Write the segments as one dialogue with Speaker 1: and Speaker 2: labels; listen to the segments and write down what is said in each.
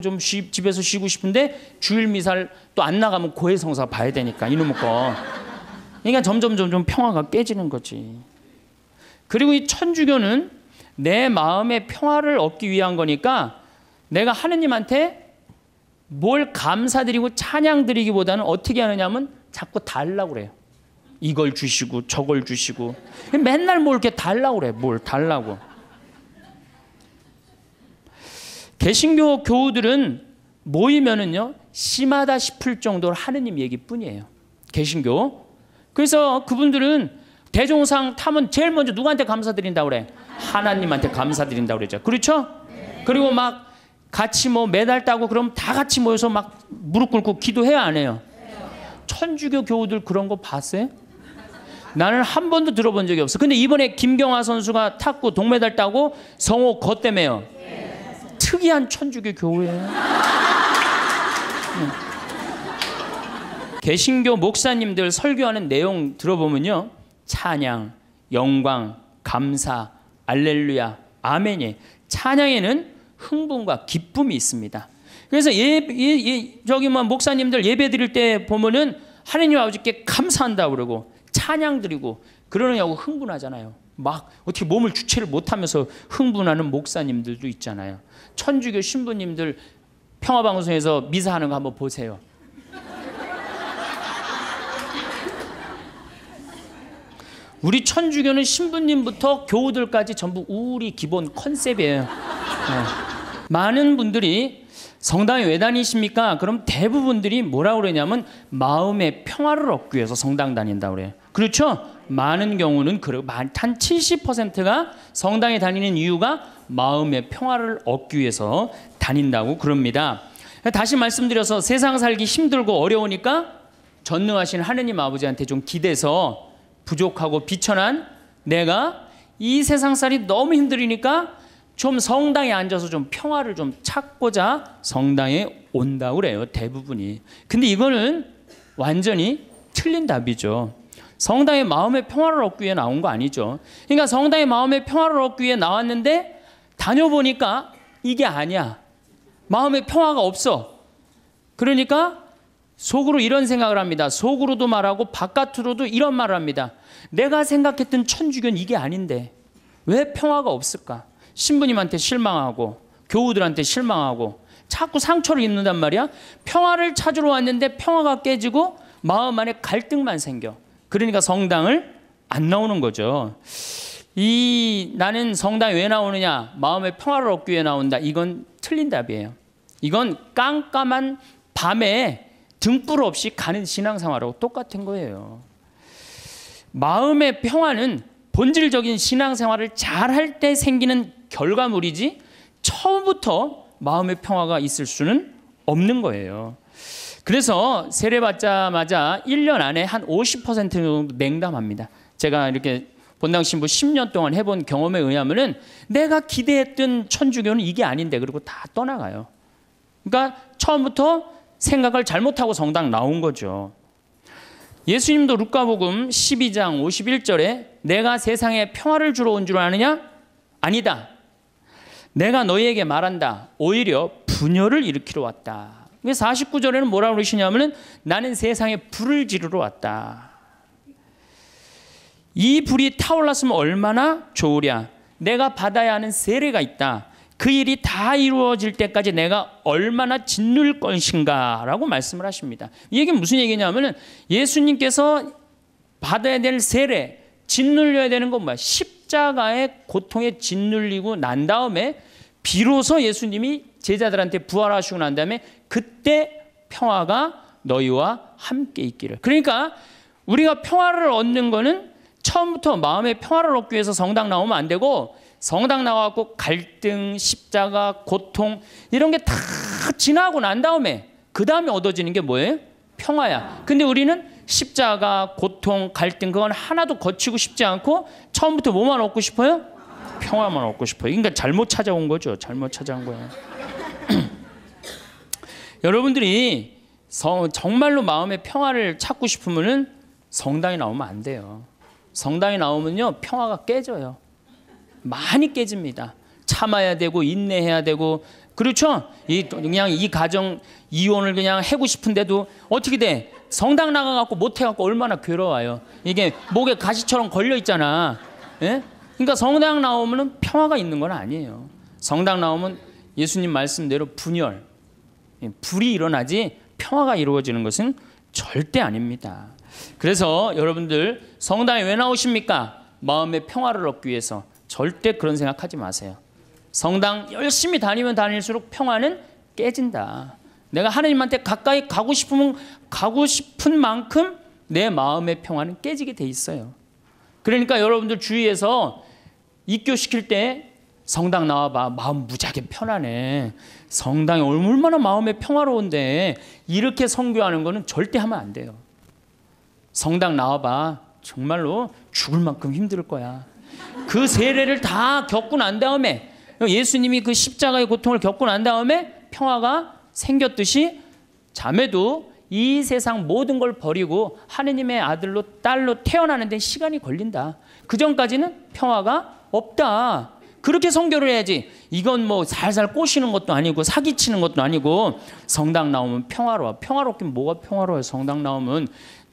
Speaker 1: 좀 집에서 쉬고 싶은데 주일 미사를 또 안 나가면 고해성사 봐야 되니까 이놈의 거. 그러니까 점점 평화가 깨지는 거지. 그리고 이 천주교는 내 마음의 평화를 얻기 위한 거니까 내가 하느님한테 뭘 감사드리고 찬양드리기보다는 어떻게 하느냐면 자꾸 달라고 그래요. 이걸 주시고 저걸 주시고 맨날 뭘 이렇게 달라고 그래. 뭘 달라고. 개신교 교우들은 모이면은요 심하다 싶을 정도로 하느님 얘기뿐이에요. 개신교. 그래서 그분들은 대종상 타면 제일 먼저 누구한테 감사드린다고 그래? 하나님한테 감사드린다고 그러죠. 그렇죠? 그리고 막 같이 뭐 메달 따고 그럼 다 같이 모여서 막 무릎 꿇고 기도해야 안 해요? 천주교 교우들 그런 거 봤어요? 나는 한 번도 들어본 적이 없어. 근데 이번에 김경화 선수가 탔고 동메달 따고 성호 거 때문에요. 특이한 천주교 교우예요. 개신교 목사님들 설교하는 내용 들어보면요. 찬양, 영광, 감사, 알렐루야, 아멘이. 찬양에는 흥분과 기쁨이 있습니다. 그래서 저기 뭐 목사님들 예배 드릴 때 보면은 하나님 아버지께 감사한다고 그러고 찬양 드리고 그러느냐고 흥분하잖아요. 막 어떻게 몸을 주체를 못하면서 흥분하는 목사님들도 있잖아요. 천주교 신부님들 평화방송에서 미사하는 거 한번 보세요. 우리 천주교는 신부님부터 교우들까지 전부 우리 기본 컨셉이에요. 많은 분들이 성당에 왜 다니십니까? 그럼 대부분들이 뭐라고 그러냐면 마음의 평화를 얻기 위해서 성당 다닌다고 그래요. 그렇죠? 많은 경우는 한 70%가 성당에 다니는 이유가 마음의 평화를 얻기 위해서 다닌다고 그럽니다. 다시 말씀드려서 세상 살기 힘들고 어려우니까 전능하신 하느님 아버지한테 좀 기대서 부족하고 비천한 내가 이 세상살이 너무 힘들으니까 좀 성당에 앉아서 좀 평화를 좀 찾고자 성당에 온다고 그래요. 대부분이. 근데 이거는 완전히 틀린 답이죠. 성당에 마음의 평화를 얻기 위해 나온 거 아니죠. 그러니까 성당에 마음의 평화를 얻기 위해 나왔는데 다녀보니까 이게 아니야. 마음의 평화가 없어. 그러니까 속으로 이런 생각을 합니다. 속으로도 말하고 바깥으로도 이런 말을 합니다. 내가 생각했던 천주교는 이게 아닌데 왜 평화가 없을까? 신부님한테 실망하고 교우들한테 실망하고 자꾸 상처를 입는단 말이야. 평화를 찾으러 왔는데 평화가 깨지고 마음 안에 갈등만 생겨. 그러니까 성당을 안 나오는 거죠. 나는 성당에 왜 나오느냐? 마음의 평화를 얻기 위해 나온다. 이건 틀린 답이에요. 이건 깜깜한 밤에 등불 없이 가는 신앙생활하고 똑같은 거예요. 마음의 평화는 본질적인 신앙생활을 잘할 때 생기는 결과물이지 처음부터 마음의 평화가 있을 수는 없는 거예요. 그래서 세례 받자마자 1년 안에 한 50% 정도 냉담합니다. 제가 이렇게 본당 신부 10년 동안 해본 경험에 의하면은 내가 기대했던 천주교는 이게 아닌데 그리고 다 떠나가요. 그러니까 처음부터 생각을 잘못하고 성당 나온 거죠. 예수님도 루카복음 12장 51절에 내가 세상에 평화를 주러 온 줄 아느냐? 아니다. 내가 너희에게 말한다. 오히려 분열을 일으키러 왔다. 49절에는 뭐라고 그러시냐면은 나는 세상에 불을 지르러 왔다. 이 불이 타올랐으면 얼마나 좋으랴. 내가 받아야 하는 세례가 있다. 그 일이 다 이루어질 때까지 내가 얼마나 짓눌 것인가 라고 말씀을 하십니다. 이 얘기는 무슨 얘기냐면은 예수님께서 받아야 될 세례, 짓눌려야 되는 건 뭐야? 십자가의 고통에 짓눌리고 난 다음에 비로소 예수님이 제자들한테 부활하시고 난 다음에 그때 평화가 너희와 함께 있기를. 그러니까 우리가 평화를 얻는 거는 처음부터 마음의 평화를 얻기 위해서 성당 나오면 안 되고 성당 나와갖고 갈등, 십자가, 고통 이런 게 다 지나고 난 다음에 그 다음에 얻어지는 게 뭐예요? 평화야. 근데 우리는 십자가, 고통, 갈등 그건 하나도 거치고 싶지 않고 처음부터 뭐만 얻고 싶어요? 평화만 얻고 싶어요. 그러니까 잘못 찾아온 거죠. 잘못 찾아온 거예요. 여러분들이 정말로 마음의 평화를 찾고 싶으면은 성당에 나오면 안 돼요. 성당에 나오면요 평화가 깨져요. 많이 깨집니다. 참아야 되고 인내해야 되고 그렇죠? 그냥 이 가정 이혼을 그냥 하고 싶은데도 어떻게 돼? 성당 나가갖고 못해갖고 얼마나 괴로워요. 이게 목에 가시처럼 걸려 있잖아. 예? 그러니까 성당 나오면은 평화가 있는 건 아니에요. 성당 나오면 예수님 말씀대로 분열, 불이 일어나지 평화가 이루어지는 것은 절대 아닙니다. 그래서 여러분들 성당에 왜 나오십니까? 마음의 평화를 얻기 위해서. 절대 그런 생각하지 마세요. 성당 열심히 다니면 다닐수록 평화는 깨진다. 내가 하나님한테 가까이 가고 싶은 만큼 내 마음의 평화는 깨지게 돼 있어요. 그러니까 여러분들 주위에서 입교시킬 때 성당 나와봐. 마음 무지하게 편하네. 성당이 얼마나 마음에 평화로운데 이렇게 선교하는 거는 절대 하면 안 돼요. 성당 나와봐. 정말로 죽을 만큼 힘들 거야. 그 세례를 다 겪고 난 다음에 예수님이 그 십자가의 고통을 겪고 난 다음에 평화가 생겼듯이 자매도 이 세상 모든 걸 버리고 하느님의 아들로 딸로 태어나는 데 시간이 걸린다. 그 전까지는 평화가 없다. 그렇게 선교를 해야지. 이건 뭐 살살 꼬시는 것도 아니고 사기치는 것도 아니고 성당 나오면 평화로워. 평화롭긴 뭐가 평화로워요. 성당 나오면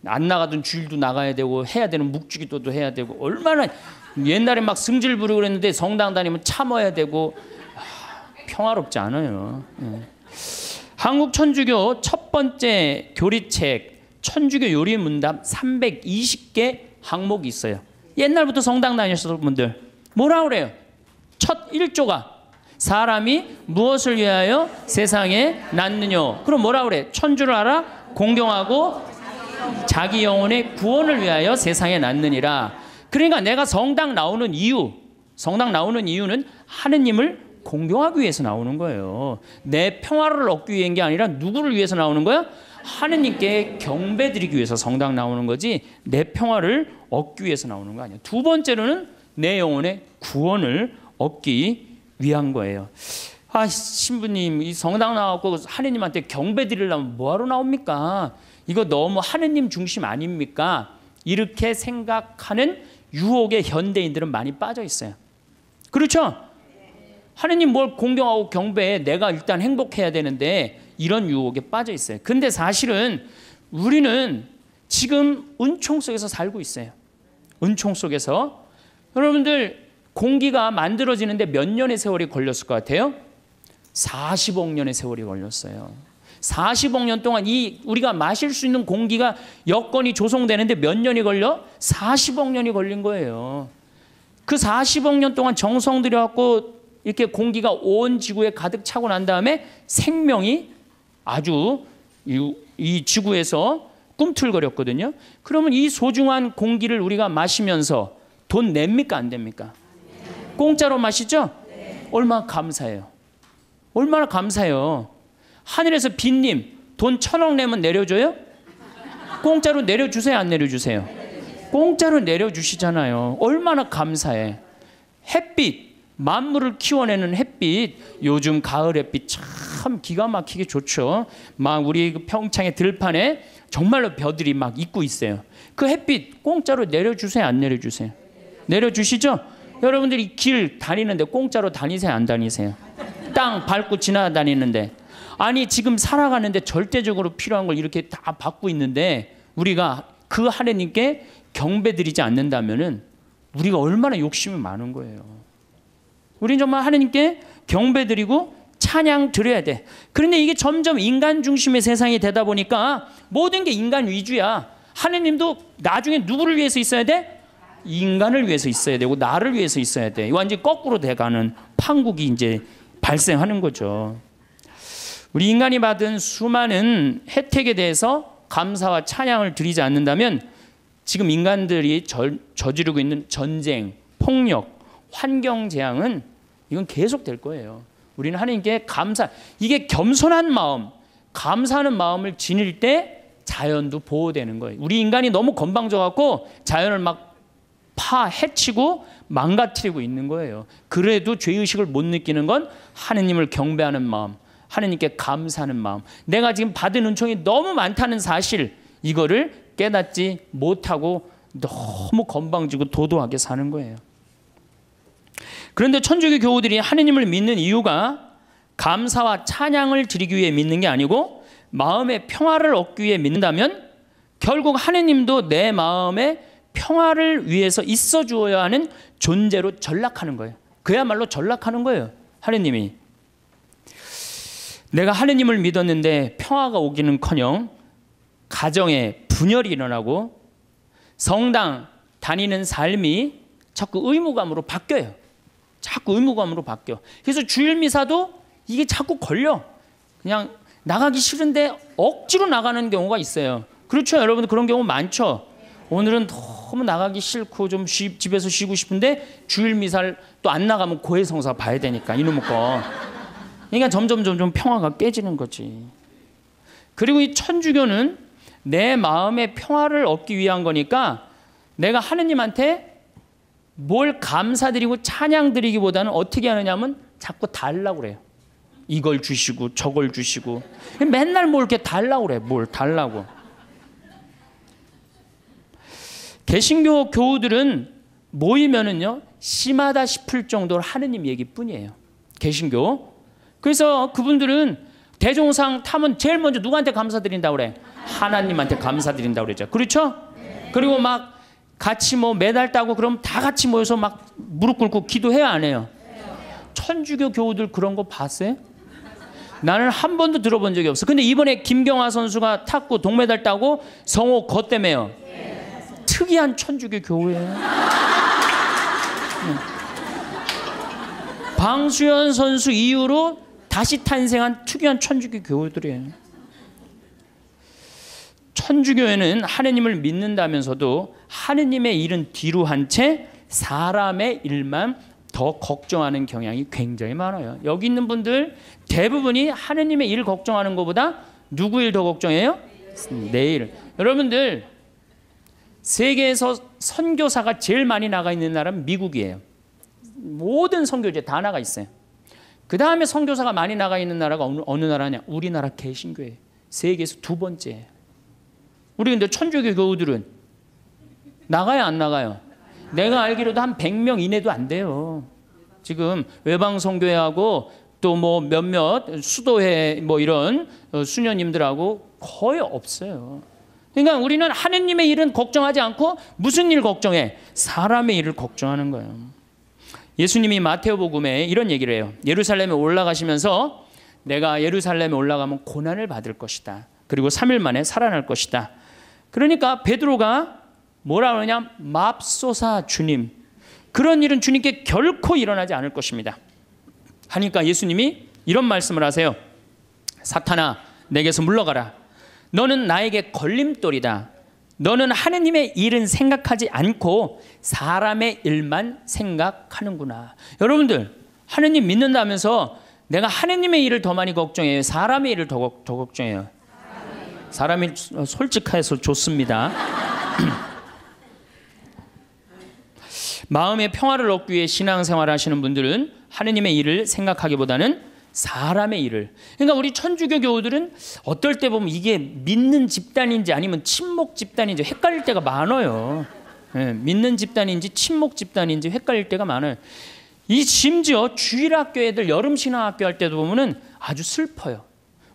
Speaker 1: 안 나가던 주일도 나가야 되고 해야 되는 묵주기도도 해야 되고 얼마나 옛날에 막 승질 부르고 그랬는데 성당 다니면 참아야 되고 평화롭지 않아요. 한국 천주교 첫 번째 교리책 천주교 요리 문답 320개 항목이 있어요. 옛날부터 성당 다니셨던 분들 뭐라 그래요? 첫 1조가 사람이 무엇을 위하여 세상에 낳느냐. 그럼 뭐라 그래? 천주를 알아? 공경하고 자기 영혼의 구원을 위하여 세상에 낳느니라. 그러니까 내가 성당 나오는 이유는 하느님을 공경하기 위해서 나오는 거예요. 내 평화를 얻기 위한 게 아니라 누구를 위해서 나오는 거야? 하느님께 경배드리기 위해서 성당 나오는 거지 내 평화를 얻기 위해서 나오는 거 아니야. 두 번째로는 내 영혼의 구원을 얻기 위한 거예요. 아, 신부님 이 성당 나와서 하느님한테 경배드리려면 뭐하러 나옵니까? 이거 너무 하느님 중심 아닙니까? 이렇게 생각하는 유혹에 현대인들은 많이 빠져 있어요. 그렇죠? 하느님 뭘 공경하고 경배해. 내가 일단 행복해야 되는데 이런 유혹에 빠져 있어요. 근데 사실은 우리는 지금 은총 속에서 살고 있어요. 은총 속에서. 여러분들 공기가 만들어지는데 몇 년의 세월이 걸렸을 것 같아요? 40억 년의 세월이 걸렸어요. 40억 년 동안 우리가 마실 수 있는 공기가 여건이 조성되는데 몇 년이 걸려? 40억 년이 걸린 거예요. 그 40억 년 동안 정성 들여갖고 이렇게 공기가 온 지구에 가득 차고 난 다음에 생명이 아주 이 지구에서 꿈틀거렸거든요. 그러면 이 소중한 공기를 우리가 마시면서 돈 냅니까 안 됩니까? 공짜로 마시죠? 얼마나 감사해요. 얼마나 감사해요. 하늘에서 빈님 돈 1,000억 내면 내려줘요? 공짜로 내려주세요 안 내려주세요? 공짜로 내려주시잖아요. 얼마나 감사해. 햇빛 만물을 키워내는 햇빛 요즘 가을 햇빛 참 기가 막히게 좋죠. 막 우리 평창의 들판에 정말로 벼들이 막 있고 있어요. 그 햇빛 공짜로 내려주세요 안 내려주세요? 내려주시죠? 여러분들이 길 다니는데 공짜로 다니세요 안 다니세요? 땅 밟고 지나다니는데 아니 지금 살아가는데 절대적으로 필요한 걸 이렇게 다 받고 있는데 우리가 그 하느님께 경배드리지 않는다면은 우리가 얼마나 욕심이 많은 거예요. 우리는 정말 하느님께 경배드리고 찬양 드려야 돼. 그런데 이게 점점 인간 중심의 세상이 되다 보니까 모든 게 인간 위주야. 하느님도 나중에 누구를 위해서 있어야 돼? 인간을 위해서 있어야 되고 나를 위해서 있어야 돼. 완전히 거꾸로 돼가는 판국이 이제 발생하는 거죠. 우리 인간이 받은 수많은 혜택에 대해서 감사와 찬양을 드리지 않는다면 지금 인간들이 저지르고 있는 전쟁, 폭력, 환경 재앙은 이건 계속 될 거예요. 우리는 하나님께 이게 겸손한 마음, 감사하는 마음을 지닐 때 자연도 보호되는 거예요. 우리 인간이 너무 건방져갖고 자연을 막 해치고 망가뜨리고 있는 거예요. 그래도 죄의식을 못 느끼는 건 하느님을 경배하는 마음, 하느님께 감사하는 마음. 내가 지금 받은 은총이 너무 많다는 사실, 이거를 깨닫지 못하고 너무 건방지고 도도하게 사는 거예요. 그런데 천주교 교우들이 하느님을 믿는 이유가 감사와 찬양을 드리기 위해 믿는 게 아니고 마음의 평화를 얻기 위해 믿는다면 결국 하느님도 내 마음의 평화를 위해서 있어 주어야 하는 존재로 전락하는 거예요. 그야말로 전락하는 거예요. 하느님이. 내가 하느님을 믿었는데 평화가 오기는커녕 가정에 분열이 일어나고 성당 다니는 삶이 자꾸 의무감으로 바뀌어요. 자꾸 의무감으로 바뀌어. 그래서 주일 미사도 이게 자꾸 걸려. 그냥 나가기 싫은데 억지로 나가는 경우가 있어요. 그렇죠, 여러분들? 그런 경우 많죠. 오늘은 너무 나가기 싫고 좀 집에서 쉬고 싶은데 주일 미사를 또 안 나가면 고해성사 봐야 되니까 이놈의 거. 그러니까 점점 평화가 깨지는 거지. 그리고 이 천주교는 내 마음의 평화를 얻기 위한 거니까 내가 하느님한테 뭘 감사드리고 찬양드리기보다는 어떻게 하느냐면 자꾸 달라고 그래요. 이걸 주시고 저걸 주시고 맨날 뭘 이렇게 달라고 그래. 뭘 달라고. 개신교 교우들은 모이면은요 심하다 싶을 정도로 하느님 얘기뿐이에요. 개신교. 그래서 그분들은 대종상 타면 제일 먼저 누구한테 감사드린다고 그래? 하나님한테 감사드린다고 그러죠. 그렇죠? 그리고 막 같이 뭐 메달 따고 그럼 다 같이 모여서 막 무릎 꿇고 기도해야 안 해요? 천주교 교우들 그런 거 봤어요? 나는 한 번도 들어본 적이 없어. 근데 이번에 김경화 선수가 탔고 동메달 따고 성호 걷대매요. 특이한 천주교 교우예요. 방수현 선수 이후로 다시 탄생한 특이한 천주교 교우들이에요. 천주교회는 하느님을 믿는다면서도 하느님의 일은 뒤로 한 채 사람의 일만 더 걱정하는 경향이 굉장히 많아요. 여기 있는 분들 대부분이 하느님의 일 걱정하는 것보다 누구 일 더 걱정해요? 내 일. 여러분들 세계에서 선교사가 제일 많이 나가 있는 나라는 미국이에요. 모든 선교지에 다 나가 있어요. 그 다음에 선교사가 많이 나가 있는 나라가 어느 나라냐? 우리나라 개신교회예요. 세계에서 두 번째예요. 우리 근데 천주교 교우들은 나가요, 안 나가요? 내가 알기로도 한 100명 이내도 안 돼요. 지금 외방선교회하고 또 뭐 몇몇 수도회 뭐 이런 수녀님들하고 거의 없어요. 그러니까 우리는 하느님의 일은 걱정하지 않고 무슨 일 걱정해? 사람의 일을 걱정하는 거예요. 예수님이 마태오복음에 이런 얘기를 해요. 예루살렘에 올라가시면서 내가 예루살렘에 올라가면 고난을 받을 것이다. 그리고 3일 만에 살아날 것이다. 그러니까 베드로가 뭐라 그러냐? 맙소사 주님. 그런 일은 주님께 결코 일어나지 않을 것입니다. 하니까 예수님이 이런 말씀을 하세요. 사탄아, 내게서 물러가라. 너는 나에게 걸림돌이다. 너는 하느님의 일은 생각하지 않고 사람의 일만 생각하는구나. 여러분들 하느님 믿는다면서 내가 하느님의 일을 더 많이 걱정해요? 사람의 일을 더 걱정해요? 사람이 솔직해서 좋습니다. 마음의 평화를 얻기 위해 신앙생활을 하시는 분들은 하느님의 일을 생각하기보다는 사람의 일을. 그러니까 우리 천주교 교우들은 어떨 때 보면 이게 믿는 집단인지 아니면 친목 집단인지 헷갈릴 때가 많아요. 네, 믿는 집단인지 친목 집단인지 헷갈릴 때가 많아요. 이 심지어 주일학교 애들 여름신앙학교 할 때도 보면은 아주 슬퍼요.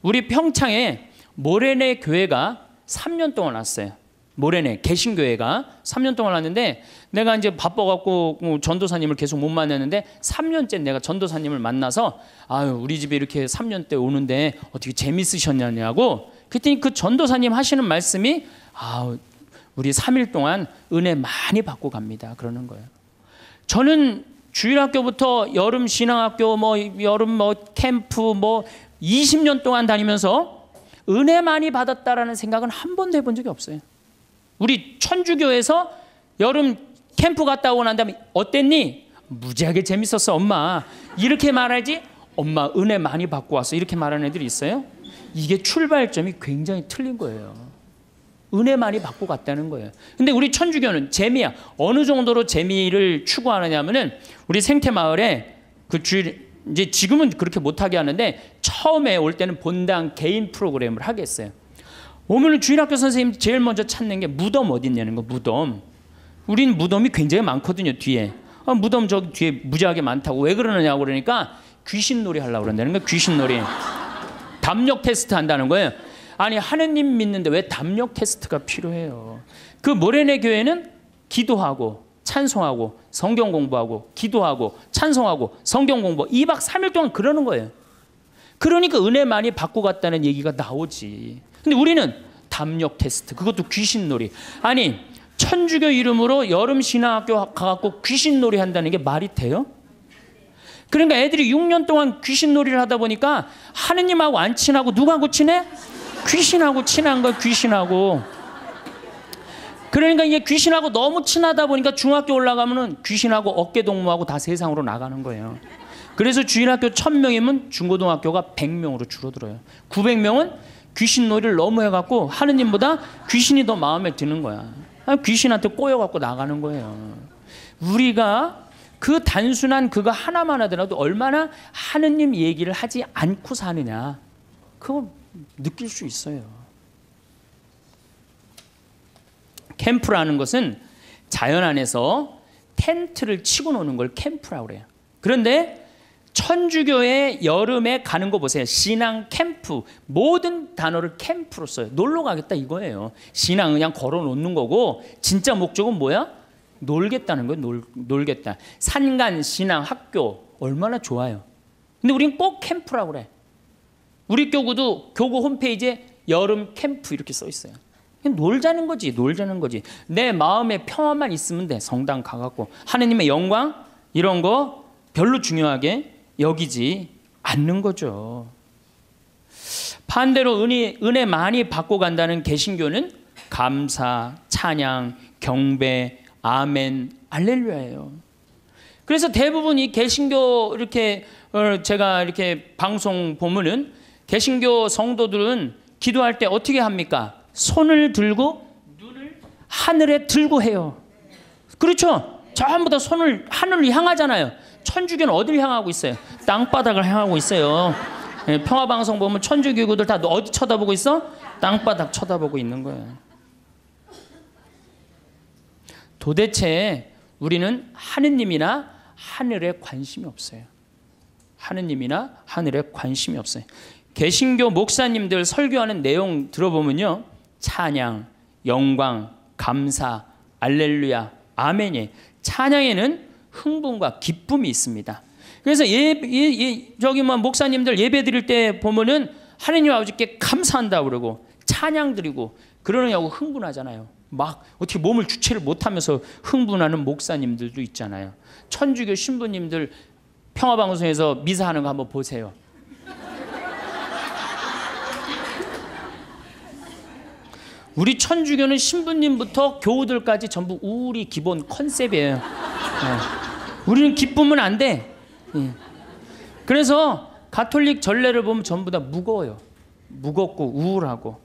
Speaker 1: 우리 평창에 모래내 교회가 3년 동안 왔어요. 모래내 개신교회가 3년 동안 왔는데 내가 이제 바빠갖고 전도사님을 계속 못 만났는데 3년째 내가 전도사님을 만나서 아유 우리 집에 이렇게 3년 때 오는데 어떻게 재밌으셨냐고 그랬더니 그 전도사님 하시는 말씀이 아우 우리 3일 동안 은혜 많이 받고 갑니다 그러는 거예요. 저는 주일학교부터 여름 신앙학교 뭐 여름 뭐 캠프 뭐 20년 동안 다니면서 은혜 많이 받았다라는 생각은 한 번도 해본 적이 없어요. 우리 천주교에서 여름 캠프 갔다 오고 난 다음에 어땠니? 무지하게 재밌었어 엄마. 이렇게 말하지 엄마 은혜 많이 받고 왔어 이렇게 말하는 애들이 있어요. 이게 출발점이 굉장히 틀린 거예요. 은혜 많이 받고 갔다는 거예요. 근데 우리 천주교는 재미야. 어느 정도로 재미를 추구하느냐면은 우리 생태마을에 그 주일 이제 지금은 그렇게 못하게 하는데 처음에 올 때는 본당 개인 프로그램을 하겠어요. 오면은 주일학교 선생님 제일 먼저 찾는 게 무덤 어디 있냐는 거. 무덤. 우린 무덤이 굉장히 많거든요 뒤에. 무덤 저기 뒤에 무지하게 많다고. 왜 그러느냐고 그러니까 귀신놀이 하려고 그런다는 거예요. 귀신놀이. 담력 테스트 한다는 거예요. 아니 하느님 믿는데 왜 담력 테스트가 필요해요? 그 모래내 교회는 기도하고 찬송하고 성경 공부하고 기도하고 찬송하고 성경 공부 2박 3일 동안 그러는 거예요. 그러니까 은혜 많이 받고 갔다는 얘기가 나오지. 근데 우리는 담력 테스트, 그것도 귀신놀이. 아니 천주교 이름으로 여름 신학교 가갖고 귀신놀이 한다는 게 말이 돼요? 그러니까 애들이 6년 동안 귀신놀이를 하다 보니까 하느님하고 안 친하고 누구하고 친해? 귀신하고 친한 거야. 귀신하고. 그러니까 이게 귀신하고 너무 친하다 보니까 중학교 올라가면은 귀신하고 어깨동무하고 다 세상으로 나가는 거예요. 그래서 주일학교 1000명이면 중고등학교가 100명으로 줄어들어요. 900명은 귀신놀이를 너무 해갖고 하느님보다 귀신이 더 마음에 드는 거야. 귀신한테 꼬여갖고 나가는 거예요. 우리가 그 단순한 그거 하나만 하더라도 얼마나 하느님 얘기를 하지 않고 사느냐, 그거 느낄 수 있어요. 캠프라는 것은 자연 안에서 텐트를 치고 노는 걸 캠프라고 그래요. 그런데 천주교의 여름에 가는 거 보세요. 신앙 캠프. 모든 단어를 캠프로 써요. 놀러 가겠다 이거예요. 신앙은 그냥 걸어 놓는 거고 진짜 목적은 뭐야? 놀겠다는 거예요. 놀겠다. 산간 신앙 학교 얼마나 좋아요. 근데 우린 꼭 캠프라고 그래. 우리 교구도 교구 홈페이지에 여름 캠프 이렇게 써 있어요. 그냥 놀자는 거지. 놀자는 거지. 내 마음에 평화만 있으면 돼. 성당 가갖고 하느님의 영광 이런 거 별로 중요하게 여기지 않는 거죠. 반대로 은혜 많이 받고 간다는 개신교는 감사, 찬양, 경배, 아멘, 할렐루야예요. 그래서 대부분 이 개신교 이렇게 제가 이렇게 방송 보면은 개신교 성도들은 기도할 때 어떻게 합니까? 손을 들고 눈을 하늘에 들고 해요. 그렇죠? 전부 다 손을 하늘을 향하잖아요. 천주교는 어디를 향하고 있어요? 땅바닥을 향하고 있어요. 평화방송 보면 천주교구들 다 어디 쳐다보고 있어? 땅바닥 쳐다보고 있는 거예요. 도대체 우리는 하느님이나 하늘에 관심이 없어요. 하느님이나 하늘에 관심이 없어요. 개신교 목사님들 설교하는 내용 들어보면요, 찬양, 영광, 감사, 할렐루야, 아멘이. 찬양에는 흥분과 기쁨이 있습니다. 그래서 저기 목사님들 예배 드릴 때 보면은 하느님 아버지께 감사한다 그러고 찬양 드리고 그러느냐고 흥분하잖아요. 막 어떻게 몸을 주체를 못하면서 흥분하는 목사님들도 있잖아요. 천주교 신부님들 평화방송에서 미사하는 거 한번 보세요. 우리 천주교는 신부님부터 교우들까지 전부 우리 기본 컨셉이에요. 우리는 기쁘면 안 돼. 그래서 가톨릭 전례를 보면 전부 다 무거워요. 무겁고 우울하고.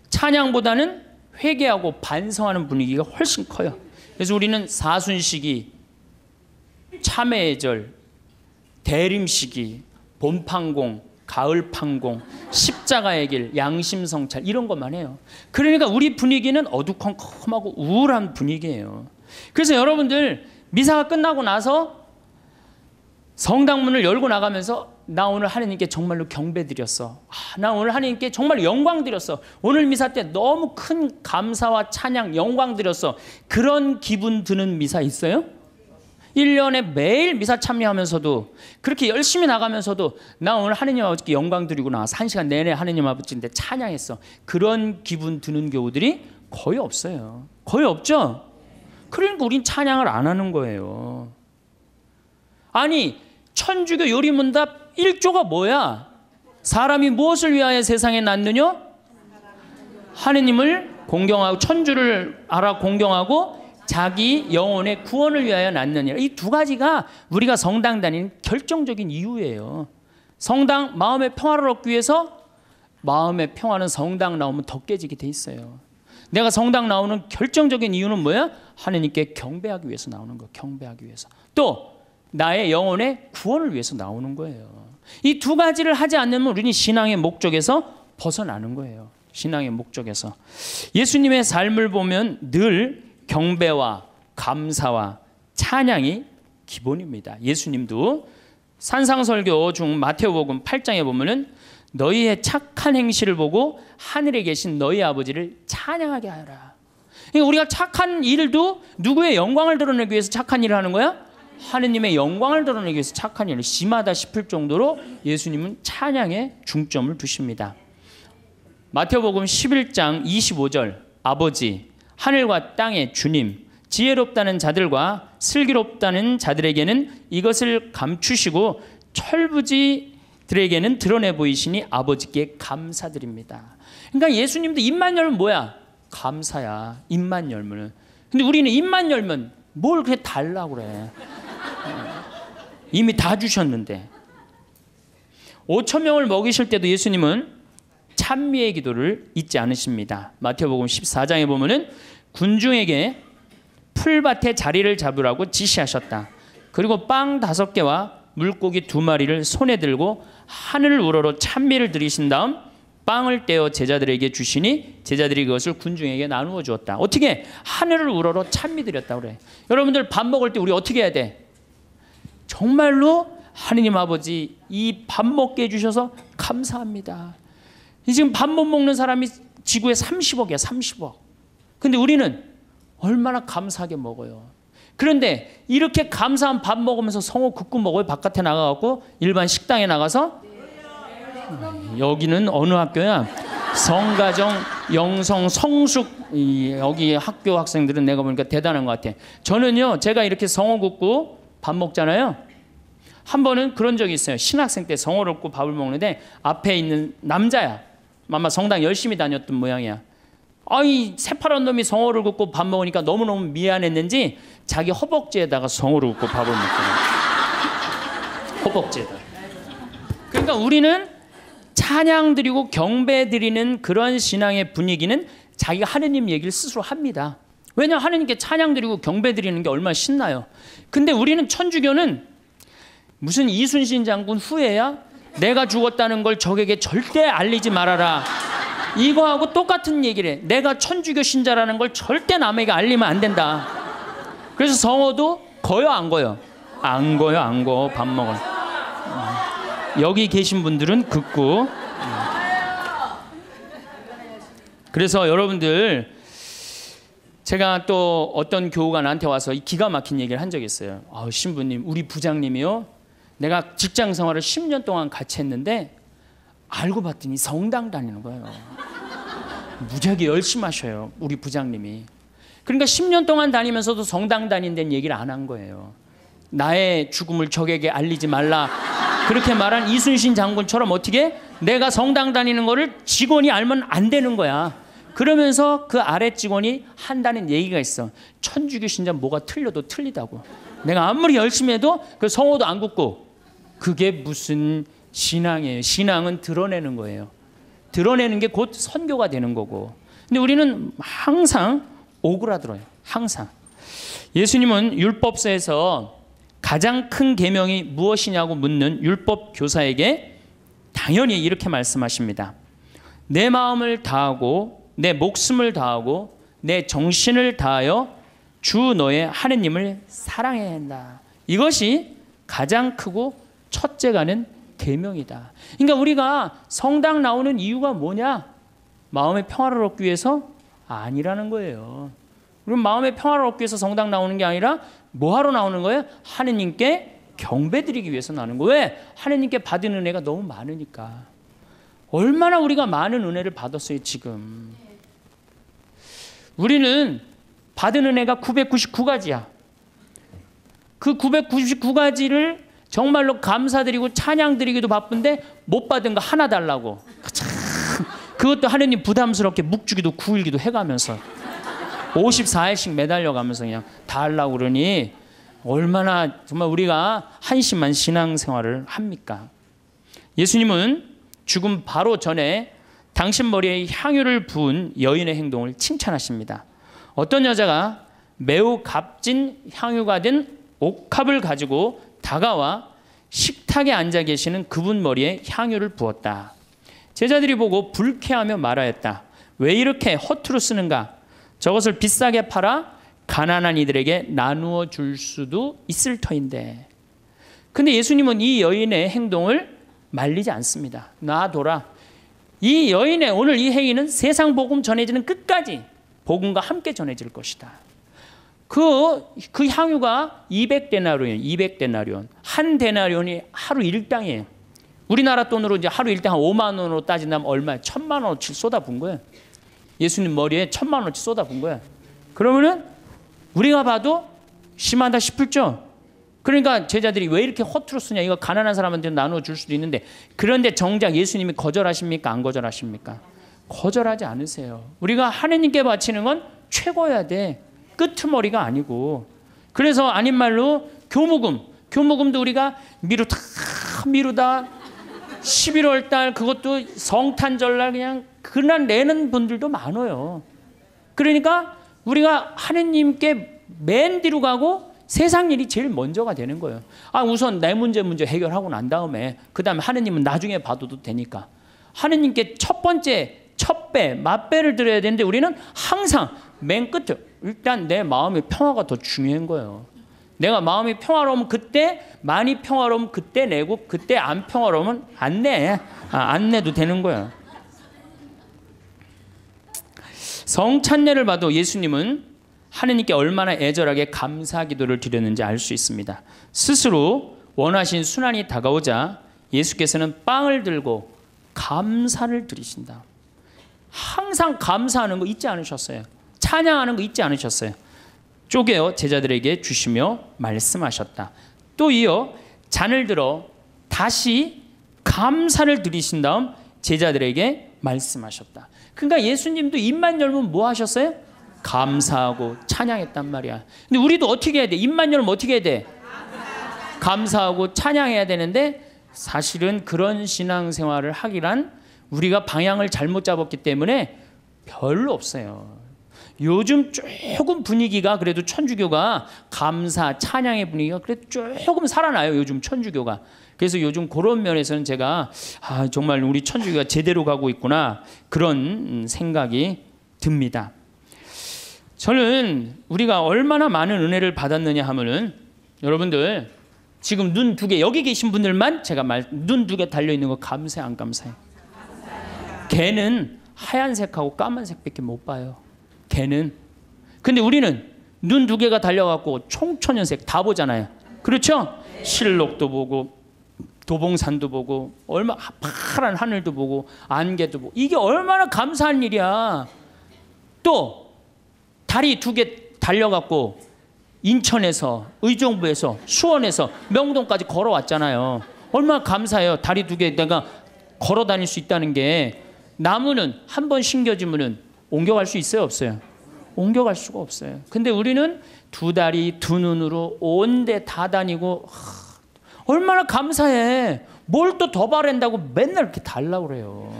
Speaker 1: 찬양보다는 회개하고 반성하는 분위기가 훨씬 커요. 그래서 우리는 사순시기, 참회의 절, 대림시기, 봄판공, 가을판공, 십자가의 길, 양심성찰 이런 것만 해요. 그러니까 우리 분위기는 어두컴컴하고 우울한 분위기예요. 그래서 여러분들 미사가 끝나고 나서 성당문을 열고 나가면서 나 오늘 하느님께 정말로 경배 드렸어. 나 오늘 하느님께 정말 영광 드렸어. 오늘 미사 때 너무 큰 감사와 찬양, 영광 드렸어. 그런 기분 드는 미사 있어요? 1년에 매일 미사 참여하면서도 그렇게 열심히 나가면서도 나 오늘 하느님 아버지께 영광 드리고 나와서 1시간 내내 하느님 아버지인데 찬양했어. 그런 기분 드는 교우들이 거의 없어요. 거의 없죠? 그러니까 우린 찬양을 안 하는 거예요. 아니 천주교 요리문답 1조가 뭐야? 사람이 무엇을 위하여 세상에 났느냐? 하느님을 공경하고 천주를 알아 공경하고 자기 영혼의 구원을 위하여 낳느니라. 이 두 가지가 우리가 성당 다니는 결정적인 이유예요. 성당 마음의 평화를 얻기 위해서 마음의 평화는 성당 나오면 더 깨지게 돼 있어요. 내가 성당 나오는 결정적인 이유는 뭐야? 하느님께 경배하기 위해서 나오는 거. 경배하기 위해서. 또 나의 영혼의 구원을 위해서 나오는 거예요. 이 두 가지를 하지 않으면 우리는 신앙의 목적에서 벗어나는 거예요. 신앙의 목적에서. 예수님의 삶을 보면 늘 경배와 감사와 찬양이 기본입니다. 예수님도 산상설교 중 마태복음 8장에 보면은 너희의 착한 행실을 보고 하늘에 계신 너희 아버지를 찬양하게 하라. 그러니까 우리가 착한 일도 누구의 영광을 드러내기 위해서 착한 일을 하는 거야? 하느님의 영광을 드러내기 위해서 착한 일을 심하다 싶을 정도로 예수님은 찬양에 중점을 두십니다. 마태복음 11장 25절 아버지 하늘과 땅의 주님 지혜롭다는 자들과 슬기롭다는 자들에게는 이것을 감추시고 철부지들에게는 드러내 보이시니 아버지께 감사드립니다. 그러니까 예수님도 입만 열면 뭐야? 감사야. 입만 열면. 근데 우리는 입만 열면 뭘 그렇게 달라고 그래. 이미 다 주셨는데. 5천 명을 먹이실 때도 예수님은 찬미의 기도를 잊지 않으십니다. 마태복음 14장에 보면은 군중에게 풀밭에 자리를 잡으라고 지시하셨다. 그리고 빵 5개와 물고기 2마리를 손에 들고 하늘을 우러러 찬미를 드리신 다음 빵을 떼어 제자들에게 주시니 제자들이 그것을 군중에게 나누어 주었다. 어떻게? 하늘을 우러러 찬미 드렸다 그래. 여러분들 밥 먹을 때 우리 어떻게 해야 돼? 정말로 하느님 아버지 이 밥 먹게 해주셔서 감사합니다. 지금 밥 못 먹는 사람이 지구에 30억이야 30억. 근데 우리는 얼마나 감사하게 먹어요. 그런데 이렇게 감사한 밥 먹으면서 성호 굽고 먹어요? 바깥에 나가갖고 일반 식당에 나가서? 여기는 어느 학교야? 성가정, 영성, 성숙 여기 학교 학생들은 내가 보니까 대단한 것 같아. 저는요 제가 이렇게 성호 굽고 밥 먹잖아요. 한 번은 그런 적이 있어요. 신학생 때 성호를 굽고 밥을 먹는데 앞에 있는 남자야. 아마 성당 열심히 다녔던 모양이야. 아이 새파란 놈이 성호를 굽고 밥 먹으니까 너무너무 미안했는지 자기 허벅지에다가 성호를 굽고 밥을 먹더라고요. 허벅지에다. 그러니까 우리는 찬양 드리고 경배 드리는 그런 신앙의 분위기는 자기가 하느님 얘기를 스스로 합니다. 왜냐하면 하느님께 찬양 드리고 경배 드리는 게 얼마나 신나요. 근데 우리는 천주교는 무슨 이순신 장군 후예야? 내가 죽었다는 걸 적에게 절대 알리지 말아라. 이거하고 똑같은 얘기를 해. 내가 천주교 신자라는 걸 절대 남에게 알리면 안 된다. 그래서 성호도 거요 안 거요? 안 거요 안 거. 밥 먹어. 여기 계신 분들은 긋고. 그래서 여러분들 제가 또 어떤 교우가 나한테 와서 기가 막힌 얘기를 한 적이 있어요. 신부님 우리 부장님이요 내가 직장 생활을 10년 동안 같이 했는데 알고 봤더니 성당 다니는 거예요. 무지하게 열심히 하셔요 우리 부장님이. 그러니까 10년 동안 다니면서도 성당 다닌다는 얘기를 안 한 거예요. 나의 죽음을 적에게 알리지 말라 그렇게 말한 이순신 장군처럼 어떻게 내가 성당 다니는 거를 직원이 알면 안 되는 거야. 그러면서 그 아래 직원이 한다는 얘기가 있어. 천주교 신자 뭐가 틀려도 틀리다고. 내가 아무리 열심히 해도 그 성호도 안 굽고. 그게 무슨 신앙이에요. 신앙은 드러내는 거예요. 드러내는 게 곧 선교가 되는 거고. 근데 우리는 항상 오그라들어요. 항상. 예수님은 율법서에서 가장 큰 계명이 무엇이냐고 묻는 율법 교사에게 당연히 이렇게 말씀하십니다. 내 마음을 다하고 내 목숨을 다하고 내 정신을 다하여 주 너의 하느님을 사랑해야 한다. 이것이 가장 크고 첫째가는 계명이다. 그러니까 우리가 성당 나오는 이유가 뭐냐? 마음의 평화를 얻기 위해서? 아니라는 거예요. 그럼 마음의 평화를 얻기 위해서 성당 나오는 게 아니라 뭐하러 나오는 거예요? 하느님께 경배드리기 위해서 나오는 거예요. 왜? 하느님께 받은 은혜가 너무 많으니까. 얼마나 우리가 많은 은혜를 받았어요 지금. 우리는 받은 은혜가 999가지야. 그 999가지를 정말로 감사드리고 찬양드리기도 바쁜데 못 받은 거 하나 달라고. 참, 그것도 하느님 부담스럽게 묵주기도 9일기도 해가면서 54일씩 매달려가면서 그냥 다 하려고 그러니 얼마나 정말 우리가 한심한 신앙생활을 합니까? 예수님은 죽음 바로 전에 당신 머리에 향유를 부은 여인의 행동을 칭찬하십니다. 어떤 여자가 매우 값진 향유가 된 옥합을 가지고 다가와 식탁에 앉아 계시는 그분 머리에 향유를 부었다. 제자들이 보고 불쾌하며 말하였다. 왜 이렇게 허투루 쓰는가? 저것을 비싸게 팔아 가난한 이들에게 나누어 줄 수도 있을 터인데. 근데 예수님은 이 여인의 행동을 말리지 않습니다. 놔둬라. 이 여인의 오늘 이 행위는 세상 복음 전해지는 끝까지 복음과 함께 전해질 것이다. 그 향유가 200데나리온, 200데나리온. 한 데나리온이 하루 일당이에요. 우리나라 돈으로 이제 하루 일당 한 5만 원으로 따진다면 얼마예요? 1,000만 원어치 쏟아부은 거예요. 예수님 머리에 1,000만 원어치 쏟아부은 거예요. 그러면은 우리가 봐도 심하다 싶을죠? 그러니까 제자들이 왜 이렇게 허투루 쓰냐, 이거 가난한 사람한테 나눠줄 수도 있는데, 그런데 정작 예수님이 거절하십니까? 안 거절하십니까? 거절하지 않으세요. 우리가 하느님께 바치는 건 최고여야 돼. 끄트머리가 아니고. 그래서 아닌 말로 교무금도 우리가 미루다 11월 달 그것도 성탄절날 그냥 그날 내는 분들도 많아요. 그러니까 우리가 하느님께 맨 뒤로 가고 세상 일이 제일 먼저가 되는 거예요. 우선 내 문제 해결하고 난 다음에 그 다음에 하느님은 나중에 봐도 되니까. 하느님께 첫 번째 첫 맛배를 드려야 되는데 우리는 항상 맨 끝에 일단 내 마음의 평화가 더 중요한 거예요. 내가 마음이 평화로우면 그때, 많이 평화로우면 그때 내고, 그때 안 평화로우면 안 내. 안 내도 되는 거예요. 성찬례를 봐도 예수님은 하느님께 얼마나 애절하게 감사 기도를 드렸는지 알 수 있습니다. 스스로 원하신 순환이 다가오자 예수께서는 빵을 들고 감사를 드리신다. 항상 감사하는 거 잊지 않으셨어요. 찬양하는 거 잊지 않으셨어요. 쪼개어 제자들에게 주시며 말씀하셨다. 또 이어 잔을 들어 다시 감사를 드리신 다음 제자들에게 말씀하셨다. 그러니까 예수님도 입만 열면 뭐 하셨어요? 감사하고 찬양했단 말이야. 근데 우리도 어떻게 해야 돼? 입만 열면 어떻게 해야 돼? 감사하고 찬양해야 되는데 사실은 그런 신앙생활을 하기란 우리가 방향을 잘못 잡았기 때문에 별로 없어요. 요즘 조금 분위기가 그래도 천주교가 감사, 찬양의 분위기가 그래도 조금 살아나요. 요즘 천주교가. 그래서 요즘 그런 면에서는 제가 정말 우리 천주교가 제대로 가고 있구나 그런 생각이 듭니다. 저는 우리가 얼마나 많은 은혜를 받았느냐 하면은 여러분들 지금 눈 두 개 여기 계신 분들만 제가 눈 두 개 달려있는 거 감사해 안 감사해? 걔는 하얀색하고 까만색밖에 못 봐요. 걔는. 근데 우리는 눈 두 개가 달려갖고 총천연색 다 보잖아요. 그렇죠? 실록도 보고 도봉산도 보고 얼마 파란 하늘도 보고 안개도 보고 이게 얼마나 감사한 일이야. 또 다리 두 개 달려갖고 인천에서 의정부에서 수원에서 명동까지 걸어왔잖아요. 얼마나 감사해요. 다리 두 개 내가 걸어 다닐 수 있다는 게. 나무는 한 번 심겨지면은 옮겨갈 수 있어요, 없어요? 옮겨갈 수가 없어요. 근데 우리는 두 다리 두 눈으로 온 데 다 다니고 얼마나 감사해. 뭘 또 더 바란다고 맨날 이렇게 달라고 그래요.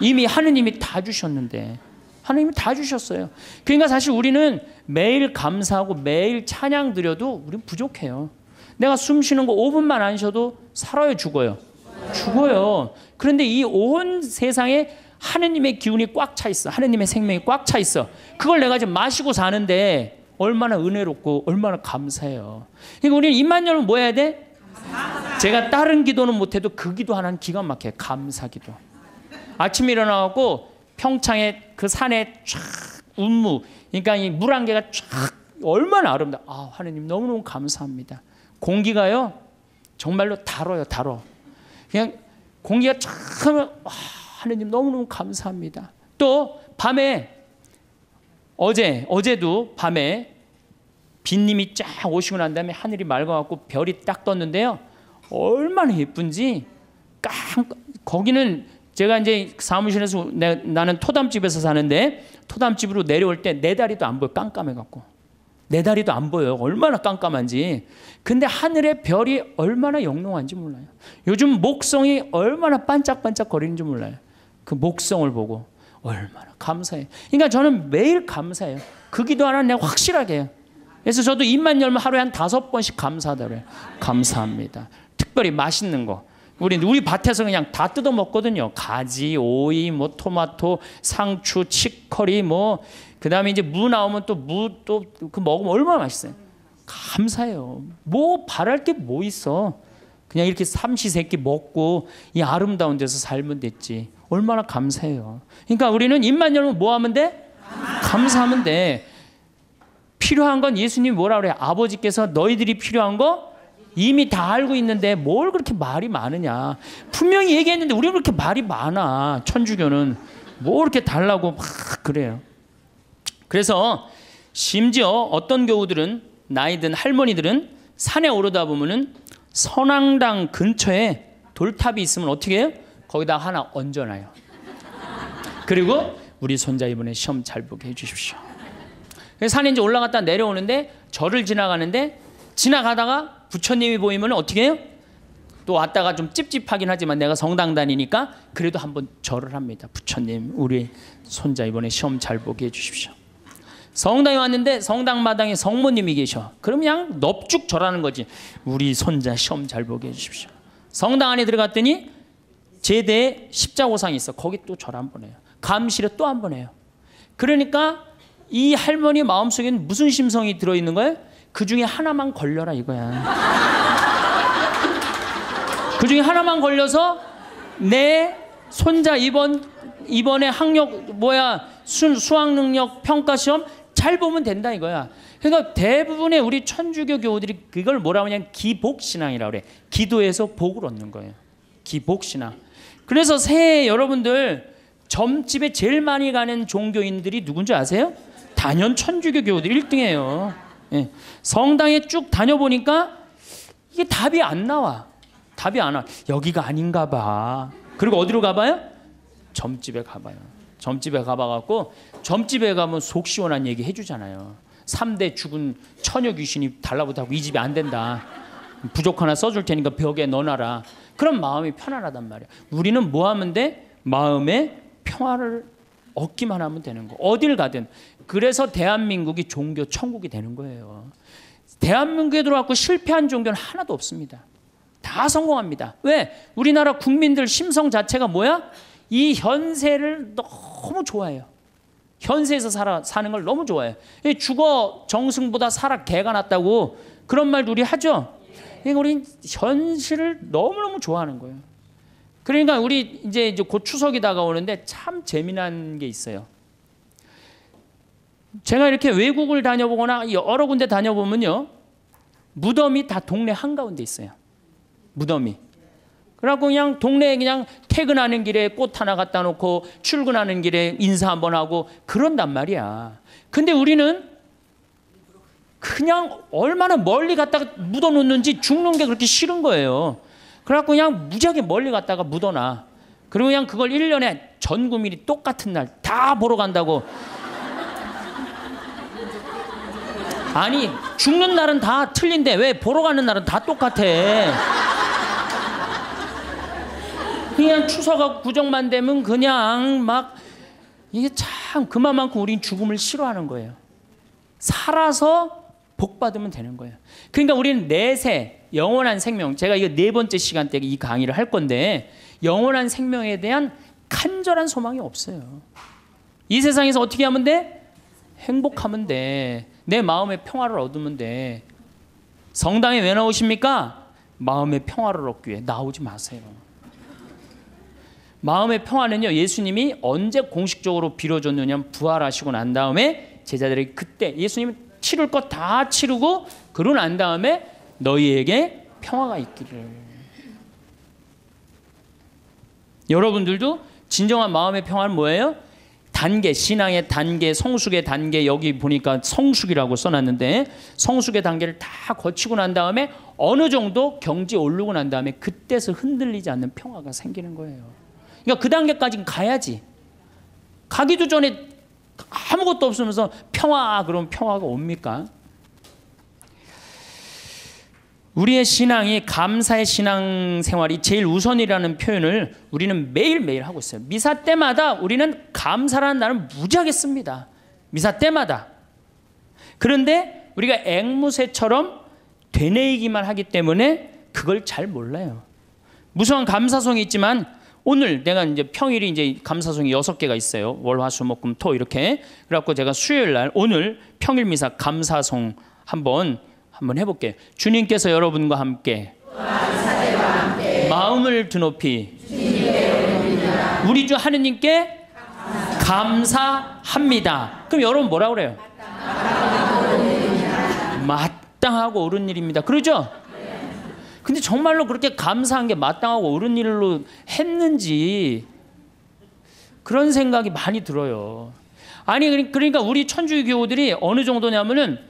Speaker 1: 이미 하느님이 다 주셨는데. 하느님이 다 주셨어요. 그러니까 사실 우리는 매일 감사하고 매일 찬양 드려도 우리는 부족해요. 내가 숨 쉬는 거 5분만 안 쉬어도 살아요, 죽어요? 죽어요. 그런데 이 온 세상에 하느님의 기운이 꽉 차 있어. 하느님의 생명이 꽉 차 있어. 그걸 내가 지금 마시고 사는데 얼마나 은혜롭고 얼마나 감사해요. 그러니까 우리는 입만 열면 뭐 해야 돼? 감사. 제가 다른 기도는 못해도 그 기도 하나는 기가 막혀요. 감사기도. 아침에 일어나고 평창에 그 산에 쫙 운무, 그러니까 이 물안개가 쫙 얼마나 아름다워. 하느님 너무너무 감사합니다. 공기가요 정말로 달아요. 그냥 공기가 쫙 하면 하느님 너무너무 감사합니다. 또 밤에 어제도 밤에 빗님이 쫙 오시고 난 다음에 하늘이 맑아갖고 별이 딱 떴는데요. 얼마나 예쁜지 거기는 제가 이제 사무실에서 나는 토담집에서 사는데 토담집으로 내려올 때 내 다리도 안 보여. 깜깜해갖고 내 다리도 안 보여요. 얼마나 깜깜한지. 근데 하늘의 별이 얼마나 영롱한지 몰라요. 요즘 목성이 얼마나 반짝반짝 거리는지 몰라요. 그 목성을 보고 얼마나 감사해요. 그러니까 저는 매일 감사해요. 그 기도 하나 내가 확실하게 해요. 그래서 저도 입만 열면 하루에 한 5번씩 감사하다고 해요. 감사합니다. 특별히 맛있는 거. 우리 밭에서 그냥 다 뜯어 먹거든요. 가지, 오이, 뭐 토마토, 상추, 치커리, 뭐 그다음에 이제 무 나오면 또 무 또 그 먹으면 얼마나 맛있어요. 감사해요. 뭐 바랄 게 뭐 있어. 그냥 이렇게 삼시세끼 먹고 이 아름다운 데서 살면 됐지. 얼마나 감사해요. 그러니까 우리는 입만 열면 뭐 하면 돼? 감사하면 돼. 필요한 건 예수님이 뭐라 그래? 아버지께서 너희들이 필요한 거 이미 다 알고 있는데 뭘 그렇게 말이 많으냐. 분명히 얘기했는데 우리는 그렇게 말이 많아. 천주교는 뭐 이렇게 달라고 막 그래요. 그래서 심지어 어떤 교우들은 나이 든 할머니들은 산에 오르다 보면은 선앙당 근처에 돌탑이 있으면 어떻게 해요? 거기다 하나 얹어놔요. 그리고 우리 손자 이번에 시험 잘 보게 해주십시오. 산에 이제 올라갔다 내려오는데 절을 지나가는데 지나가다가 부처님이 보이면 어떻게 해요? 또 왔다가 좀 찝찝하긴 하지만 내가 성당 다니니까 그래도 한번 절을 합니다. 부처님 우리 손자 이번에 시험 잘 보게 해주십시오. 성당에 왔는데 성당 마당에 성모님이 계셔. 그럼 그냥 넙죽 절하는 거지. 우리 손자 시험 잘 보게 해주십시오. 성당 안에 들어갔더니 제대에 십자고상이 있어. 거기 또 절 한 번 해요. 감실에 또 한 번 해요. 그러니까 이 할머니 마음속에는 무슨 심성이 들어있는 거예요? 그 중에 하나만 걸려라 이거야. 그 중에 하나만 걸려서 내 손자 이번에 학력 수학 능력 평가 시험 잘 보면 된다 이거야. 그러니까 대부분의 우리 천주교 교우들이 그걸 뭐라고 하냐면 기복신앙이라고 그래. 기도해서 복을 얻는 거예요. 기복신앙. 그래서 새해 여러분들 점집에 제일 많이 가는 종교인들이 누군지 아세요? 단연 천주교 교우들 1등이에요. 예. 성당에 쭉 다녀보니까 이게 답이 안 나와. 답이 안 와. 여기가 아닌가 봐. 그리고 어디로 가봐요? 점집에 가봐요. 점집에 가봐갖고 점집에 가면 속 시원한 얘기 해주잖아요. 3대 죽은 처녀 귀신이 달라붙하고 이 집이 안 된다. 부족 하나 써줄 테니까 벽에 넣어놔라. 그럼 마음이 편안하단 말이야. 우리는 뭐 하면 돼? 마음의 평화를 얻기만 하면 되는 거. 어딜 가든. 그래서 대한민국이 종교 천국이 되는 거예요. 대한민국에 들어왔고 실패한 종교는 하나도 없습니다. 다 성공합니다. 왜? 우리나라 국민들 심성 자체가 뭐야? 이 현세를 너무 좋아해요. 현세에서 사는 걸 너무 좋아해요. 죽어 정승보다 살아 개가 낫다고 그런 말도 우리 하죠. 그러니까 우리 현실을 너무너무 좋아하는 거예요. 그러니까 우리 이제 곧 추석이 다가오는데 참 재미난 게 있어요. 제가 이렇게 외국을 다녀보거나 여러 군데 다녀보면요. 무덤이 다 동네 한가운데 있어요. 무덤이. 그래갖고 그냥 동네에 그냥 퇴근하는 길에 꽃 하나 갖다 놓고 출근하는 길에 인사 한번 하고 그런단 말이야. 근데 우리는 그냥 얼마나 멀리 갔다가 묻어놓는지 죽는 게 그렇게 싫은 거예요. 그래갖고 그냥 무지하게 멀리 갔다가 묻어놔. 그리고 그냥 그걸 1년에 전 국민이 똑같은 날 다 보러 간다고. 아니 죽는 날은 다 틀린데 왜 보러 가는 날은 다 똑같아. 그냥 추석하고 구정만 되면 그냥 막 이게 참 그만큼 우린 죽음을 싫어하는 거예요. 살아서 복 받으면 되는 거예요. 그러니까 우리는 내세 영원한 생명, 제가 이거 4번째 시간 때 이 강의를 할 건데 영원한 생명에 대한 간절한 소망이 없어요. 이 세상에서 어떻게 하면 돼? 행복하면 돼. 내 마음의 평화를 얻으면 돼. 성당에 왜 나오십니까? 마음의 평화를 얻기 위해. 나오지 마세요. 마음의 평화는요, 예수님이 언제 공식적으로 빌어줬느냐면 부활하시고 난 다음에 제자들에게 그때 예수님은 치를 것 다 치르고 그러고 난 다음에 너희에게 평화가 있기를. 여러분들도 진정한 마음의 평화는 뭐예요? 단계, 신앙의 단계, 성숙의 단계, 여기 보니까 성숙이라고 써놨는데 성숙의 단계를 다 거치고 난 다음에 어느 정도 경지에 오르고 난 다음에 그때서 흔들리지 않는 평화가 생기는 거예요. 그러니까 그 단계까지는 가야지. 가기도 전에 아무것도 없으면서 평화 그러면 평화가 옵니까? 우리의 신앙이 감사의 신앙생활이 제일 우선이라는 표현을 우리는 매일매일 하고 있어요. 미사 때마다 우리는 감사라는 말을 무지하게 씁니다. 미사 때마다. 그런데 우리가 앵무새처럼 되뇌이기만 하기 때문에 그걸 잘 몰라요. 무수한 감사송이 있지만 오늘 내가 이제 평일이 이제 감사송이 6개가 있어요. 월, 화, 수, 목, 금, 토 이렇게. 그래갖고 제가 수요일 날 오늘 평일 미사 감사송 한번 한번 해볼게요. 주님께서 여러분과 함께 마음을 드높이 우리 주 하느님께 감사합니다. 그럼 여러분 뭐라 그래요? 마땅하고 옳은 일입니다. 그러죠? 근데 정말로 그렇게 감사한 게 마땅하고 옳은 일로 했는지 그런 생각이 많이 들어요. 아니 그러니까 우리 천주교 교우들이 어느 정도냐면은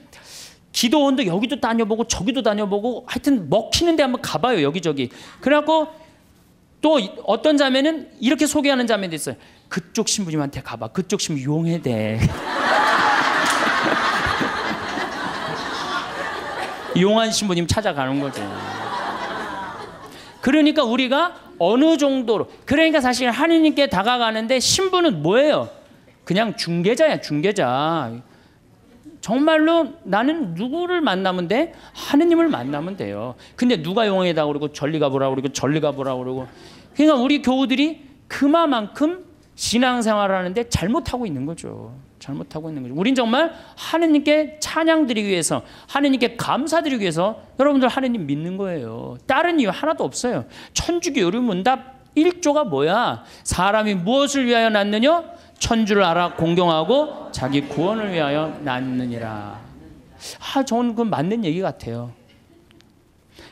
Speaker 1: 기도원도 여기도 다녀보고 저기도 다녀보고 하여튼 먹히는 데 한번 가봐요. 여기저기. 그래갖고 또 어떤 자매는 이렇게 소개하는 자매도 있어요. 그쪽 신부님한테 가봐. 그쪽 신부 용해대. 용한 신부님 찾아가는 거죠. 그러니까 우리가 어느 정도로 그러니까 사실 하느님께 다가가는데 신부는 뭐예요? 그냥 중개자야. 중개자. 정말로 나는 누구를 만나면 돼? 하느님을 만나면 돼요. 근데 누가 용해다 그러고 저리 가보라 그러고 저리 가보라 그러고 그러니까 우리 교우들이 그만큼 신앙생활을 하는데 잘못하고 있는 거죠. 잘못하고 있는 거죠. 우린 정말 하느님께 찬양드리기 위해서 하느님께 감사드리기 위해서 여러분들 하느님 믿는 거예요. 다른 이유 하나도 없어요. 천주교 요리문답 1조가 뭐야? 사람이 무엇을 위하여 낳느냐? 천주를 알아 공경하고 자기 구원을 위하여 낳느니라. 저는 그건 맞는 얘기 같아요.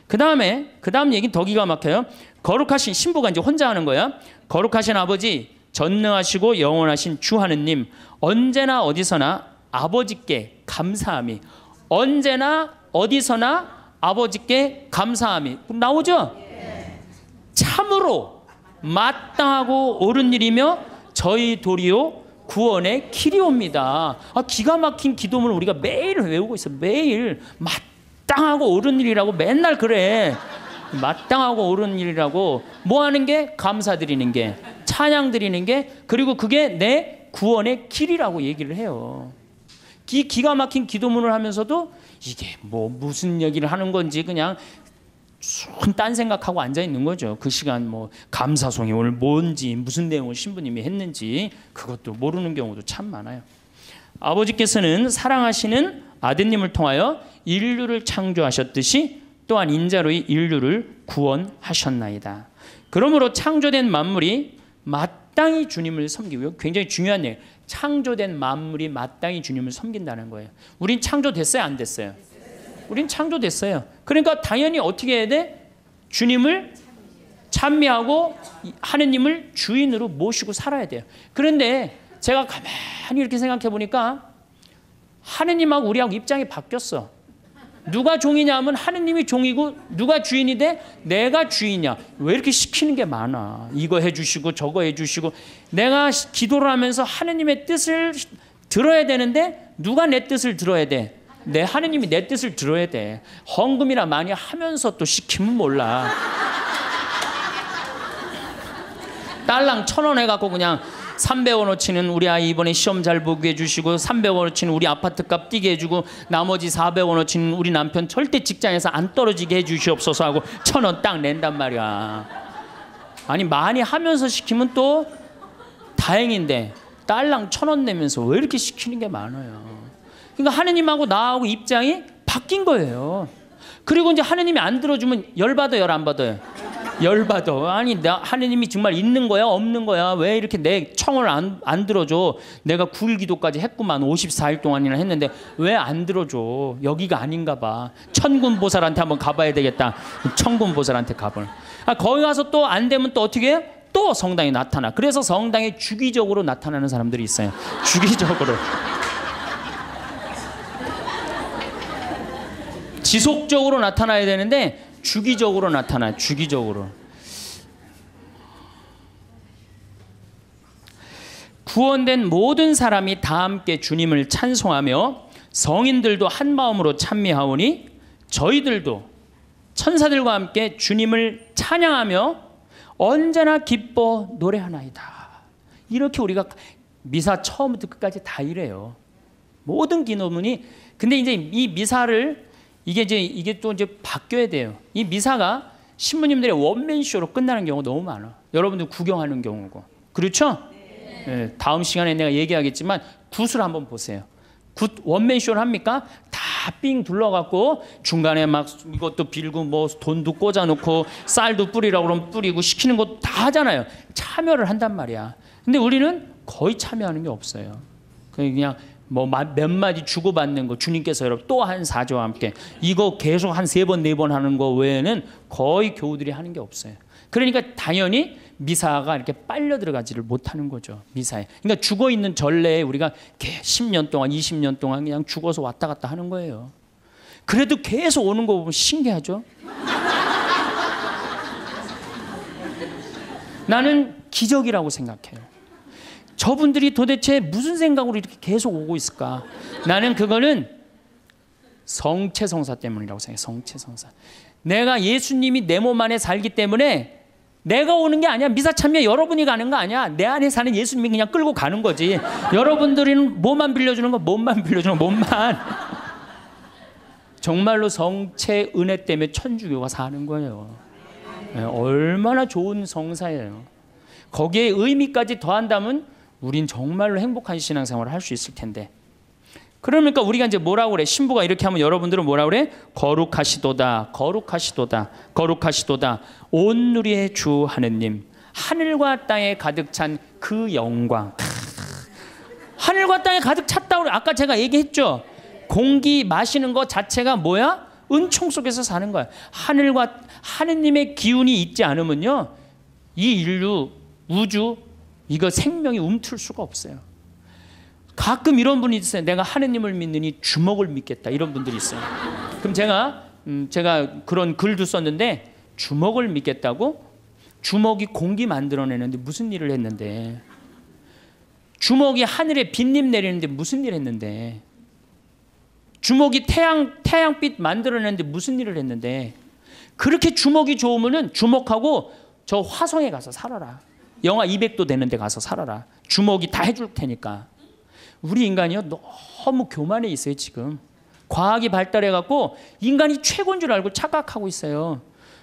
Speaker 1: 그 다음 얘기는 더 기가 막혀요. 거룩하신 신부가 이제 혼자 하는 거야. 거룩하신 아버지 전능하시고 영원하신 주 하느님 언제나 어디서나 아버지께 감사함이 언제나 어디서나 아버지께 감사함이 나오죠? 참으로 마땅하고 옳은 일이며 저희 도리요 구원의 길이옵니다. 기가 막힌 기도문을 우리가 매일 외우고 있어. 매일 마땅하고 옳은 일이라고 맨날 그래. 마땅하고 옳은 일이라고 뭐 하는 게? 감사드리는 게, 찬양 드리는 게, 그리고 그게 내 구원의 길이라고 얘기를 해요. 기가 막힌 기도문을 하면서도 이게 뭐 무슨 얘기를 하는 건지 그냥 딴 생각하고 앉아 있는 거죠. 그 시간 뭐 감사송이 오늘 뭔지 무슨 내용을 신부님이 했는지 그것도 모르는 경우도 참 많아요. 아버지께서는 사랑하시는 아드님을 통하여 인류를 창조하셨듯이 또한 인자로 인류를 구원하셨나이다. 그러므로 창조된 만물이 마땅히 주님을 섬기고 굉장히 중요한 얘기예요. 창조된 만물이 마땅히 주님을 섬긴다는 거예요. 우린 창조됐어요? 안 됐어요? 우린 창조됐어요. 그러니까 당연히 어떻게 해야 돼? 주님을 찬미하고 하느님을 주인으로 모시고 살아야 돼요. 그런데 제가 가만히 이렇게 생각해 보니까 하느님하고 우리하고 입장이 바뀌었어. 누가 종이냐 하면 하느님이 종이고 누가 주인이 돼? 내가 주인이야. 왜 이렇게 시키는 게 많아? 이거 해주시고 저거 해주시고 내가 기도를 하면서 하느님의 뜻을 들어야 되는데 누가 내 뜻을 들어야 돼? 내 하느님이 내 뜻을 들어야 돼. 헌금이나 많이 하면서 또 시키면 몰라. 딸랑 1,000원 해갖고 그냥 300원어치는 우리 아이 이번에 시험 잘 보게 해주시고 300원어치는 우리 아파트값 뛰게 해주고 나머지 400원어치는 우리 남편 절대 직장에서 안 떨어지게 해주시옵소서 하고 1,000원 딱 낸단 말이야. 아니 많이 하면서 시키면 또 다행인데 딸랑 1,000원 내면서 왜 이렇게 시키는 게 많아요. 그러니까 하느님하고 나하고 입장이 바뀐 거예요. 그리고 이제 하느님이 안 들어주면 열받아요, 안 받아요? 열받아. 아니 하느님이 정말 있는 거야 없는 거야? 왜 이렇게 내 청을 안 들어줘? 내가 9일 기도까지 했구만. 54일 동안이나 했는데 왜 안 들어줘? 여기가 아닌가 봐. 천군보살한테 한번 가봐야 되겠다. 천군보살한테 가봐. 거기 가서 또 안 되면 또 어떻게 해요? 또 성당에 나타나. 그래서 성당에 주기적으로 나타나는 사람들이 있어요. 주기적으로. 지속적으로 나타나야 되는데 주기적으로 나타나요. 주기적으로. 구원된 모든 사람이 다 함께 주님을 찬송하며 성인들도 한 마음으로 찬미하오니 저희들도 천사들과 함께 주님을 찬양하며 언제나 기뻐 노래하나이다. 이렇게 우리가 미사 처음부터 끝까지 다 이래요. 모든 기도문이. 근데 이제 이 미사를 이게 또 이제 바뀌어야 돼요. 이 미사가 신부님들의 원맨쇼로 끝나는 경우가 너무 많아. 여러분들 구경하는 경우고. 그렇죠? 다음 시간에 내가 얘기하겠지만 굿을 한번 보세요. 굿 원맨쇼를 합니까? 다 다 삥 둘러갖고 중간에 막 이것도 빌고 뭐 돈도 꽂아놓고 쌀도 뿌리라고 그러면 뿌리고 시키는 거 다 하잖아요. 참여를 한단 말이야. 근데 우리는 거의 참여하는 게 없어요. 그냥 뭐 몇 마디 주고받는 거, 주님께서 여러분 또 한 사제와 함께 이거 계속 한 3번 4번 하는 거 외에는 거의 교우들이 하는 게 없어요. 그러니까 당연히 미사가 이렇게 빨려 들어가지를 못하는 거죠. 미사에. 그러니까 죽어 있는 전례에 우리가 10년 동안 20년 동안 그냥 죽어서 왔다 갔다 하는 거예요. 그래도 계속 오는 거 보면 신기하죠. 나는 기적이라고 생각해요. 저분들이 도대체 무슨 생각으로 이렇게 계속 오고 있을까? 나는 그거는 성체성사 때문이라고 생각해요. 성체성사. 내가 예수님이 내 몸 안에 살기 때문에 내가 오는 게 아니야. 미사 참여 여러분이 가는 거 아니야. 내 안에 사는 예수님이 그냥 끌고 가는 거지. 여러분들은 몸만 빌려주는 거, 몸만 빌려주는 거, 몸만. 정말로 성체 은혜 때문에 천주교가 사는 거예요. 네, 얼마나 좋은 성사예요. 거기에 의미까지 더한다면 우린 정말로 행복한 신앙생활을 할 수 있을 텐데. 그러니까 우리가 이제 뭐라고 그래? 신부가 이렇게 하면 여러분들은 뭐라고 그래? 거룩하시도다, 거룩하시도다, 거룩하시도다. 온 누리의 주 하느님, 하늘과 땅에 가득 찬 그 영광. 하늘과 땅에 가득 찼다고 아까 제가 얘기했죠. 공기 마시는 것 자체가 뭐야? 은총 속에서 사는 거야. 하늘과 하느님의 기운이 있지 않으면요, 이 인류, 우주, 이거 생명이 움틀 수가 없어요. 가끔 이런 분이 있어요. 내가 하느님을 믿느니 주먹을 믿겠다. 이런 분들이 있어요. 그럼 제가 그런 글도 썼는데, 주먹을 믿겠다고? 주먹이 공기 만들어내는데 무슨 일을 했는데, 주먹이 하늘에 빗님 내리는데 무슨 일을 했는데, 주먹이 태양빛 만들어내는데 무슨 일을 했는데, 그렇게 주먹이 좋으면은 주먹하고 저 화성에 가서 살아라. 영하 200도 되는 데 가서 살아라. 주먹이 다 해줄 테니까. 우리 인간이요, 너무 교만해 있어요. 지금 과학이 발달해갖고 인간이 최고인 줄 알고 착각하고 있어요.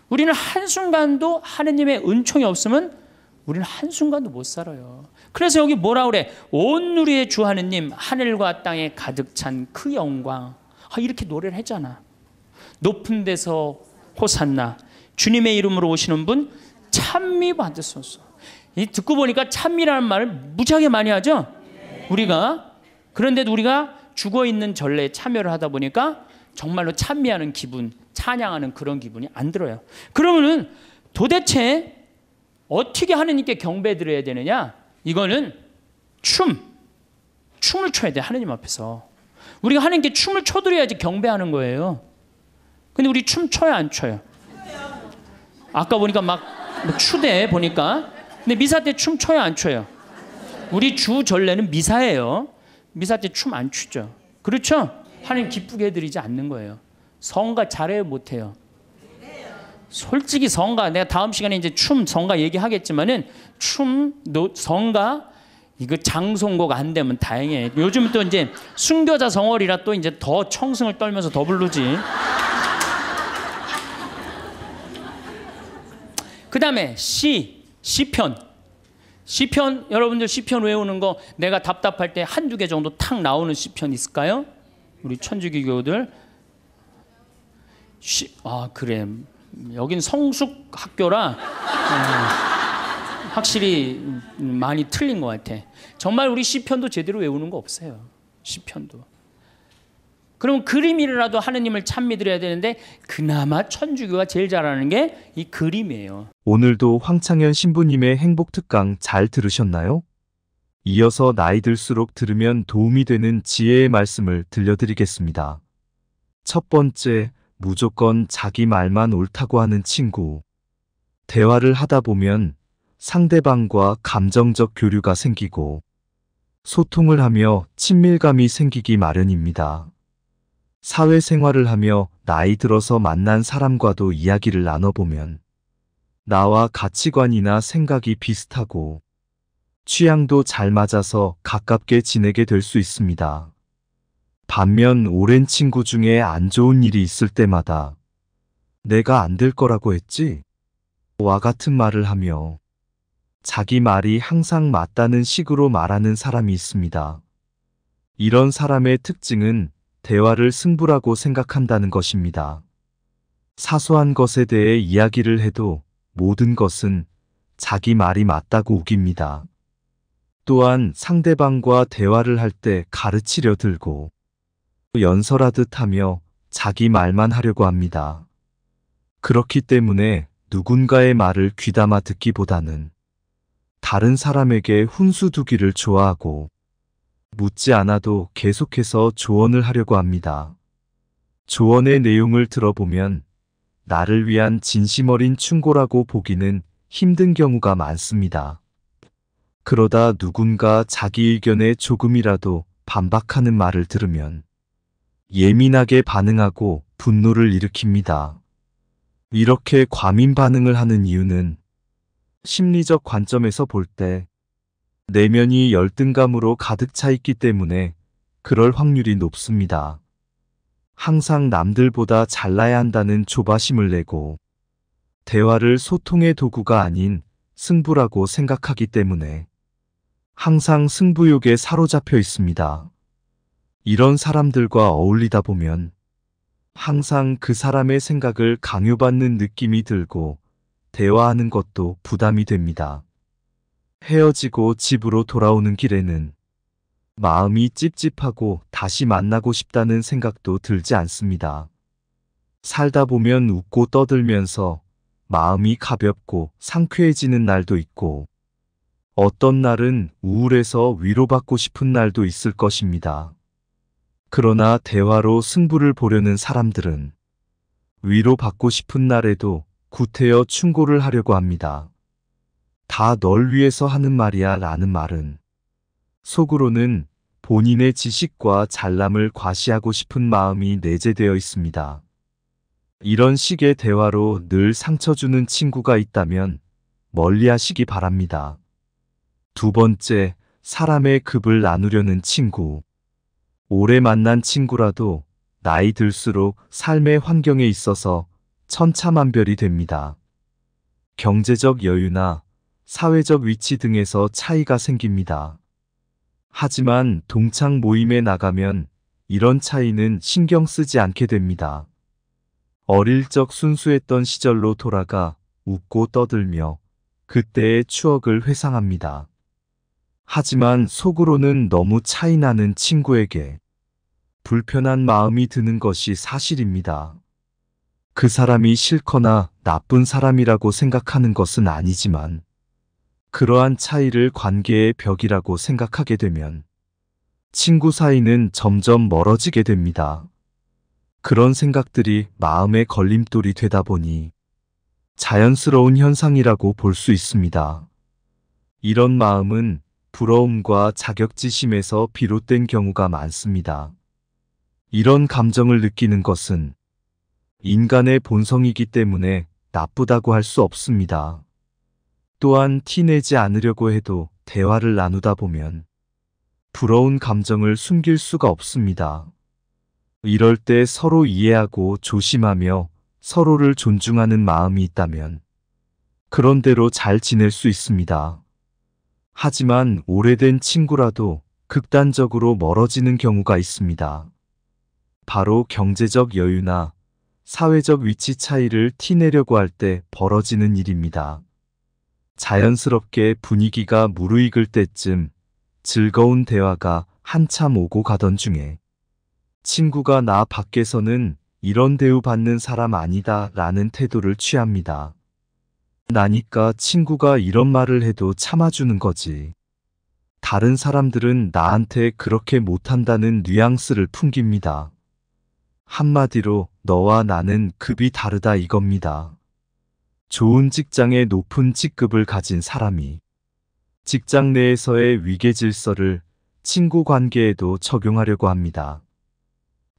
Speaker 1: 우리는 한순간도 하느님의 은총이 없으면 우리는 한순간도 못 살아요. 그래서 여기 뭐라 그래? 온 누리의 주 하느님, 하늘과 땅에 가득 찬 그 영광. 이렇게 노래를 했잖아. 높은 데서 호산나, 주님의 이름으로 오시는 분 찬미 받으소서. 듣고 보니까 찬미라는 말을 무지하게 많이 하죠. 우리가. 그런데도 우리가 죽어있는 전례에 참여를 하다 보니까 정말로 찬미하는 기분, 찬양하는 그런 기분이 안 들어요. 그러면은 도대체 어떻게 하느님께 경배 드려야 되느냐? 이거는 춤을 춰야 돼. 하느님 앞에서 우리가 하느님께 춤을 춰드려야지 경배하는 거예요. 근데 우리 춤 춰요, 안 춰요? 아까 보니까 막 추대 보니까. 근데 미사 때 춤 춰요, 안 춰요? 우리 주 전례는 미사예요. 미사 때 춤 안 추죠. 그렇죠? 하나님 기쁘게 해드리지 않는 거예요. 성가 잘해요, 못해요? 솔직히 성가, 내가 다음 시간에 이제 성가 얘기하겠지만은 성가 이거 장송곡 안 되면 다행이에요. 요즘 또 이제 순교자 성월이라 또 이제 더 청승을 떨면서 더 부르지. 그 다음에 시편. 여러분들 시편 외우는 거 내가 답답할 때 한두 개 정도 탁 나오는 시편 있을까요? 우리 천주교 교우들. 그래. 여긴 성숙 학교라 확실히 많이 틀린 것 같아. 정말 우리 시편도 제대로 외우는 거 없어요. 시편도. 그럼 그림이라도 하느님을 참 믿어야 되는데 그나마 천주교가 제일 잘하는 게 이 그림이에요.
Speaker 2: 오늘도 황창현 신부님의 행복 특강 잘 들으셨나요? 이어서 나이 들수록 들으면 도움이 되는 지혜의 말씀을 들려드리겠습니다. 첫 번째, 무조건 자기 말만 옳다고 하는 친구. 대화를 하다 보면 상대방과 감정적 교류가 생기고 소통을 하며 친밀감이 생기기 마련입니다. 사회생활을 하며 나이 들어서 만난 사람과도 이야기를 나눠보면 나와 가치관이나 생각이 비슷하고 취향도 잘 맞아서 가깝게 지내게 될 수 있습니다. 반면 오랜 친구 중에 안 좋은 일이 있을 때마다 내가 안 될 거라고 했지? 와 같은 말을 하며 자기 말이 항상 맞다는 식으로 말하는 사람이 있습니다. 이런 사람의 특징은 대화를 승부라고 생각한다는 것입니다. 사소한 것에 대해 이야기를 해도 모든 것은 자기 말이 맞다고 우깁니다. 또한 상대방과 대화를 할 때 가르치려 들고 연설하듯 하며 자기 말만 하려고 합니다. 그렇기 때문에 누군가의 말을 귀담아 듣기보다는 다른 사람에게 훈수 두기를 좋아하고 묻지 않아도 계속해서 조언을 하려고 합니다. 조언의 내용을 들어보면 나를 위한 진심 어린 충고라고 보기는 힘든 경우가 많습니다. 그러다 누군가 자기 의견에 조금이라도 반박하는 말을 들으면 예민하게 반응하고 분노를 일으킵니다. 이렇게 과민 반응을 하는 이유는 심리적 관점에서 볼 때 내면이 열등감으로 가득 차 있기 때문에 그럴 확률이 높습니다. 항상 남들보다 잘나야 한다는 조바심을 내고 대화를 소통의 도구가 아닌 승부라고 생각하기 때문에 항상 승부욕에 사로잡혀 있습니다. 이런 사람들과 어울리다 보면 항상 그 사람의 생각을 강요받는 느낌이 들고 대화하는 것도 부담이 됩니다. 헤어지고 집으로 돌아오는 길에는 마음이 찝찝하고 다시 만나고 싶다는 생각도 들지 않습니다. 살다 보면 웃고 떠들면서 마음이 가볍고 상쾌해지는 날도 있고 어떤 날은 우울해서 위로받고 싶은 날도 있을 것입니다. 그러나 대화로 승부를 보려는 사람들은 위로받고 싶은 날에도 구태여 충고를 하려고 합니다. 다 널 위해서 하는 말이야 라는 말은 속으로는 본인의 지식과 잘남을 과시하고 싶은 마음이 내재되어 있습니다. 이런 식의 대화로 늘 상처 주는 친구가 있다면 멀리 하시기 바랍니다. 두 번째, 사람의 급을 나누려는 친구. 오래 만난 친구라도 나이 들수록 삶의 환경에 있어서 천차만별이 됩니다. 경제적 여유나 사회적 위치 등에서 차이가 생깁니다. 하지만 동창 모임에 나가면 이런 차이는 신경 쓰지 않게 됩니다. 어릴 적 순수했던 시절로 돌아가 웃고 떠들며 그때의 추억을 회상합니다. 하지만 속으로는 너무 차이나는 친구에게 불편한 마음이 드는 것이 사실입니다. 그 사람이 싫거나 나쁜 사람이라고 생각하는 것은 아니지만 그러한 차이를 관계의 벽이라고 생각하게 되면 친구 사이는 점점 멀어지게 됩니다. 그런 생각들이 마음의 걸림돌이 되다 보니 자연스러운 현상이라고 볼 수 있습니다. 이런 마음은 부러움과 자격지심에서 비롯된 경우가 많습니다. 이런 감정을 느끼는 것은 인간의 본성이기 때문에 나쁘다고 할 수 없습니다. 또한 티내지 않으려고 해도 대화를 나누다 보면 부러운 감정을 숨길 수가 없습니다. 이럴 때 서로 이해하고 조심하며 서로를 존중하는 마음이 있다면 그런대로 잘 지낼 수 있습니다. 하지만 오래된 친구라도 극단적으로 멀어지는 경우가 있습니다. 바로 경제적 여유나 사회적 위치 차이를 티내려고 할 때 벌어지는 일입니다. 자연스럽게 분위기가 무르익을 때쯤 즐거운 대화가 한참 오고 가던 중에 친구가 나 밖에서는 이런 대우받는 사람 아니다 라는 태도를 취합니다. 나니까 친구가 이런 말을 해도 참아주는 거지. 다른 사람들은 나한테 그렇게 못한다는 뉘앙스를 풍깁니다. 한마디로 너와 나는 급이 다르다 이겁니다. 좋은 직장에 높은 직급을 가진 사람이 직장 내에서의 위계 질서를 친구 관계에도 적용하려고 합니다.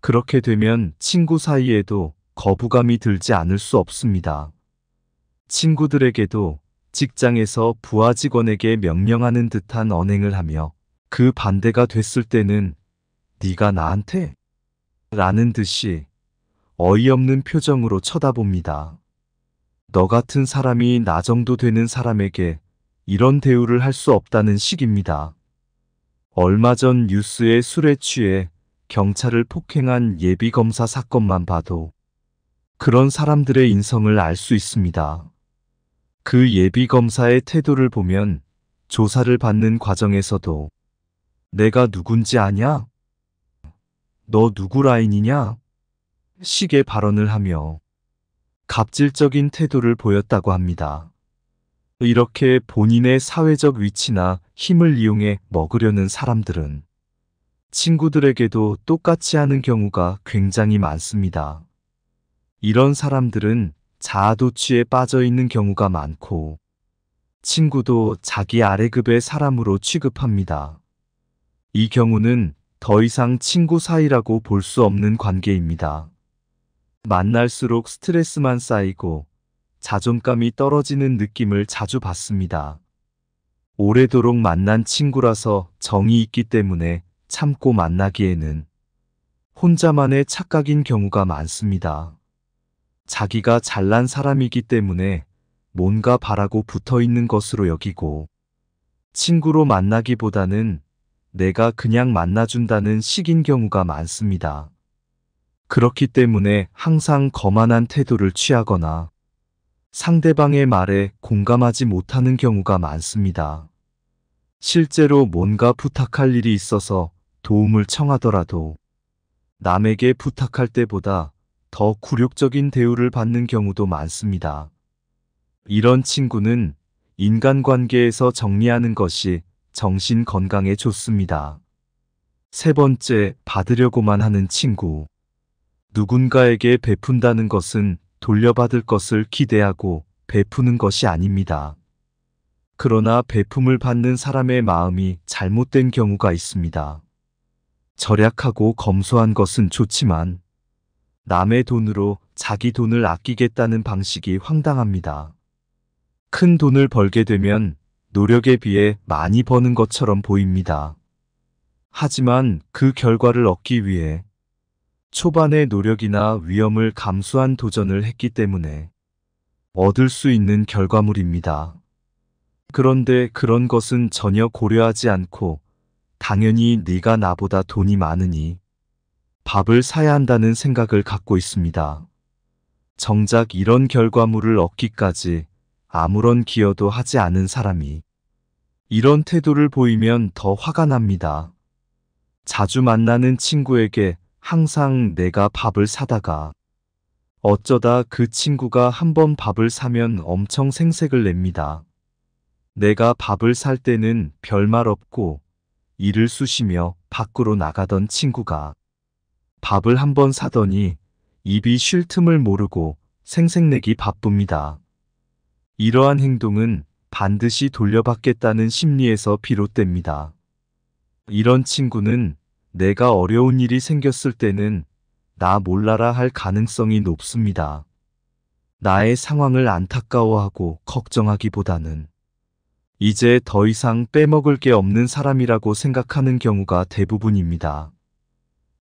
Speaker 2: 그렇게 되면 친구 사이에도 거부감이 들지 않을 수 없습니다. 친구들에게도 직장에서 부하 직원에게 명령하는 듯한 언행을 하며 그 반대가 됐을 때는 네가 나한테? 라는 듯이 어이없는 표정으로 쳐다봅니다. 너 같은 사람이 나 정도 되는 사람에게 이런 대우를 할 수 없다는 식입니다. 얼마 전 뉴스에 술에 취해 경찰을 폭행한 예비검사 사건만 봐도 그런 사람들의 인성을 알 수 있습니다. 그 예비검사의 태도를 보면 조사를 받는 과정에서도 내가 누군지 아냐? 너 누구 라인이냐? 식의 발언을 하며 갑질적인 태도를 보였다고 합니다. 이렇게 본인의 사회적 위치나 힘을 이용해 먹으려는 사람들은 친구들에게도 똑같이 하는 경우가 굉장히 많습니다. 이런 사람들은 자아도취에 빠져 있는 경우가 많고 친구도 자기 아래급의 사람으로 취급합니다. 이 경우는 더 이상 친구 사이라고 볼 수 없는 관계입니다. 만날수록 스트레스만 쌓이고 자존감이 떨어지는 느낌을 자주 받습니다. 오래도록 만난 친구라서 정이 있기 때문에 참고 만나기에는 혼자만의 착각인 경우가 많습니다. 자기가 잘난 사람이기 때문에 뭔가 바라고 붙어 있는 것으로 여기고 친구로 만나기보다는 내가 그냥 만나준다는 식인 경우가 많습니다. 그렇기 때문에 항상 거만한 태도를 취하거나 상대방의 말에 공감하지 못하는 경우가 많습니다. 실제로 뭔가 부탁할 일이 있어서 도움을 청하더라도 남에게 부탁할 때보다 더 굴욕적인 대우를 받는 경우도 많습니다. 이런 친구는 인간관계에서 정리하는 것이 정신 건강에 좋습니다. 세 번째, 받으려고만 하는 친구. 누군가에게 베푼다는 것은 돌려받을 것을 기대하고 베푸는 것이 아닙니다. 그러나 베품을 받는 사람의 마음이 잘못된 경우가 있습니다. 절약하고 검소한 것은 좋지만 남의 돈으로 자기 돈을 아끼겠다는 방식이 황당합니다. 큰 돈을 벌게 되면 노력에 비해 많이 버는 것처럼 보입니다. 하지만 그 결과를 얻기 위해 초반의 노력이나 위험을 감수한 도전을 했기 때문에 얻을 수 있는 결과물입니다. 그런데 그런 것은 전혀 고려하지 않고 당연히 네가 나보다 돈이 많으니 밥을 사야 한다는 생각을 갖고 있습니다. 정작 이런 결과물을 얻기까지 아무런 기여도 하지 않은 사람이 이런 태도를 보이면 더 화가 납니다. 자주 만나는 친구에게 항상 내가 밥을 사다가 어쩌다 그 친구가 한번 밥을 사면 엄청 생색을 냅니다. 내가 밥을 살 때는 별말 없고 이를 쑤시며 밖으로 나가던 친구가 밥을 한번 사더니 입이 쉴 틈을 모르고 생색내기 바쁩니다. 이러한 행동은 반드시 돌려받겠다는 심리에서 비롯됩니다. 이런 친구는 내가 어려운 일이 생겼을 때는 나 몰라라 할 가능성이 높습니다. 나의 상황을 안타까워하고 걱정하기보다는 이제 더 이상 빼먹을 게 없는 사람이라고 생각하는 경우가 대부분입니다.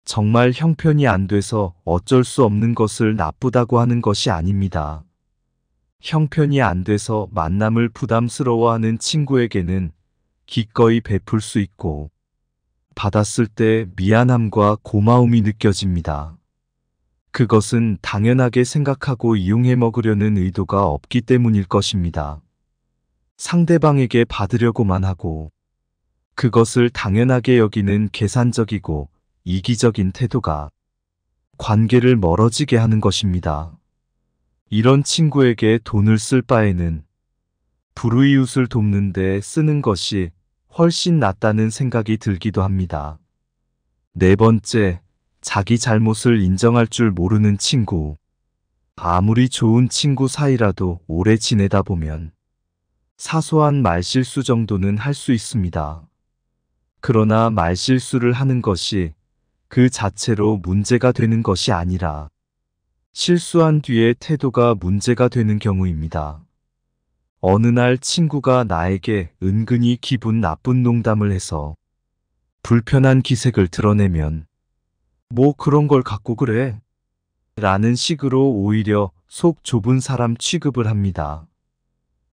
Speaker 2: 정말 형편이 안 돼서 어쩔 수 없는 것을 나쁘다고 하는 것이 아닙니다. 형편이 안 돼서 만남을 부담스러워하는 친구에게는 기꺼이 베풀 수 있고 받았을 때 미안함과 고마움이 느껴집니다. 그것은 당연하게 생각하고 이용해 먹으려는 의도가 없기 때문일 것입니다. 상대방에게 받으려고만 하고 그것을 당연하게 여기는 계산적이고 이기적인 태도가 관계를 멀어지게 하는 것입니다. 이런 친구에게 돈을 쓸 바에는 불우이웃을 돕는 데 쓰는 것이 훨씬 낫다는 생각이 들기도 합니다. 네 번째, 자기 잘못을 인정할 줄 모르는 친구. 아무리 좋은 친구 사이라도 오래 지내다 보면 사소한 말실수 정도는 할 수 있습니다. 그러나 말실수를 하는 것이 그 자체로 문제가 되는 것이 아니라 실수한 뒤에 태도가 문제가 되는 경우입니다. 어느 날 친구가 나에게 은근히 기분 나쁜 농담을 해서 불편한 기색을 드러내면 뭐 그런 걸 갖고 그래? 라는 식으로 오히려 속 좁은 사람 취급을 합니다.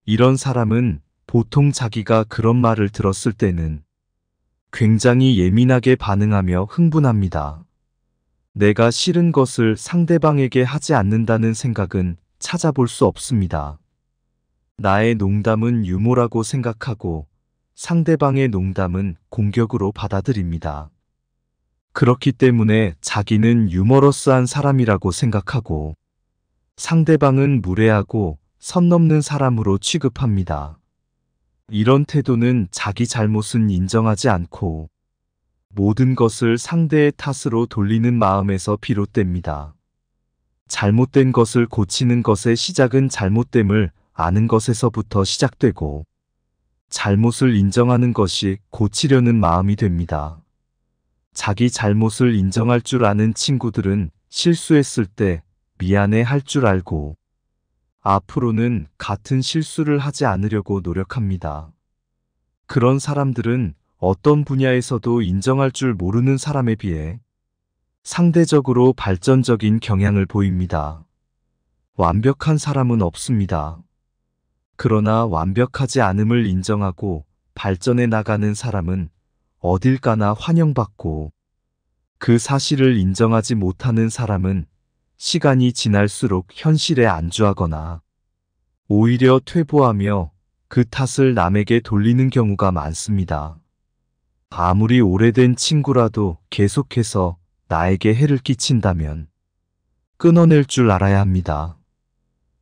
Speaker 2: 이런 사람은 보통 자기가 그런 말을 들었을 때는 굉장히 예민하게 반응하며 흥분합니다. 내가 싫은 것을 상대방에게 하지 않는다는 생각은 찾아볼 수 없습니다. 나의 농담은 유머라고 생각하고 상대방의 농담은 공격으로 받아들입니다. 그렇기 때문에 자기는 유머러스한 사람이라고 생각하고 상대방은 무례하고 선 넘는 사람으로 취급합니다. 이런 태도는 자기 잘못은 인정하지 않고 모든 것을 상대의 탓으로 돌리는 마음에서 비롯됩니다. 잘못된 것을 고치는 것의 시작은 잘못됨을 아는 것에서부터 시작되고 잘못을 인정하는 것이 고치려는 마음이 됩니다. 자기 잘못을 인정할 줄 아는 친구들은 실수했을 때 미안해 할 줄 알고 앞으로는 같은 실수를 하지 않으려고 노력합니다. 그런 사람들은 어떤 분야에서도 인정할 줄 모르는 사람에 비해 상대적으로 발전적인 경향을 보입니다. 완벽한 사람은 없습니다. 그러나 완벽하지 않음을 인정하고 발전해 나가는 사람은 어딜 가나 환영받고 그 사실을 인정하지 못하는 사람은 시간이 지날수록 현실에 안주하거나 오히려 퇴보하며 그 탓을 남에게 돌리는 경우가 많습니다. 아무리 오래된 친구라도 계속해서 나에게 해를 끼친다면 끊어낼 줄 알아야 합니다.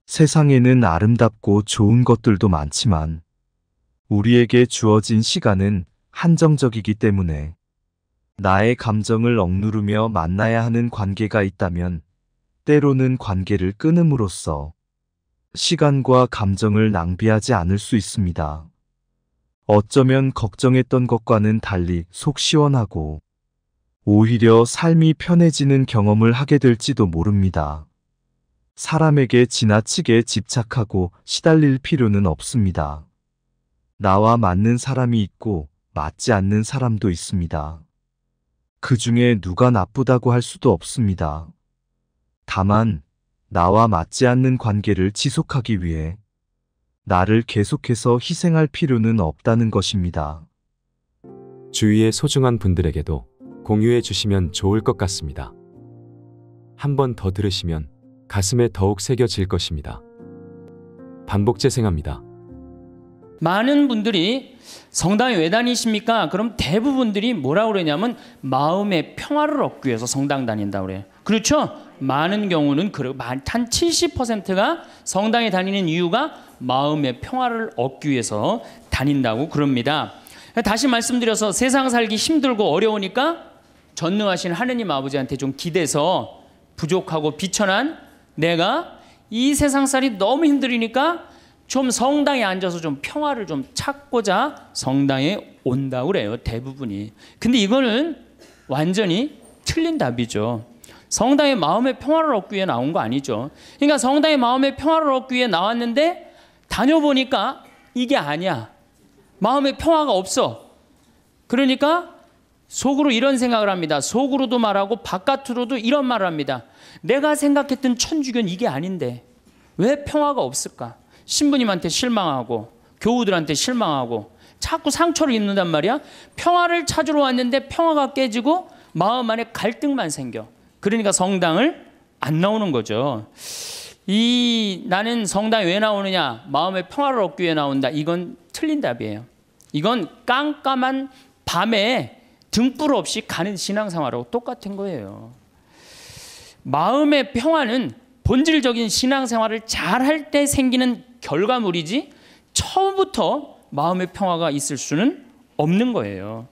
Speaker 2: 세상에는 아름답고 좋은 것들도 많지만 우리에게 주어진 시간은 한정적이기 때문에 나의 감정을 억누르며 만나야 하는 관계가 있다면 때로는 관계를 끊음으로써 시간과 감정을 낭비하지 않을 수 있습니다. 어쩌면 걱정했던 것과는 달리 속 시원하고 오히려 삶이 편해지는 경험을 하게 될지도 모릅니다. 사람에게 지나치게 집착하고 시달릴 필요는 없습니다. 나와 맞는 사람이 있고 맞지 않는 사람도 있습니다. 그 중에 누가 나쁘다고 할 수도 없습니다. 다만 나와 맞지 않는 관계를 지속하기 위해 나를 계속해서 희생할 필요는 없다는 것입니다.
Speaker 3: 주위의 소중한 분들에게도 공유해 주시면 좋을 것 같습니다. 한 번 더 들으시면 가슴에 더욱 새겨질 것입니다. 반복 재생합니다.
Speaker 1: 많은 분들이 성당에 왜 다니십니까? 그럼 대부분들이 뭐라고 그러냐면 마음의 평화를 얻기 위해서 성당 다닌다고 그래요. 그렇죠? 많은 경우는 한 70%가 성당에 다니는 이유가 마음의 평화를 얻기 위해서 다닌다고 그럽니다. 다시 말씀드려서 세상 살기 힘들고 어려우니까 전능하신 하느님 아버지한테 좀 기대서 부족하고 비천한 내가 이 세상살이 너무 힘들으니까 좀 성당에 앉아서 좀 평화를 좀 찾고자 성당에 온다고 그래요. 대부분이. 근데 이거는 완전히 틀린 답이죠. 성당에 마음의 평화를 얻기 위해 나온 거 아니죠. 그러니까 성당에 마음의 평화를 얻기 위해 나왔는데 다녀보니까 이게 아니야. 마음의 평화가 없어. 그러니까 속으로 이런 생각을 합니다. 속으로도 말하고 바깥으로도 이런 말을 합니다. 내가 생각했던 천주교는 이게 아닌데 왜 평화가 없을까? 신부님한테 실망하고 교우들한테 실망하고 자꾸 상처를 입는단 말이야. 평화를 찾으러 왔는데 평화가 깨지고 마음 안에 갈등만 생겨. 그러니까 성당을 안 나오는 거죠. 나는 성당에 왜 나오느냐? 마음의 평화를 얻기 위해 나온다. 이건 틀린 답이에요. 이건 깜깜한 밤에 등불 없이 가는 신앙생활하고 똑같은 거예요. 마음의 평화는 본질적인 신앙생활을 잘할 때 생기는 결과물이지 처음부터 마음의 평화가 있을 수는 없는 거예요.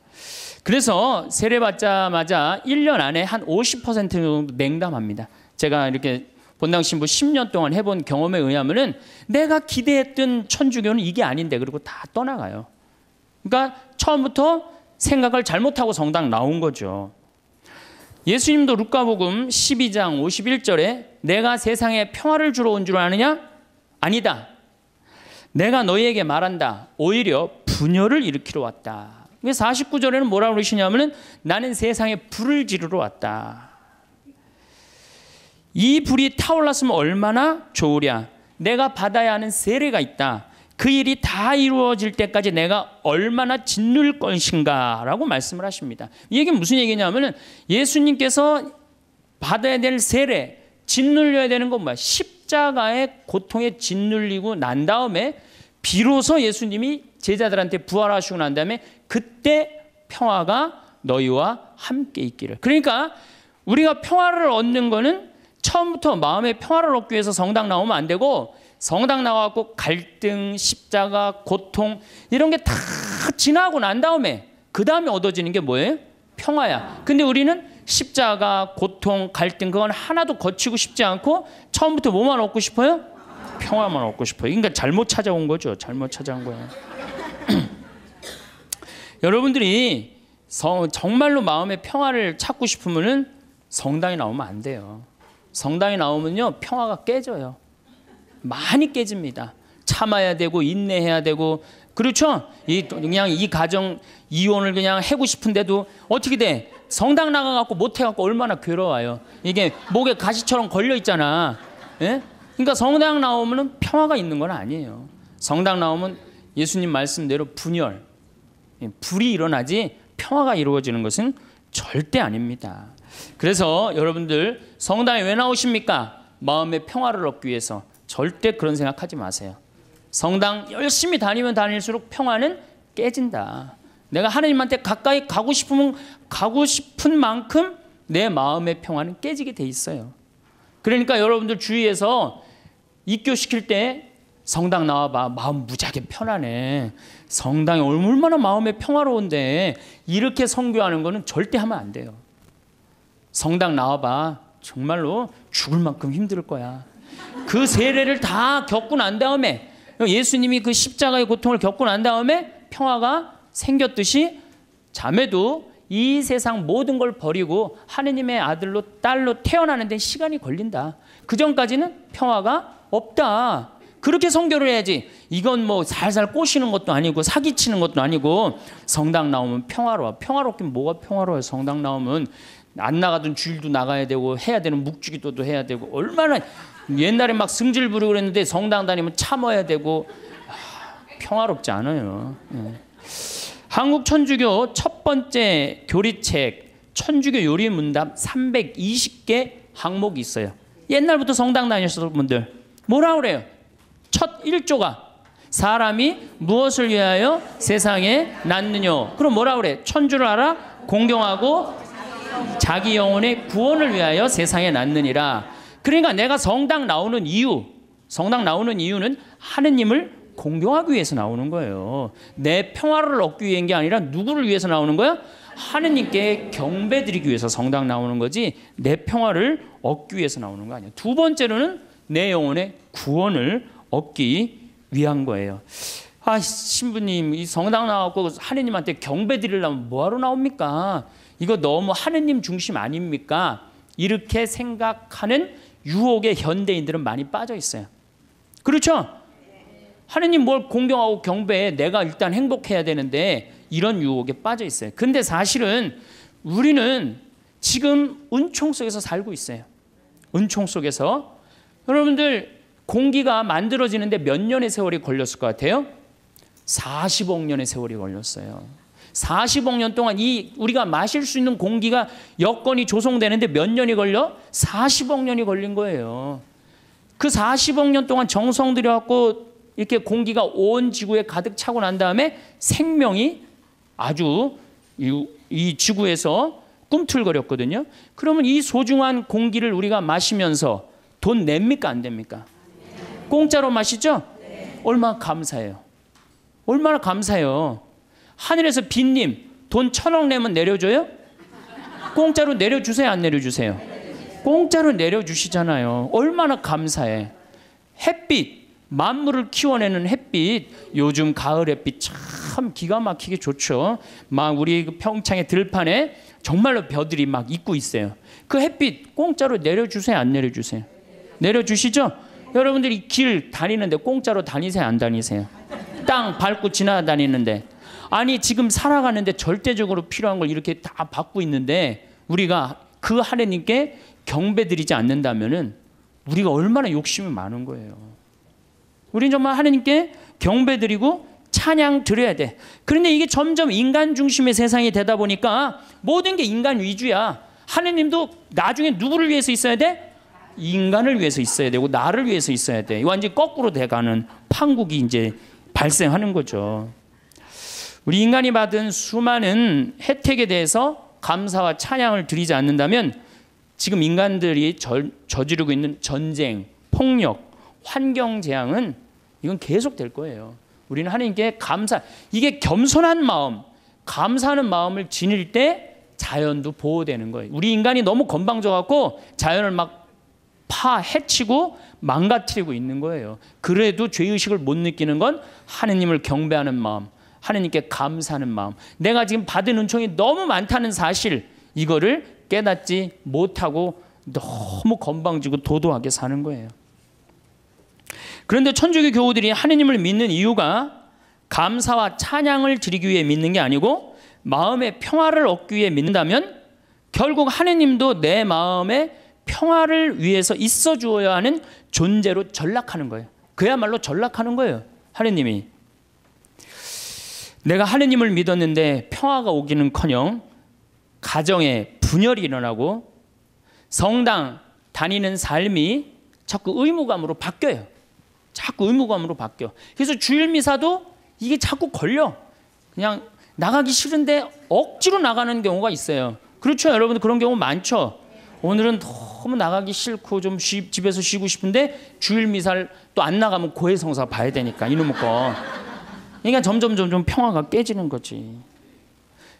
Speaker 1: 그래서 세례 받자마자 1년 안에 한 50% 정도 냉담합니다. 제가 이렇게 본당 신부 10년 동안 해본 경험에 의하면은 내가 기대했던 천주교는 이게 아닌데 그리고 다 떠나가요. 그러니까 처음부터 생각을 잘못하고 성당 나온 거죠. 예수님도 루카복음 12장 51절에 내가 세상에 평화를 주러 온 줄 아느냐? 아니다. 내가 너희에게 말한다. 오히려 분열을 일으키러 왔다. 49절에는 뭐라고 그러시냐면 나는 세상에 불을 지르러 왔다. 이 불이 타올랐으면 얼마나 좋으랴. 내가 받아야 하는 세례가 있다. 그 일이 다 이루어질 때까지 내가 얼마나 짓눌 것인가라고 말씀을 하십니다. 이 얘기는 무슨 얘기냐면은 예수님께서 받아야 될 세례, 짓눌려야 되는 건 뭐야? 십자가의 고통에 짓눌리고 난 다음에 비로소 예수님이 제자들한테 부활하시고 난 다음에 그때 평화가 너희와 함께 있기를. 그러니까 우리가 평화를 얻는 거는 처음부터 마음의 평화를 얻기 위해서 성당 나오면 안 되고, 성당 나와갖고 갈등, 십자가, 고통 이런 게 다 지나고 난 다음에 그 다음에 얻어지는 게 뭐예요? 평화야. 근데 우리는 십자가, 고통, 갈등 그건 하나도 거치고 싶지 않고 처음부터 뭐만 얻고 싶어요? 평화만 얻고 싶어요. 그러니까 잘못 찾아온 거죠. 잘못 찾아온 거예요. 여러분들이 정말로 마음의 평화를 찾고 싶으면은 성당에 나오면 안 돼요. 성당에 나오면요 평화가 깨져요. 많이 깨집니다. 참아야 되고 인내해야 되고, 그렇죠? 그냥 이 가정 이혼을 그냥 하고 싶은데도 어떻게 돼? 성당 나가갖고 못해갖고 얼마나 괴로워요. 이게 목에 가시처럼 걸려 있잖아. 예? 그러니까 성당 나오면은 평화가 있는 건 아니에요. 성당 나오면 예수님 말씀대로 분열, 불이 일어나지 평화가 이루어지는 것은 절대 아닙니다. 그래서 여러분들 성당에 왜 나오십니까? 마음의 평화를 얻기 위해서. 절대 그런 생각하지 마세요. 성당 열심히 다니면 다닐수록 평화는 깨진다. 내가 하나님한테 가까이 가고 싶으면 가고 싶은 만큼 내 마음의 평화는 깨지게 돼 있어요. 그러니까 여러분들 주위에서 입교시킬 때 성당 나와봐. 마음 무지하게 편하네. 성당이 얼마나 마음의 평화로운데 이렇게 선교하는 거는 절대 하면 안 돼요. 성당 나와봐. 정말로 죽을 만큼 힘들 거야. 그 세례를 다 겪고 난 다음에, 예수님이 그 십자가의 고통을 겪고 난 다음에 평화가 생겼듯이 자매도 이 세상 모든 걸 버리고 하느님의 아들로 딸로 태어나는 데 시간이 걸린다. 그 전까지는 평화가 없다. 그렇게 선교를 해야지. 이건 뭐 살살 꼬시는 것도 아니고 사기치는 것도 아니고, 성당 나오면 평화로워. 평화롭긴 뭐가 평화로워요. 성당 나오면 안 나가던 주일도 나가야 되고 해야 되는 묵주기도도 해야 되고, 얼마나 옛날에 막 승질 부리고 그랬는데 성당 다니면 참아야 되고, 평화롭지 않아요. 한국 천주교 첫 번째 교리책 천주교 요리 문답 320개 항목이 있어요. 옛날부터 성당 다니셨던 분들 뭐라 그래요? 첫 1조가 사람이 무엇을 위하여 세상에 낳느냐. 그럼 뭐라 그래? 천주를 알아? 공경하고 자기 영혼의 구원을 위하여 세상에 낳느니라. 그러니까 내가 성당 나오는 이유는 하느님을 공경하기 위해서 나오는 거예요. 내 평화를 얻기 위한 게 아니라 누구를 위해서 나오는 거야? 하느님께 경배드리기 위해서 성당 나오는 거지, 내 평화를 얻기 위해서 나오는 거 아니에요. 두 번째로는 내 영혼의 구원을 얻기 위한 거예요. 아, 신부님, 이 성당 나와서 하느님한테 경배드리려면 뭐하러 나옵니까? 이거 너무 하느님 중심 아닙니까? 이렇게 생각하는 유혹에 현대인들은 많이 빠져 있어요. 그렇죠? 하느님 뭘 공경하고 경배해. 내가 일단 행복해야 되는데, 이런 유혹에 빠져 있어요. 근데 사실은 우리는 지금 은총 속에서 살고 있어요. 은총 속에서. 여러분들 공기가 만들어지는데 몇 년의 세월이 걸렸을 것 같아요? 40억 년의 세월이 걸렸어요. 40억 년 동안 우리가 마실 수 있는 공기가 여건이 조성되는데 몇 년이 걸려? 40억 년이 걸린 거예요. 그 40억 년 동안 정성 들여갖고 이렇게 공기가 온 지구에 가득 차고 난 다음에 생명이 아주 이 지구에서 꿈틀거렸거든요. 그러면 이 소중한 공기를 우리가 마시면서 돈 냅니까 안 됩니까? 공짜로 마시죠? 얼마나 감사해요. 얼마나 감사해요. 하늘에서 빈님 돈 1,000억 내면 내려줘요? 공짜로 내려주세요 안 내려주세요? 공짜로 내려주시잖아요. 얼마나 감사해. 햇빛, 만물을 키워내는 햇빛, 요즘 가을 햇빛 참 기가 막히게 좋죠. 막 우리 평창의 들판에 정말로 벼들이 막 있고 있어요. 그 햇빛 공짜로 내려주세요 안 내려주세요? 내려주시죠? 여러분들이 길 다니는데 공짜로 다니세요 안 다니세요? 땅 밟고 지나다니는데, 아니 지금 살아가는데 절대적으로 필요한 걸 이렇게 다 받고 있는데 우리가 그 하느님께 경배드리지 않는다면은 우리가 얼마나 욕심이 많은 거예요. 우린 정말 하느님께 경배드리고 찬양 드려야 돼. 그런데 이게 점점 인간 중심의 세상이 되다 보니까 모든 게 인간 위주야. 하느님도 나중에 누구를 위해서 있어야 돼? 인간을 위해서 있어야 되고 나를 위해서 있어야 돼. 완전히 거꾸로 돼가는 판국이 이제 발생하는 거죠. 우리 인간이 받은 수많은 혜택에 대해서 감사와 찬양을 드리지 않는다면 지금 인간들이 저지르고 있는 전쟁, 폭력, 환경 재앙은 이건 계속 될 거예요. 우리는 하나님께 이게 겸손한 마음, 감사하는 마음을 지닐 때 자연도 보호되는 거예요. 우리 인간이 너무 건방져갖고 자연을 막 해치고 망가뜨리고 있는 거예요. 그래도 죄의식을 못 느끼는 건 하느님을 경배하는 마음, 하느님께 감사하는 마음, 내가 지금 받은 은총이 너무 많다는 사실, 이거를 깨닫지 못하고 너무 건방지고 도도하게 사는 거예요. 그런데 천주교 교우들이 하느님을 믿는 이유가 감사와 찬양을 드리기 위해 믿는 게 아니고 마음의 평화를 얻기 위해 믿는다면 결국 하느님도 내 마음의 평화를 위해서 있어 주어야 하는 존재로 전락하는 거예요. 그야말로 전락하는 거예요. 하느님이. 내가 하느님을 믿었는데 평화가 오기는커녕 가정에 분열이 일어나고 성당 다니는 삶이 자꾸 의무감으로 바뀌어요. 자꾸 의무감으로 바뀌어. 그래서 주일 미사도 이게 자꾸 걸려. 그냥 나가기 싫은데 억지로 나가는 경우가 있어요. 그렇죠? 여러분 그런 경우 많죠? 오늘은 너무 나가기 싫고 좀 집에서 쉬고 싶은데 주일 미사를 또 안 나가면 고해성사 봐야 되니까 이놈의 거. 그러니까 점점 평화가 깨지는 거지.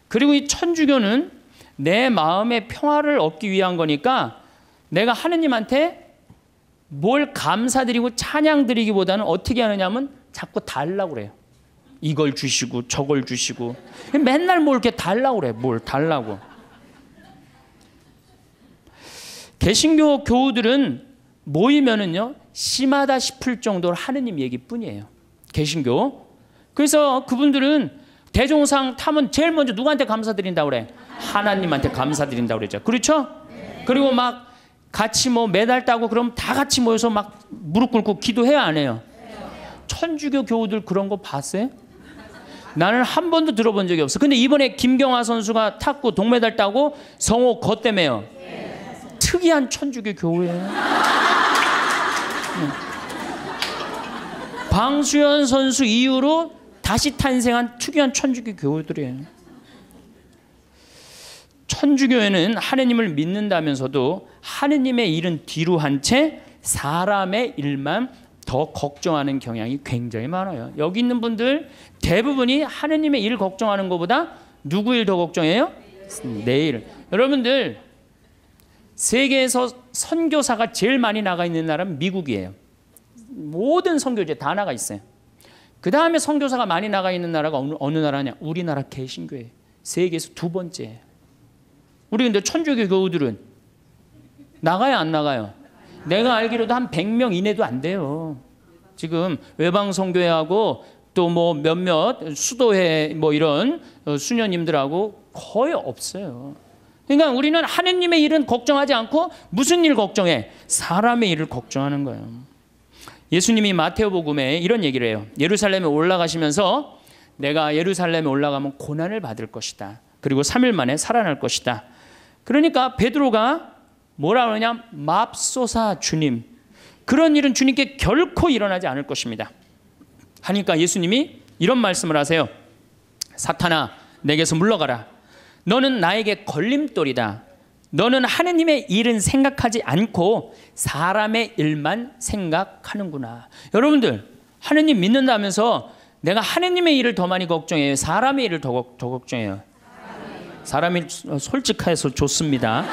Speaker 1: 그리고 이 천주교는 내 마음의 평화를 얻기 위한 거니까 내가 하느님한테 뭘 감사드리고 찬양드리기보다는 어떻게 하느냐면 자꾸 달라고 그래요. 이걸 주시고 저걸 주시고 맨날 뭘 이렇게 달라고 그래. 뭘 달라고. 개신교 교우들은 모이면은요 심하다 싶을 정도로 하느님 얘기뿐이에요. 개신교. 그래서 그분들은 대종상 타면 제일 먼저 누구한테 감사드린다고 그래? 하나님한테 감사드린다고 그러죠. 그렇죠? 그리고 막 같이 뭐 메달 따고 그럼 다 같이 모여서 막 무릎 꿇고 기도해야 안 해요? 천주교 교우들 그런 거 봤어요? 나는 한 번도 들어본 적이 없어. 근데 이번에 김경화 선수가 탔고 동메달 따고 성호 걷대매요. 특이한 천주교 교우예요. 방수현 선수 이후로 다시 탄생한 특이한 천주교 교우들이에요. 천주교회는 하느님을 믿는다면서도 하느님의 일은 뒤로 한 채 사람의 일만 더 걱정하는 경향이 굉장히 많아요. 여기 있는 분들 대부분이 하느님의 일 걱정하는 것보다 누구 일 더 걱정해요? 내 일. 여러분들 세계에서 선교사가 제일 많이 나가 있는 나라는 미국이에요. 모든 선교제 다 나가 있어요. 그 다음에 선교사가 많이 나가 있는 나라가 어느 나라냐? 우리나라 개신교회. 세계에서 두 번째예요. 우리 근데 천주교 교우들은 나가요 안 나가요? 내가 알기로도 한 100명 이내도 안 돼요. 지금 외방선교회하고 또 뭐 몇몇 수도회 뭐 이런 수녀님들하고 거의 없어요. 그러니까 우리는 하느님의 일은 걱정하지 않고 무슨 일 걱정해? 사람의 일을 걱정하는 거예요. 예수님이 마태오복음에 이런 얘기를 해요. 예루살렘에 올라가시면서 내가 예루살렘에 올라가면 고난을 받을 것이다. 그리고 3일 만에 살아날 것이다. 그러니까 베드로가 뭐라 그러냐? 맙소사 주님. 그런 일은 주님께 결코 일어나지 않을 것입니다. 하니까 예수님이 이런 말씀을 하세요. 사탄아, 내게서 물러가라. 너는 나에게 걸림돌이다. 너는 하느님의 일은 생각하지 않고 사람의 일만 생각하는구나. 여러분들 하느님 믿는다면서 내가 하느님의 일을 더 많이 걱정해요? 사람의 일을 더 걱정해요? 사람이 솔직해서 좋습니다.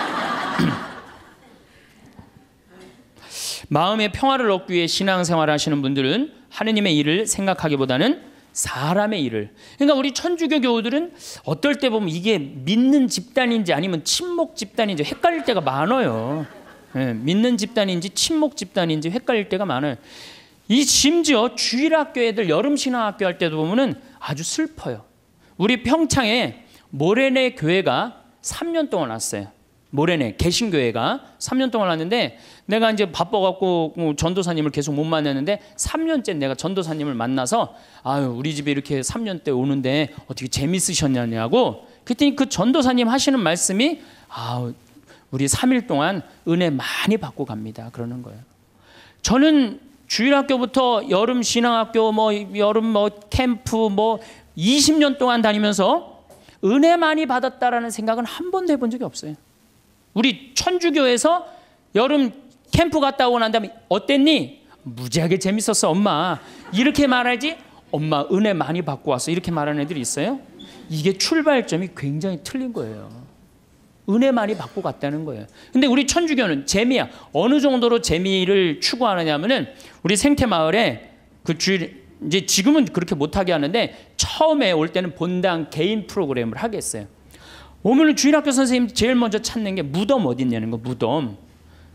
Speaker 1: 마음의 평화를 얻기 위해 신앙생활을 하시는 분들은 하느님의 일을 생각하기보다는 사람의 일을. 그러니까 우리 천주교 교우들은 어떨 때 보면 이게 믿는 집단인지 아니면 친목 집단인지 헷갈릴 때가 많아요. 네, 믿는 집단인지 친목 집단인지 헷갈릴 때가 많아요. 이 심지어 주일학교 애들 여름신앙학교 할 때도 보면은 아주 슬퍼요. 우리 평창에 모래내 교회가 3년 동안 왔어요. 모래내 개신교회가 3년 동안 왔는데 내가 이제 바빠갖고 전도사님을 계속 못 만났는데 3년째 내가 전도사님을 만나서 아유 우리 집에 이렇게 3년 때 오는데 어떻게 재밌으셨냐고 그랬더니 그 전도사님 하시는 말씀이 아 우리 3일 동안 은혜 많이 받고 갑니다 그러는 거예요. 저는 주일학교부터 여름 신앙학교 여름 캠프 20년 동안 다니면서 은혜 많이 받았다라는 생각은 한 번도 해본 적이 없어요. 우리 천주교에서 여름 캠프 갔다 오고 난 다음에 어땠니? 무지하게 재밌었어 엄마. 이렇게 말하지 엄마 은혜 많이 받고 왔어 이렇게 말하는 애들이 있어요. 이게 출발점이 굉장히 틀린 거예요. 은혜 많이 받고 갔다는 거예요. 근데 우리 천주교는 재미야. 어느 정도로 재미를 추구하느냐면은 우리 생태마을에 그 주일 이제 지금은 그렇게 못하게 하는데 처음에 올 때는 본당 개인 프로그램을 하게 했어요. 오늘 주일학교 선생님 제일 먼저 찾는 게 무덤 어디 있냐는 거. 무덤.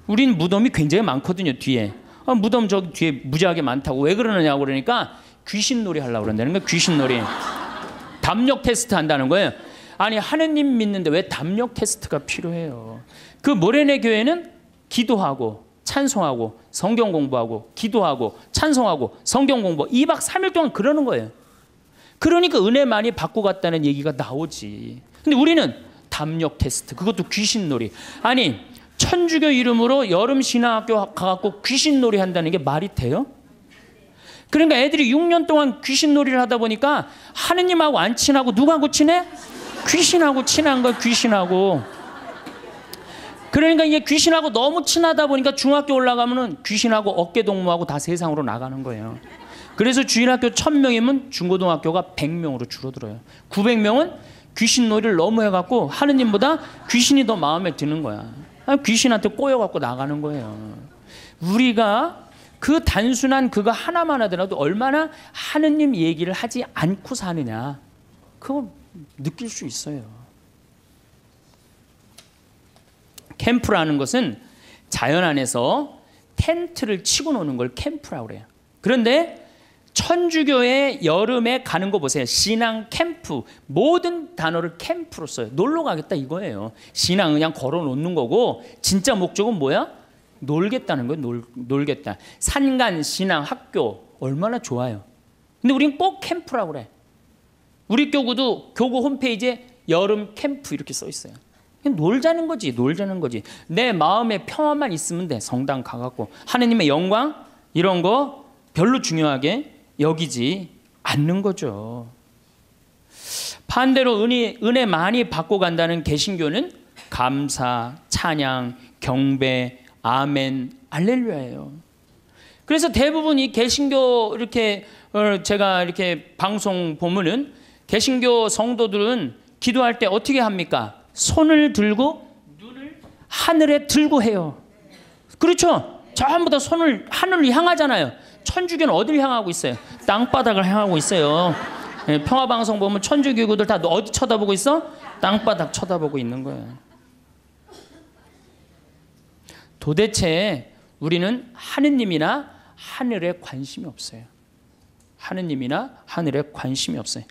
Speaker 1: 우린 무덤이 굉장히 많거든요 뒤에. 무덤 저기 뒤에 무지하게 많다고. 왜 그러느냐고 그러니까 귀신놀이 하려고 그런다는 거예요. 귀신놀이. 담력 테스트 한다는 거예요. 아니 하느님 믿는데 왜 담력 테스트가 필요해요. 그 모래내 교회는 기도하고 찬송하고 성경 공부하고 기도하고 찬송하고 성경 공부 2박 3일 동안 그러는 거예요. 그러니까 은혜 많이 받고 갔다는 얘기가 나오지. 근데 우리는 담력 테스트 그것도 귀신놀이. 아니 천주교 이름으로 여름 신앙학교 가갖고 귀신놀이 한다는 게 말이 돼요? 그러니까 애들이 6년 동안 귀신놀이를 하다 보니까 하느님하고 안 친하고 누구하고 친해? 귀신하고 친한 거야. 귀신하고. 그러니까 이게 귀신하고 너무 친하다 보니까 중학교 올라가면은 귀신하고 어깨동무하고 다 세상으로 나가는 거예요. 그래서 주일학교 1000명이면 중고등학교가 100명으로 줄어들어요. 900명은 귀신놀이를 너무 해갖고 하느님보다 귀신이 더 마음에 드는 거야. 귀신한테 꼬여갖고 나가는 거예요. 우리가 그 단순한 그거 하나만 하더라도 얼마나 하느님 얘기를 하지 않고 사느냐 그거 느낄 수 있어요. 캠프라는 것은 자연 안에서 텐트를 치고 노는 걸 캠프라고 그래요. 그런데 천주교의 여름에 가는 거 보세요. 신앙 캠프. 모든 단어를 캠프로 써요. 놀러 가겠다 이거예요. 신앙 그냥 걸어 놓는 거고 진짜 목적은 뭐야? 놀겠다는 거예요. 놀겠다. 산간 신앙 학교 얼마나 좋아요. 근데 우린 꼭 캠프라고 그래. 우리 교구도 교구 홈페이지에 여름 캠프 이렇게 써 있어요. 그냥 놀자는 거지. 놀자는 거지. 내 마음에 평화만 있으면 돼. 성당 가갖고 하느님의 영광 이런 거 별로 중요하게 여기지 않는 거죠. 반대로 은혜 많이 받고 간다는 개신교는 감사, 찬양, 경배, 아멘, 할렐루야예요. 그래서 대부분 이 개신교 이렇게 제가 이렇게 방송 보면은 개신교 성도들은 기도할 때 어떻게 합니까? 손을 들고 눈을 하늘에 들고 해요. 그렇죠? 전부 다 손을 하늘을 향하잖아요. 천주교는 어디를 향하고 있어요? 땅바닥을 향하고 있어요. 평화방송 보면 천주교구들 다 어디 쳐다보고 있어? 땅바닥 쳐다보고 있는 거예요. 도대체 우리는 하느님이나 하늘에 관심이 없어요. 하느님이나 하늘에 관심이 없어요.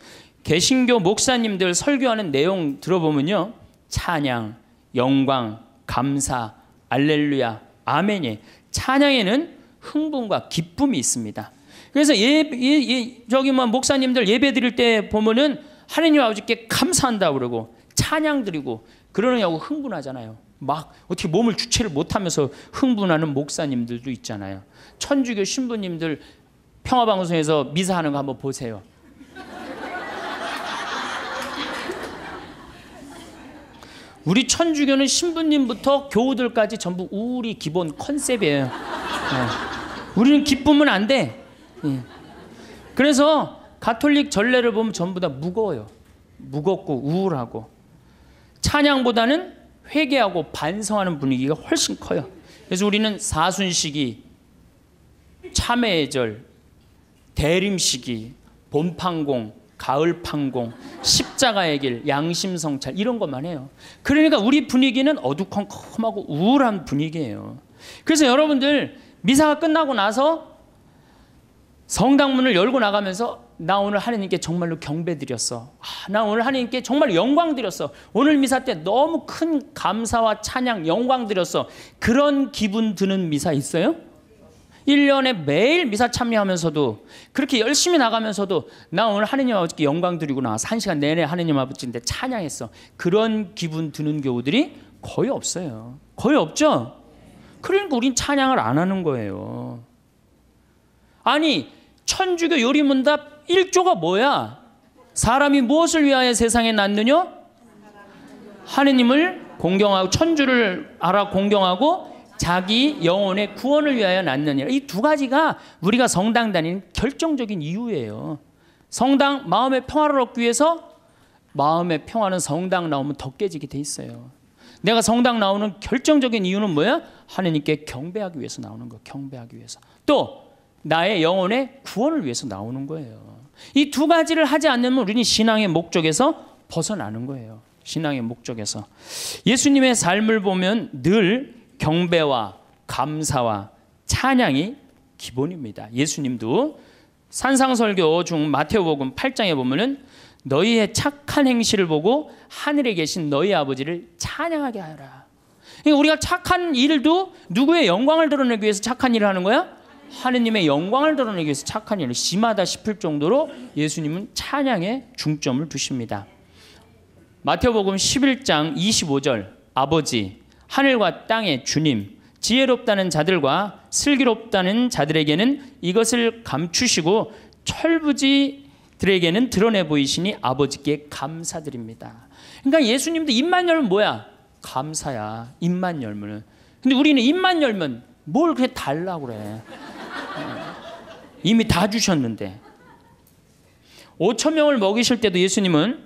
Speaker 1: 개신교 목사님들 설교하는 내용 들어보면요. 찬양, 영광, 감사, 알렐루야, 아멘이. 찬양에는 흥분과 기쁨이 있습니다. 그래서 저기 목사님들 예배 드릴 때 보면은 하느님 아버지께 감사한다고 그러고 찬양 드리고 그러느냐고 흥분하잖아요. 막 어떻게 몸을 주체를 못하면서 흥분하는 목사님들도 있잖아요. 천주교 신부님들 평화방송에서 미사하는 거 한번 보세요. 우리 천주교는 신부님부터 교우들까지 전부 우리 기본 컨셉이에요. 우리는 기쁘면 안 돼. 그래서 가톨릭 전례를 보면 전부 다 무거워요. 무겁고 우울하고 찬양보다는 회개하고 반성하는 분위기가 훨씬 커요. 그래서 우리는 사순시기, 참회의 절, 대림시기, 봄판공, 가을판공, 십자가의 길, 양심성찰 이런 것만 해요. 그러니까 우리 분위기는 어두컴컴하고 우울한 분위기예요. 그래서 여러분들 미사가 끝나고 나서 성당문을 열고 나가면서 나 오늘 하나님께 정말로 경배드렸어. 나 오늘 하나님께 정말 영광드렸어. 오늘 미사 때 너무 큰 감사와 찬양, 영광드렸어. 그런 기분 드는 미사 있어요? 1년에 매일 미사 참여하면서도 그렇게 열심히 나가면서도 나 오늘 하나님 아버지께 영광 드리고 나와서 1시간 내내 하나님 아버지인데 찬양했어. 그런 기분 드는 교우들이 거의 없어요. 거의 없죠? 그러니까 우린 찬양을 안 하는 거예요. 아니, 천주교 요리문답 1조가 뭐야? 사람이 무엇을 위하여 세상에 났느냐? 하느님을 공경하고 천주를 알아 공경하고 자기 영혼의 구원을 위하여 낳느니라. 이 두 가지가 우리가 성당 다니는 결정적인 이유예요. 성당, 마음의 평화를 얻기 위해서 마음의 평화는 성당 나오면 더 깨지게 돼 있어요. 내가 성당 나오는 결정적인 이유는 뭐야? 하나님께 경배하기 위해서 나오는 거, 경배하기 위해서. 또 나의 영혼의 구원을 위해서 나오는 거예요. 이 두 가지를 하지 않으면 우리는 신앙의 목적에서 벗어나는 거예요. 신앙의 목적에서. 예수님의 삶을 보면 늘 경배와 감사와 찬양이 기본입니다. 예수님도 산상설교 중 마태복음 8장에 보면은 너희의 착한 행실을 보고 하늘에 계신 너희 아버지를 찬양하게 하라. 그러니까 우리가 착한 일도 누구의 영광을 드러내기 위해서 착한 일을 하는 거야? 하느님의 영광을 드러내기 위해서 착한 일을 심하다 싶을 정도로 예수님은 찬양에 중점을 두십니다. 마태복음 11장 25절 아버지 하늘과 땅의 주님 지혜롭다는 자들과 슬기롭다는 자들에게는 이것을 감추시고 철부지들에게는 드러내 보이시니 아버지께 감사드립니다. 그러니까 예수님도 입만 열면 뭐야? 감사야. 입만 열면. 근데 우리는 입만 열면 뭘 그렇게 달라고 그래. 이미 다 주셨는데. 5,000명을 먹이실 때도 예수님은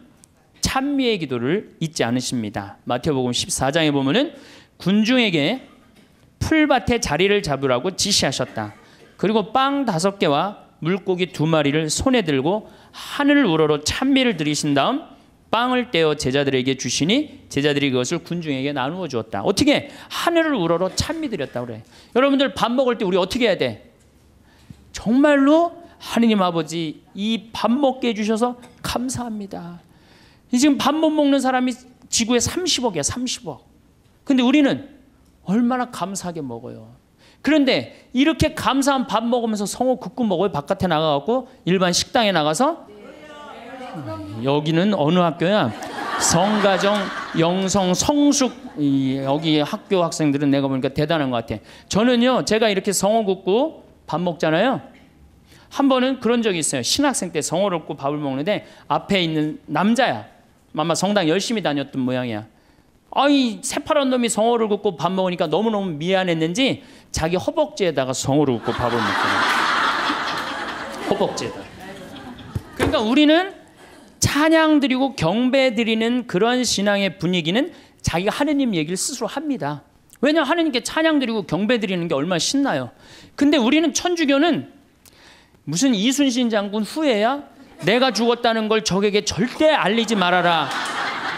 Speaker 1: 찬미의 기도를 잊지 않으십니다. 마태복음 14장에 보면은 군중에게 풀밭에 자리를 잡으라고 지시하셨다. 그리고 빵 5개와 물고기 2마리를 손에 들고 하늘을 우러러 찬미를 드리신 다음 빵을 떼어 제자들에게 주시니 제자들이 그것을 군중에게 나누어 주었다. 어떻게? 하늘을 우러러 찬미 드렸다 그래. 여러분들 밥 먹을 때 우리 어떻게 해야 돼? 정말로 하느님 아버지 이 밥 먹게 해주셔서 감사합니다. 지금 밥 못 먹는 사람이 지구에 30억이야. 30억. 근데 우리는 얼마나 감사하게 먹어요. 그런데 이렇게 감사한 밥 먹으면서 성호 굽고 먹어요? 바깥에 나가갖고 일반 식당에 나가서? 여기는 어느 학교야? 성가정, 영성, 성숙 여기 학교 학생들은 내가 보니까 대단한 것 같아. 저는요 제가 이렇게 성호 굽고 밥 먹잖아요. 한 번은 그런 적이 있어요. 신학생 때 성호를 굽고 밥을 먹는데 앞에 있는 남자야. 아마 성당 열심히 다녔던 모양이야. 아이 새파란 놈이 성호를 굽고 밥 먹으니까 너무너무 미안했는지 자기 허벅지에다가 성호를 굽고 밥을 먹더라고요. 허벅지에다. 그러니까 우리는 찬양 드리고 경배 드리는 그런 신앙의 분위기는 자기가 하느님 얘기를 스스로 합니다. 왜냐하면 하느님께 찬양 드리고 경배 드리는 게 얼마나 신나요. 근데 우리는 천주교는 무슨 이순신 장군 후예야? 내가 죽었다는 걸 적에게 절대 알리지 말아라.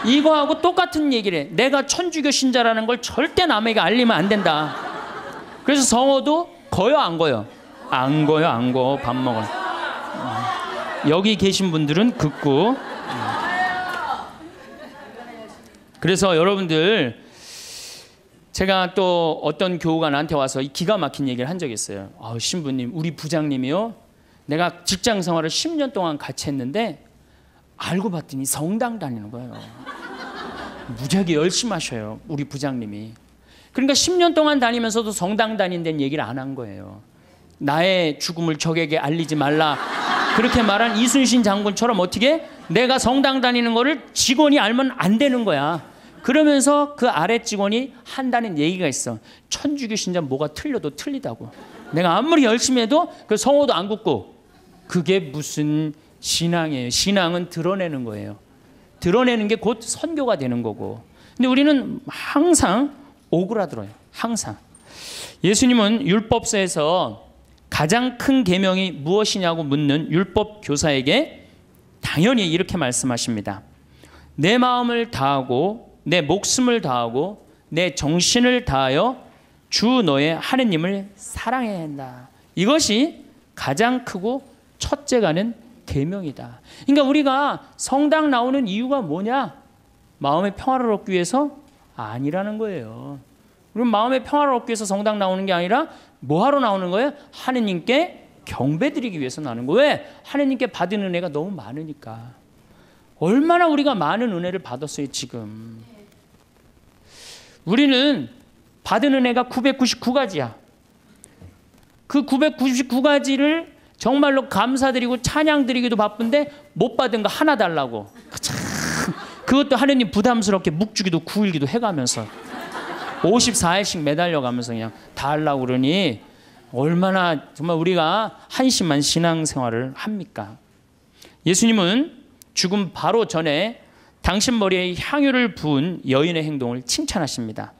Speaker 1: 이거하고 똑같은 얘기를 해. 내가 천주교 신자라는 걸 절대 남에게 알리면 안 된다. 그래서 성호도 거요 안 거요? 안 거요 안 거. 밥 먹어. 여기 계신 분들은 긋고. 그래서 여러분들 제가 또 어떤 교우가 나한테 와서 기가 막힌 얘기를 한 적이 있어요. 신부님 우리 부장님이요 내가 직장 생활을 10년 동안 같이 했는데 알고 봤더니 성당 다니는 거예요. 무지하게 열심히 하셔요 우리 부장님이. 그러니까 10년 동안 다니면서도 성당 다닌다는 얘기를 안 한 거예요. 나의 죽음을 적에게 알리지 말라 그렇게 말한 이순신 장군처럼 어떻게 내가 성당 다니는 거를 직원이 알면 안 되는 거야. 그러면서 그 아래 직원이 한다는 얘기가 있어. 천주교 신자 뭐가 틀려도 틀리다고. 내가 아무리 열심히 해도 그 성호도 안 굽고. 그게 무슨 신앙이에요. 신앙은 드러내는 거예요. 드러내는 게 곧 선교가 되는 거고. 근데 우리는 항상 오그라들어요. 항상. 예수님은 율법서에서 가장 큰 계명이 무엇이냐고 묻는 율법 교사에게 당연히 이렇게 말씀하십니다. 내 마음을 다하고 내 목숨을 다하고 내 정신을 다하여 주 너의 하느님을 사랑해야 한다. 이것이 가장 크고 첫째가는 계명이다. 그러니까 우리가 성당 나오는 이유가 뭐냐? 마음의 평화를 얻기 위해서? 아니라는 거예요. 우리 마음의 평화를 얻기 위해서 성당 나오는 게 아니라 뭐 하러 나오는 거예요? 하느님께 경배드리기 위해서 나오는 거예요. 왜? 하느님께 받은 은혜가 너무 많으니까. 얼마나 우리가 많은 은혜를 받았어요 지금. 우리는 받은 은혜가 999가지야. 그 999가지를 정말로 감사드리고 찬양드리기도 바쁜데 못 받은 거 하나 달라고. 참, 그것도 하느님 부담스럽게 묵주기도 9일기도 해가면서 54일씩 매달려가면서 그냥 다 하려고 그러니 얼마나 정말 우리가 한심한 신앙생활을 합니까? 예수님은 죽음 바로 전에 당신 머리에 향유를 부은 여인의 행동을 칭찬하십니다.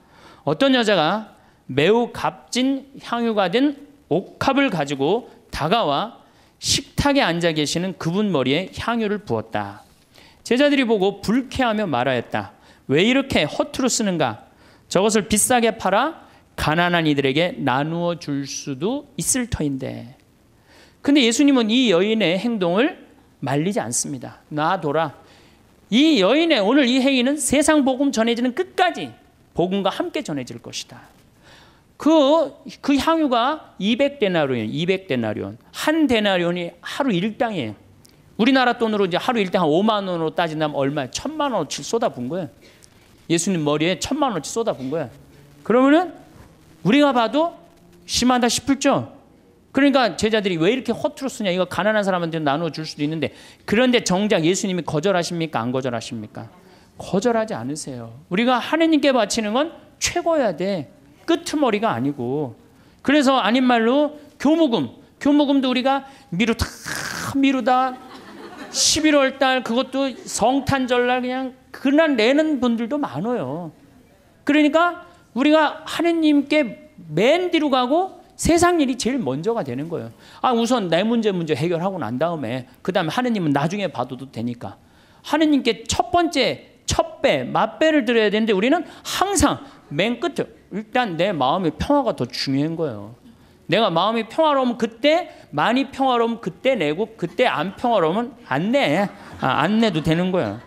Speaker 1: 어떤 여자가 매우 값진 향유가 된 옥합을 가지고 다가와 식탁에 앉아 계시는 그분 머리에 향유를 부었다. 제자들이 보고 불쾌하며 말하였다. 왜 이렇게 허투루 쓰는가? 저것을 비싸게 팔아 가난한 이들에게 나누어 줄 수도 있을 터인데. 근데 예수님은 이 여인의 행동을 말리지 않습니다. 놔둬라. 이 여인의 오늘 이 행위는 세상 복음 전해지는 끝까지 복음과 함께 전해질 것이다. 그 향유가 200데나리온, 200데나리온. 한 데나리온이 하루 일당이에요. 우리나라 돈으로 이제 하루 일당 한 5만 원으로 따진다면 얼마야? 1,000만 원어치 쏟아부은 거예요. 예수님 머리에 1,000만 원어치 쏟아부은 거예요. 그러면은 우리가 봐도 심하다 싶을죠? 그러니까 제자들이 왜 이렇게 허투루 쓰냐? 이거 가난한 사람한테 나누어 줄 수도 있는데. 그런데 정작 예수님이 거절하십니까? 안 거절하십니까? 거절하지 않으세요. 우리가 하느님께 바치는 건 최고여야 돼. 끄트머리가 아니고. 그래서 아닌 말로 교무금도 우리가 미루다 11월 달 그것도 성탄절날 그냥 그날 내는 분들도 많아요. 그러니까 우리가 하느님께 맨 뒤로 가고 세상 일이 제일 먼저가 되는 거예요. 우선 내 문제 해결하고 난 다음에 그 다음에 하느님은 나중에 봐도 되니까. 하느님께 첫 번째 첫 맛배를 드려야 되는데 우리는 항상 맨 끝에 일단 내 마음의 평화가 더 중요한 거예요. 내가 마음이 평화로우면 그때, 많이 평화로우면 그때 내고, 그때 안 평화로우면 안 내. 안 내도 되는 거예요.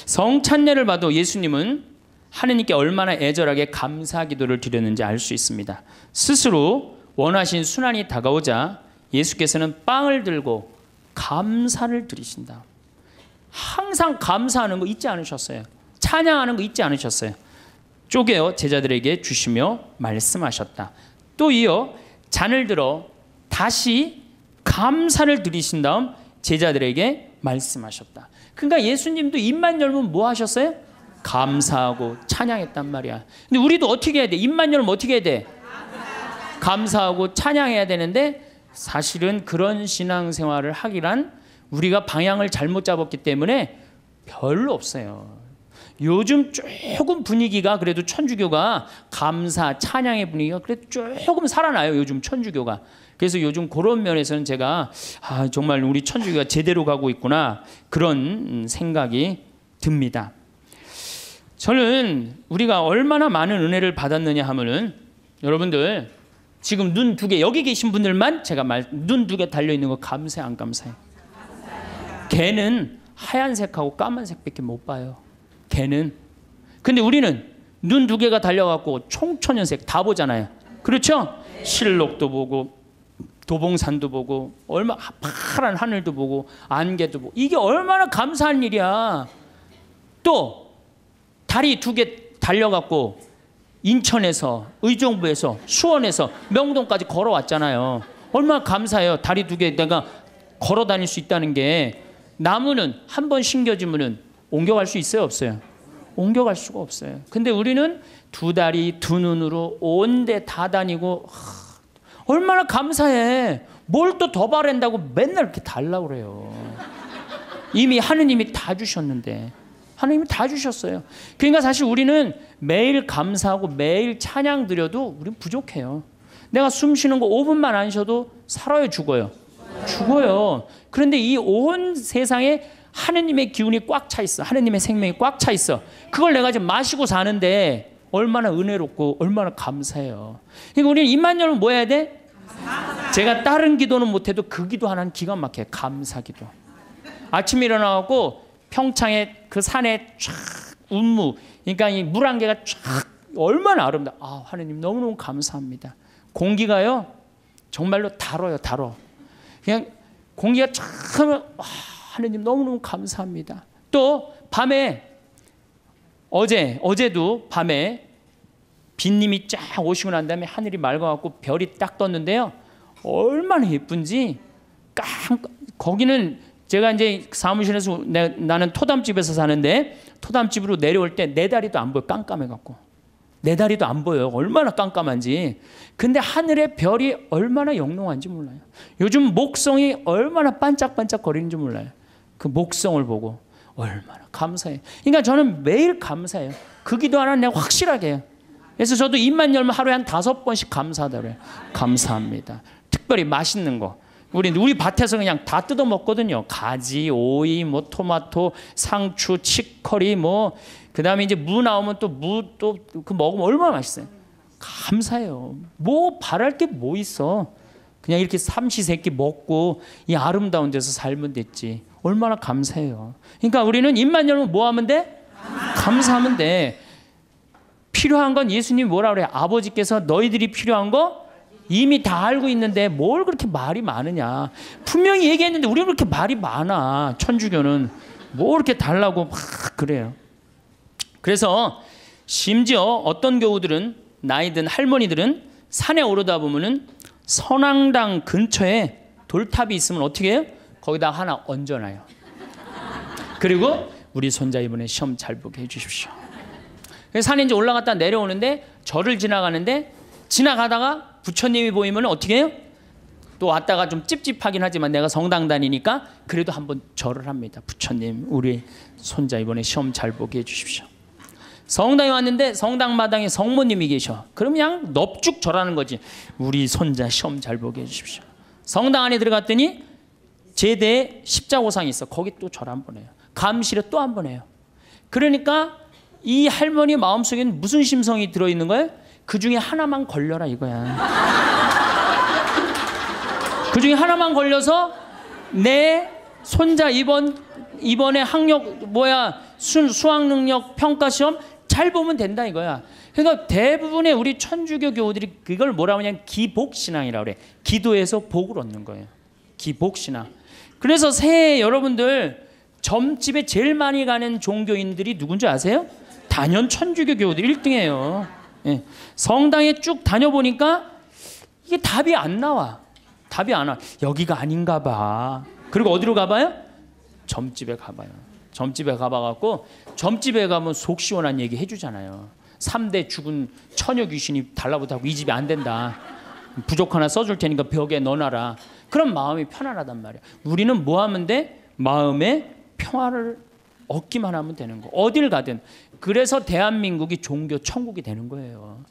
Speaker 1: 성찬례를 봐도 예수님은 하느님께 얼마나 애절하게 감사 기도를 드렸는지 알 수 있습니다. 스스로 원하신 순환이 다가오자 예수께서는 빵을 들고 감사를 드리신다. 항상 감사하는 거 잊지 않으셨어요. 찬양하는 거 잊지 않으셨어요. 쪼개어 제자들에게 주시며 말씀하셨다. 또 이어 잔을 들어 다시 감사를 드리신 다음 제자들에게 말씀하셨다. 그러니까 예수님도 입만 열면 뭐 하셨어요? 감사하고 찬양했단 말이야. 근데 우리도 어떻게 해야 돼? 입만 열면 어떻게 해야 돼? 감사하고 찬양해야 되는데 사실은 그런 신앙생활을 하기란 우리가 방향을 잘못 잡았기 때문에 별로 없어요. 요즘 조금 분위기가 그래도 천주교가 감사, 찬양의 분위기가 그래도 조금 살아나요. 요즘 천주교가. 그래서 요즘 그런 면에서는 제가 정말 우리 천주교가 제대로 가고 있구나 그런 생각이 듭니다. 저는 우리가 얼마나 많은 은혜를 받았느냐 하면은 여러분들 지금 눈 두 개 여기 계신 분들만 제가 눈 두 개 달려있는 거 감사해 안 감사해? 걔는 하얀색하고 까만색밖에 못 봐요. 걔는. 근데 우리는 눈 두 개가 달려갖고 총천연색 다 보잖아요. 그렇죠? 실록도 보고 도봉산도 보고 얼마 파란 하늘도 보고 안개도 보고 이게 얼마나 감사한 일이야. 또 다리 두 개 달려갖고 인천에서 의정부에서 수원에서 명동까지 걸어왔잖아요. 얼마나 감사해요. 다리 두 개 내가 걸어 다닐 수 있다는 게. 나무는 한 번 심겨지면은 옮겨갈 수 있어요, 없어요? 옮겨갈 수가 없어요. 근데 우리는 두 다리, 두 눈으로 온 데 다 다니고 얼마나 감사해. 뭘 또 더 바란다고 맨날 이렇게 달라고 그래요. 이미 하느님이 다 주셨는데. 하느님이 다 주셨어요. 그러니까 사실 우리는 매일 감사하고 매일 찬양 드려도 우리는 부족해요. 내가 숨 쉬는 거 5분만 안 쉬어도 살아요, 죽어요? 죽어요. 그런데 이 온 세상에 하느님의 기운이 꽉 차 있어. 하느님의 생명이 꽉 차 있어. 그걸 내가 지금 마시고 사는데 얼마나 은혜롭고 얼마나 감사해요. 그러니까 우리는 입만 열면 뭐 해야 돼? 제가 다른 기도는 못해도 그 기도 하나는 기가 막혀요. 감사기도. 아침에 일어나고 평창에 그 산에 쫙 운무, 그러니까 이 물안개가 쫙 얼마나 아름다워. 아, 하느님 너무너무 감사합니다. 공기가요 정말로 달아요. 달아. 그냥 공기가 쫙 하면 하느님 너무너무 감사합니다. 또 밤에 어제도 밤에 빈님이 쫙 오시고 난 다음에 하늘이 맑아갖고 별이 딱 떴는데요. 얼마나 예쁜지 거기는 제가 이제 사무실에서 나는 토담집에서 사는데 토담집으로 내려올 때 내 다리도 안 보여. 깜깜해갖고 내 다리도 안 보여요. 얼마나 깜깜한지. 근데 하늘의 별이 얼마나 영롱한지 몰라요. 요즘 목성이 얼마나 반짝반짝 거리는지 몰라요. 그 목성을 보고 얼마나 감사해요. 그러니까 저는 매일 감사해요. 그 기도 하나 내가 확실하게 해요. 그래서 저도 입만 열면 하루에 한 5번씩 감사하다 그래요. 감사합니다. 특별히 맛있는 거. 우리 밭에서 그냥 다 뜯어 먹거든요. 가지, 오이, 뭐 토마토, 상추, 치커리, 뭐 그다음에 이제 무 나오면 또 무 또 그 먹으면 얼마나 맛있어요. 감사해요. 뭐 바랄 게 뭐 있어. 그냥 이렇게 삼시세끼 먹고 이 아름다운 데서 살면 됐지. 얼마나 감사해요. 그러니까 우리는 입만 열면 뭐 하면 돼? 감사하면 돼. 필요한 건 예수님 뭐라 그래요? 아버지께서 너희들이 필요한 거 이미 다 알고 있는데 뭘 그렇게 말이 많으냐. 분명히 얘기했는데 우리는 그렇게 말이 많아. 천주교는 뭐 이렇게 달라고 막 그래요. 그래서 심지어 어떤 교우들은 나이 든 할머니들은 산에 오르다 보면은 선앙당 근처에 돌탑이 있으면 어떻게 해요? 거기다 하나 얹어놔요. 그리고 우리 손자 이번에 시험 잘 보게 해주십시오. 산에 이제 올라갔다 내려오는데 절을 지나가는데 지나가다가 부처님이 보이면 어떻게 해요? 또 왔다가 좀 찝찝하긴 하지만 내가 성당 다니니까 그래도 한번 절을 합니다. 부처님 우리 손자 이번에 시험 잘 보게 해주십시오. 성당에 왔는데 성당 마당에 성모님이 계셔. 그럼 그냥 넙죽 절하는 거지. 우리 손자 시험 잘 보게 해주십시오. 성당 안에 들어갔더니 제대에 십자고상이 있어. 거기 또 절 한 번 해요. 감실에 또 한 번 해요. 그러니까 이 할머니 마음속에는 무슨 심성이 들어있는 거예요? 그 중에 하나만 걸려라 이거야. 그 중에 하나만 걸려서 내 손자 이번에 학력 수학 능력 평가 시험 잘 보면 된다 이거야. 그러니까 대부분의 우리 천주교 교우들이 그걸 뭐라고 하냐면 기복신앙이라고 그래. 기도해서 복을 얻는 거예요. 기복신앙. 그래서 새해 여러분들 점집에 제일 많이 가는 종교인들이 누군지 아세요? 단연 천주교 교우들 1등이에요. 예. 성당에 쭉 다녀보니까 이게 답이 안 나와. 답이 안 와. 여기가 아닌가 봐. 그리고 어디로 가봐요? 점집에 가봐요. 점집에 가봐갖고 점집에 가면 속 시원한 얘기 해주잖아요. 3대 죽은 처녀 귀신이 달라붙하고 이 집이 안 된다. 부족 하나 써줄 테니까 벽에 넣어놔라. 그럼 마음이 편안하단 말이야. 우리는 뭐 하면 돼? 마음의 평화를 얻기만 하면 되는 거. 어딜 가든. 그래서 대한민국이 종교 천국이 되는 거예요.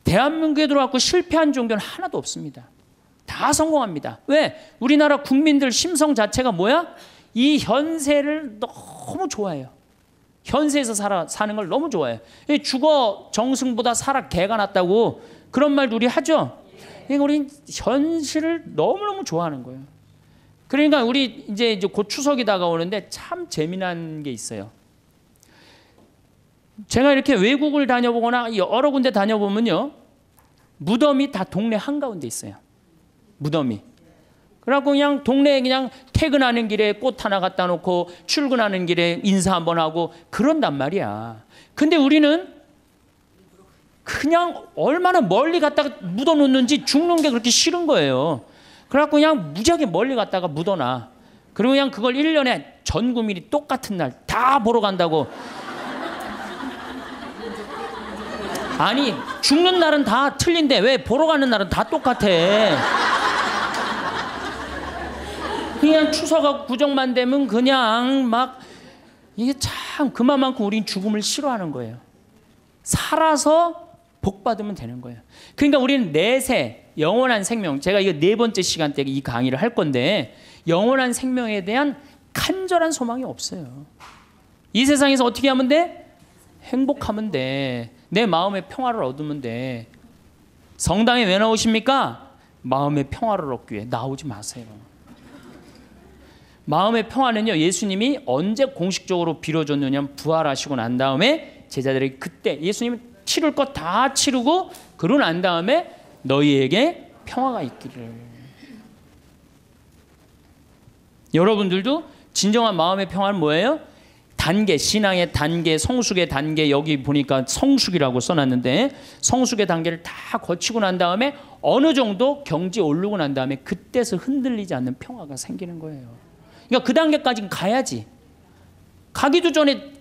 Speaker 1: 대한민국에 들어왔고 실패한 종교는 하나도 없습니다. 다 성공합니다. 왜? 우리나라 국민들 심성 자체가 뭐야? 이 현세를 너무 좋아해요. 현세에서 사는 걸 너무 좋아해요. 죽어 정승보다 살아 개가 낫다고 그런 말도 우리 하죠. 그러니까 우리 현실을 너무너무 좋아하는 거예요. 그러니까 우리 이제 곧 추석이 다가오는데 참 재미난 게 있어요. 제가 이렇게 외국을 다녀보거나 여러 군데 다녀보면요. 무덤이 다 동네 한가운데 있어요. 무덤이. 그래갖고 그냥 동네에 그냥 퇴근하는 길에 꽃 하나 갖다 놓고 출근하는 길에 인사 한번 하고 그런단 말이야. 근데 우리는 그냥 얼마나 멀리 갔다가 묻어놓는지 죽는 게 그렇게 싫은 거예요. 그래갖고 그냥 무지하게 멀리 갔다가 묻어놔. 그리고 그냥 그걸 1년에 전 국민이 똑같은 날 다 보러 간다고. 아니 죽는 날은 다 틀린데 왜 보러 가는 날은 다 똑같아. 그냥 추석하고 구정만 되면 그냥 막 이게 참 그만큼 우린 죽음을 싫어하는 거예요. 살아서 복 받으면 되는 거예요. 그러니까 우리는 내세 영원한 생명, 제가 이거 4번째 시간 때 이 강의를 할 건데 영원한 생명에 대한 간절한 소망이 없어요. 이 세상에서 어떻게 하면 돼? 행복하면 돼. 내 마음의 평화를 얻으면 돼. 성당에 왜 나오십니까? 마음의 평화를 얻기 위해. 나오지 마세요. 마음의 평화는요, 예수님이 언제 공식적으로 빌어줬느냐, 부활하시고 난 다음에 제자들에게 그때 예수님은 치를 것 다 치르고 그러고 난 다음에 너희에게 평화가 있기를. 여러분들도 진정한 마음의 평화는 뭐예요? 단계, 신앙의 단계, 성숙의 단계, 여기 보니까 성숙이라고 써놨는데 성숙의 단계를 다 거치고 난 다음에 어느 정도 경지에 오르고 난 다음에 그때서 흔들리지 않는 평화가 생기는 거예요. 그러니까 그 단계까지 가야지. 가기도 전에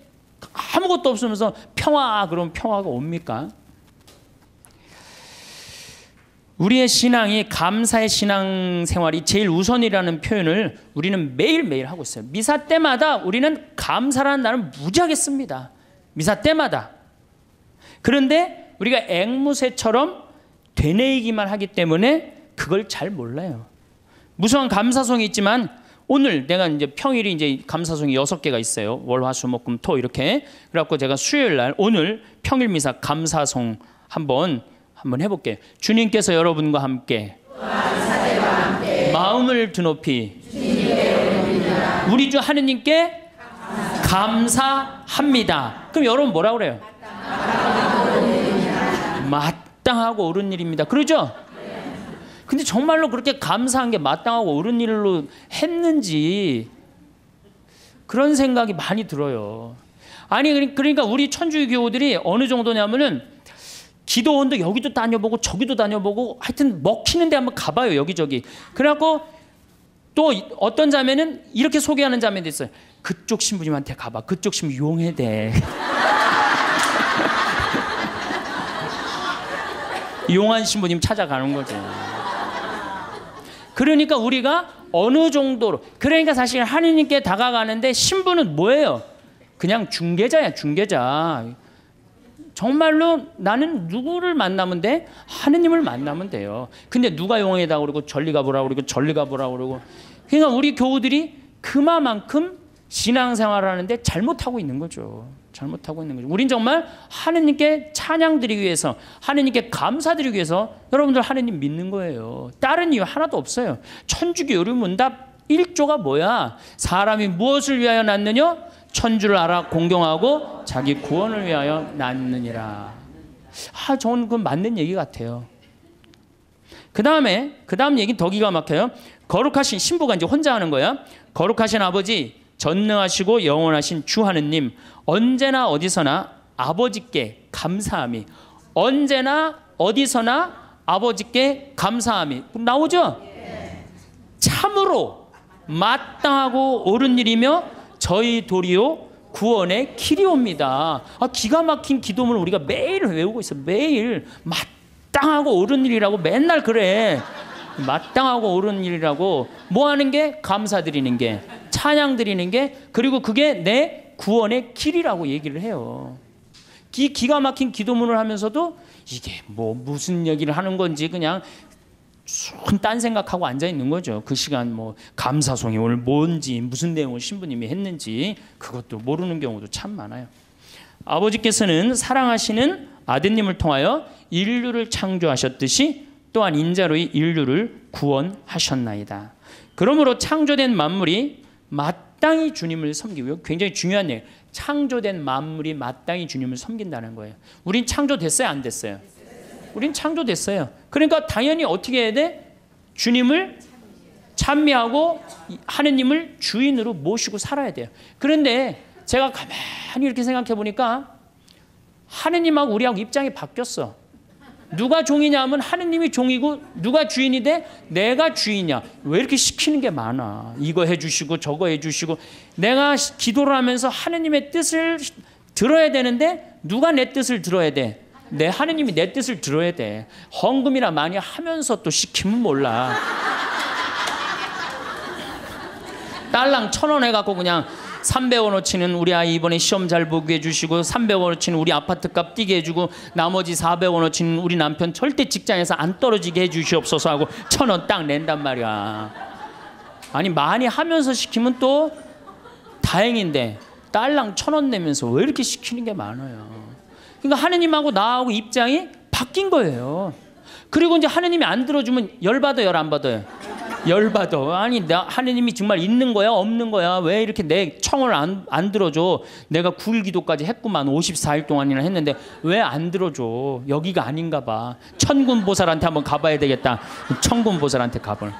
Speaker 1: 아무것도 없으면서 평화, 그러면 평화가 옵니까? 우리의 신앙이, 감사의 신앙생활이 제일 우선이라는 표현을 우리는 매일매일 하고 있어요. 미사 때마다 우리는 감사라는 말을 무지하게 씁니다. 미사 때마다. 그런데 우리가 앵무새처럼 되뇌이기만 하기 때문에 그걸 잘 몰라요. 무수한 감사송이 있지만 오늘 내가 이제 평일이 이제 감사송이 6개가 있어요. 월, 화, 수, 목, 금, 토 이렇게. 그래갖고 제가 수요일 날 오늘 평일 미사 감사송 한번 해볼게요. 주님께서 여러분과 함께 마음을 드높이 우리 주 하느님께 감사합니다. 그럼 여러분 뭐라 그래요? 마땅하고 옳은 일입니다. 그러죠? 근데 정말로 그렇게 감사한 게 마땅하고 옳은 일로 했는지 그런 생각이 많이 들어요. 아니 그러니까 우리 천주교 교우들이 어느 정도냐면은 기도원도 여기도 다녀보고 저기도 다녀보고 하여튼 먹히는 데 한번 가봐요. 여기저기. 그래갖고 또 어떤 자매는 이렇게 소개하는 자매도 있어요. 그쪽 신부님한테 가봐. 그쪽 신부 용해대. 용한 신부님 찾아가는 거죠. 그러니까 우리가 어느 정도로, 그러니까 사실 하느님께 다가가는데 신부는 뭐예요? 그냥 중개자야, 중개자. 정말로 나는 누구를 만나면 돼? 하느님을 만나면 돼요. 근데 누가 용해다 그러고 절리 가보라고 그러고 절리 가보라고 그러고. 그러니까 우리 교우들이 그만큼 신앙생활을 하는데 잘못하고 있는 거죠. 잘못하고 있는 거죠. 우린 정말 하느님께 찬양드리기 위해서, 하느님께 감사드리기 위해서 여러분들 하느님 믿는 거예요. 다른 이유 하나도 없어요. 천주교 요리문답 1조가 뭐야? 사람이 무엇을 위하여 낳느냐? 천주를 알아 공경하고 자기 구원을 위하여 낳느니라. 저는 그건 맞는 얘기 같아요. 그 다음 얘기 더 기가 막혀요. 거룩하신 신부가 이제 혼자 하는 거야. 거룩하신 아버지, 전능하시고 영원하신 주 하느님, 언제나 어디서나 아버지께 감사함이, 언제나 어디서나 아버지께 감사함이 나오죠? 참으로 마땅하고 옳은 일이며 저희 도리요 구원의 길이옵니다. 기가 막힌 기도문을 우리가 매일 외우고 있어. 매일 마땅하고 옳은 일이라고 맨날 그래. 마땅하고 옳은 일이라고. 뭐 하는 게? 감사드리는 게, 찬양 드리는 게, 그리고 그게 내 구원의 길이라고 얘기를 해요. 기가 막힌 기도문을 하면서도 이게 뭐 무슨 얘기를 하는 건지 그냥 딴 생각하고 앉아 있는 거죠. 그 시간 뭐 감사송이 오늘 뭔지, 무슨 내용을 신부님이 했는지 그것도 모르는 경우도 참 많아요. 아버지께서는 사랑하시는 아드님을 통하여 인류를 창조하셨듯이 또한 인자로 인류를 구원하셨나이다. 그러므로 창조된 만물이 마땅히 주님을 섬기고요. 굉장히 중요한 얘기예요. 창조된 만물이 마땅히 주님을 섬긴다는 거예요. 우린 창조됐어요? 안 됐어요? 우린 창조됐어요. 그러니까 당연히 어떻게 해야 돼? 주님을 찬미하고 하느님을 주인으로 모시고 살아야 돼요. 그런데 제가 가만히 이렇게 생각해 보니까 하느님하고 우리하고 입장이 바뀌었어. 누가 종이냐 하면 하느님이 종이고, 누가 주인이 돼? 내가 주인이야. 왜 이렇게 시키는 게 많아? 이거 해주시고 저거 해주시고. 내가 기도를 하면서 하느님의 뜻을 들어야 되는데 누가 내 뜻을 들어야 돼? 내 하느님이 내 뜻을 들어야 돼. 헌금이나 많이 하면서 또 시키면 몰라. 딸랑 1,000원 해갖고 그냥 300원어치는 우리 아이 이번에 시험 잘 보게 해주시고, 300원어치는 우리 아파트값 뛰게 해주고, 나머지 400원어치는 우리 남편 절대 직장에서 안 떨어지게 해주시옵소서 하고 1,000원 딱 낸단 말이야. 아니 많이 하면서 시키면 또 다행인데 딸랑 1,000원 내면서 왜 이렇게 시키는 게 많아요. 그러니까 하느님하고 나하고 입장이 바뀐 거예요. 그리고 이제 하느님이 안 들어주면 열받아요, 안 받아요? 열받아. 아니, 하느님이 정말 있는 거야, 없는 거야? 왜 이렇게 내 청을 안 들어줘? 내가 9일 기도까지 했구만. 54일 동안이나 했는데 왜 안 들어줘? 여기가 아닌가 봐. 천군보살한테 한번 가봐야 되겠다. 천군보살한테 가봐.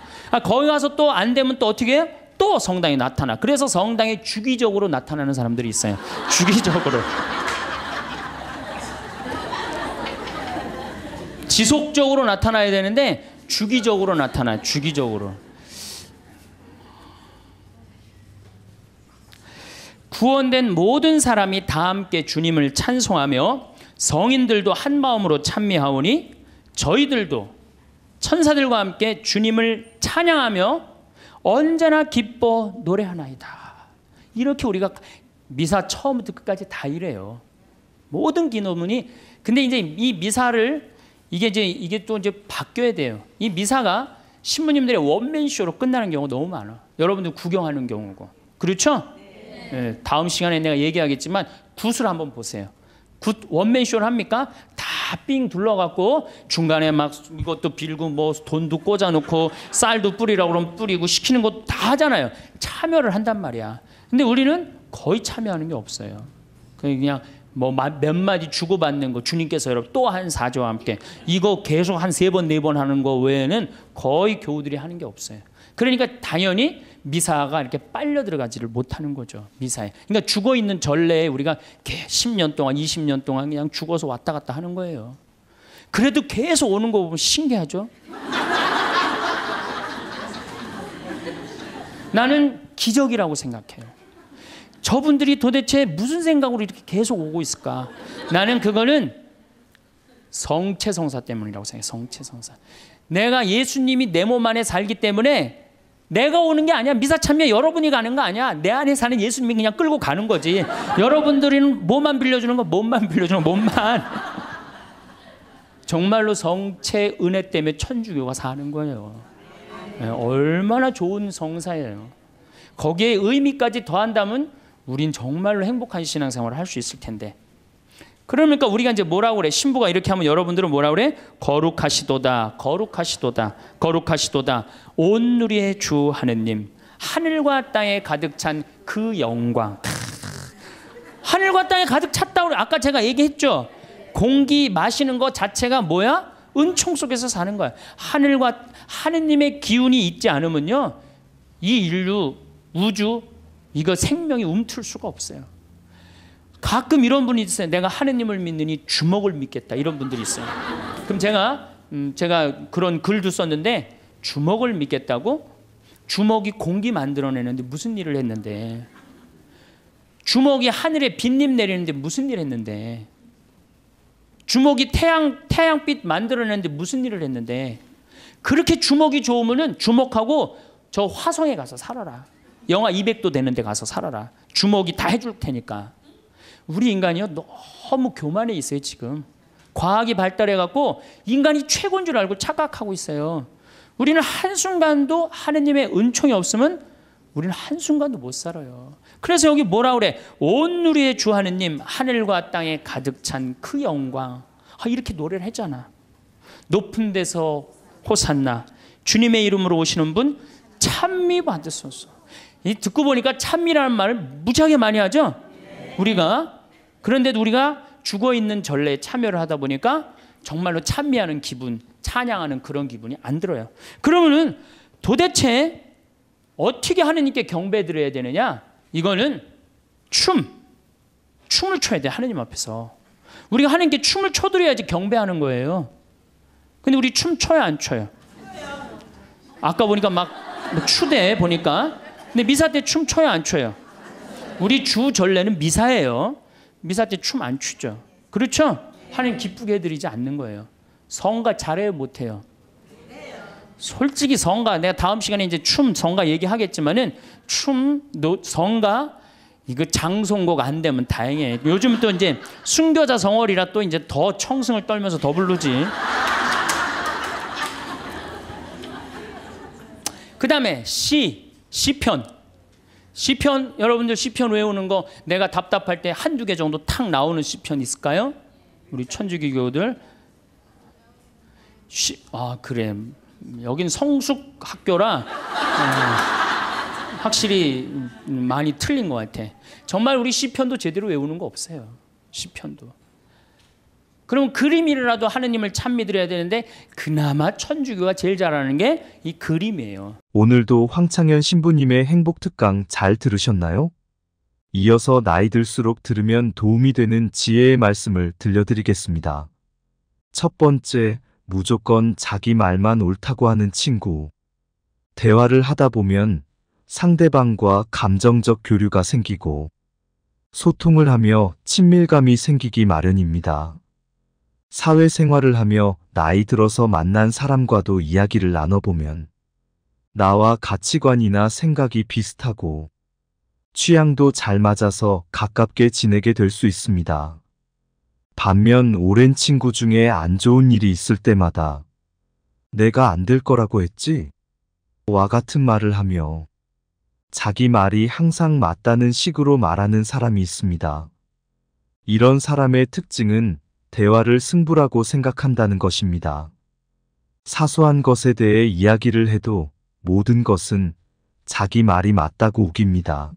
Speaker 1: 거기 가서 또 안 되면 또 어떻게 해요? 또 성당에 나타나. 그래서 성당에 주기적으로 나타나는 사람들이 있어요. 주기적으로. 지속적으로 나타나야 되는데 주기적으로 나타나요. 주기적으로. 구원된 모든 사람이 다 함께 주님을 찬송하며 성인들도 한 마음으로 찬미하오니 저희들도 천사들과 함께 주님을 찬양하며 언제나 기뻐 노래하나이다. 이렇게 우리가 미사 처음부터 끝까지 다 이래요. 모든 기도문이. 근데 이제 이 미사를 이게 또 이제 바뀌어야 돼요. 이 미사가 신부님들의 원맨쇼로 끝나는 경우가 너무 많아. 여러분들 구경하는 경우고. 그렇죠? 네, 다음 시간에 내가 얘기하겠지만 굿을 한번 보세요. 굿 원맨쇼를 합니까? 다 삥 둘러갖고 중간에 막 이것도 빌고 뭐 돈도 꽂아놓고 쌀도 뿌리라고 그러면 뿌리고 시키는 것도 다 하잖아요. 참여를 한단 말이야. 근데 우리는 거의 참여하는 게 없어요. 그냥 뭐 몇 마디 주고받는 거, 주님께서 여러분 또 한 사제와 함께 이거 계속 한 3번 4번 하는 거 외에는 거의 교우들이 하는 게 없어요. 그러니까 당연히 미사가 이렇게 빨려 들어가지를 못하는 거죠. 미사에. 그러니까 죽어 있는 전례에 우리가 10년 동안 20년 동안 그냥 죽어서 왔다 갔다 하는 거예요. 그래도 계속 오는 거 보면 신기하죠. 나는 기적이라고 생각해요. 저분들이 도대체 무슨 생각으로 이렇게 계속 오고 있을까? 나는 그거는 성체성사 때문이라고 생각해요. 성체성사. 내가 예수님이 내 몸 안에 살기 때문에 내가 오는 게 아니야. 미사 참여 여러분이 가는 거 아니야. 내 안에 사는 예수님이 그냥 끌고 가는 거지. 여러분들은 몸만 빌려주는 거, 몸만 빌려주는 거, 몸만. 정말로 성체 은혜 때문에 천주교가 사는 거예요. 네, 얼마나 좋은 성사예요. 거기에 의미까지 더한다면 우린 정말로 행복한 신앙생활을 할 수 있을 텐데. 그러니까 우리가 이제 뭐라고 그래? 신부가 이렇게 하면 여러분들은 뭐라고 그래? 거룩하시도다, 거룩하시도다, 거룩하시도다. 온 누리의 주 하느님, 하늘과 땅에 가득 찬 그 영광. 하늘과 땅에 가득 찼다고 아까 제가 얘기했죠. 공기 마시는 거 자체가 뭐야? 은총 속에서 사는 거야. 하늘과 하느님의 기운이 있지 않으면요, 이 인류, 우주, 이거 생명이 움틀 수가 없어요. 가끔 이런 분이 있어요. 내가 하느님을 믿느니 주먹을 믿겠다. 이런 분들이 있어요. 그럼 제가 그런 글도 썼는데, 주먹을 믿겠다고? 주먹이 공기 만들어내는데 무슨 일을 했는데, 주먹이 하늘에 빗님 내리는데 무슨 일을 했는데, 주먹이 태양빛 만들어내는데 무슨 일을 했는데, 그렇게 주먹이 좋으면은 주먹하고 저 화성에 가서 살아라. 영하 200도 되는 데 가서 살아라. 주먹이 다 해줄 테니까. 우리 인간이요, 너무 교만해 있어요. 지금 과학이 발달해갖고 인간이 최고인 줄 알고 착각하고 있어요. 우리는 한순간도 하느님의 은총이 없으면 우리는 한순간도 못 살아요. 그래서 여기 뭐라 그래? 온 누리의 주 하느님, 하늘과 땅에 가득 찬 그 영광. 이렇게 노래를 했잖아. 높은 데서 호산나, 주님의 이름으로 오시는 분 찬미 받으소서. 듣고 보니까 찬미라는 말을 무지하게 많이 하죠. 우리가. 그런데도 우리가 죽어있는 전례에 참여를 하다 보니까 정말로 찬미하는 기분, 찬양하는 그런 기분이 안 들어요. 그러면은 도대체 어떻게 하느님께 경배 드려야 되느냐? 이거는 춤을 춰야 돼. 하느님 앞에서 우리가 하느님께 춤을 춰드려야지 경배하는 거예요. 근데 우리 춤 춰요, 안 춰요? 아까 보니까 막 추대 보니까. 근데 미사 때 춤 춰요, 안 춰요? 우리 주 전례는 미사예요. 미사 때 춤 안 추죠. 그렇죠? 하나님 기쁘게 해드리지 않는 거예요. 성가 잘해요, 못해요? 솔직히 성가, 내가 다음 시간에 이제 성가 얘기하겠지만은 성가 이거 장송곡 안 되면 다행이에요. 요즘 또 이제 순교자 성월이라 또 이제 더 청승을 떨면서 더 부르지. 그 다음에 시편. 여러분들 시편 외우는 거 내가 답답할 때 한두 개 정도 탁 나오는 시편 있을까요? 우리 천주교 교우들. 그래. 여긴 성숙 학교라 확실히 많이 틀린 것 같아. 정말 우리 시편도 제대로 외우는 거 없어요. 시편도. 그럼 그림이라도 하느님을 참 믿으려야 되는데 그나마 천주교가 제일 잘하는 게 이 그림이에요.
Speaker 2: 오늘도 황창현 신부님의 행복 특강 잘 들으셨나요? 이어서 나이 들수록 들으면 도움이 되는 지혜의 말씀을 들려드리겠습니다. 첫 번째, 무조건 자기 말만 옳다고 하는 친구. 대화를 하다 보면 상대방과 감정적 교류가 생기고 소통을 하며 친밀감이 생기기 마련입니다. 사회생활을 하며 나이 들어서 만난 사람과도 이야기를 나눠보면 나와 가치관이나 생각이 비슷하고 취향도 잘 맞아서 가깝게 지내게 될 수 있습니다. 반면 오랜 친구 중에 안 좋은 일이 있을 때마다 내가 안 될 거라고 했지? 와 같은 말을 하며 자기 말이 항상 맞다는 식으로 말하는 사람이 있습니다. 이런 사람의 특징은 대화를 승부라고 생각한다는 것입니다. 사소한 것에 대해 이야기를 해도 모든 것은 자기 말이 맞다고 우깁니다.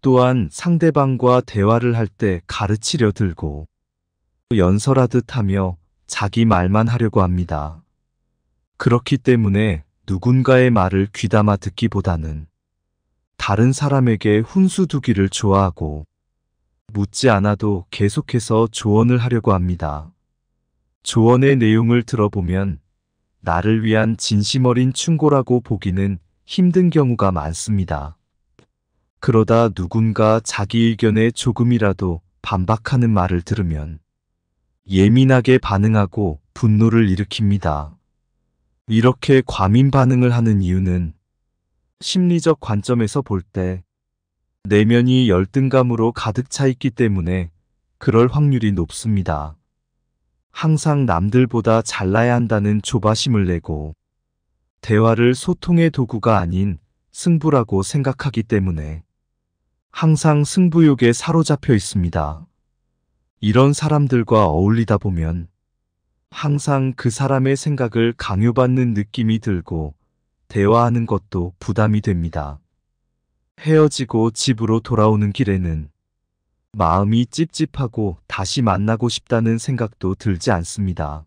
Speaker 2: 또한 상대방과 대화를 할 때 가르치려 들고 연설하듯 하며 자기 말만 하려고 합니다. 그렇기 때문에 누군가의 말을 귀담아 듣기보다는 다른 사람에게 훈수 두기를 좋아하고 묻지 않아도 계속해서 조언을 하려고 합니다. 조언의 내용을 들어보면 나를 위한 진심 어린 충고라고 보기는 힘든 경우가 많습니다. 그러다 누군가 자기 의견에 조금이라도 반박하는 말을 들으면 예민하게 반응하고 분노를 일으킵니다. 이렇게 과민 반응을 하는 이유는 심리적 관점에서 볼 때 내면이 열등감으로 가득 차 있기 때문에 그럴 확률이 높습니다. 항상 남들보다 잘나야 한다는 조바심을 내고 대화를 소통의 도구가 아닌 승부라고 생각하기 때문에 항상 승부욕에 사로잡혀 있습니다. 이런 사람들과 어울리다 보면 항상 그 사람의 생각을 강요받는 느낌이 들고 대화하는 것도 부담이 됩니다. 헤어지고 집으로 돌아오는 길에는 마음이 찝찝하고 다시 만나고 싶다는 생각도 들지 않습니다.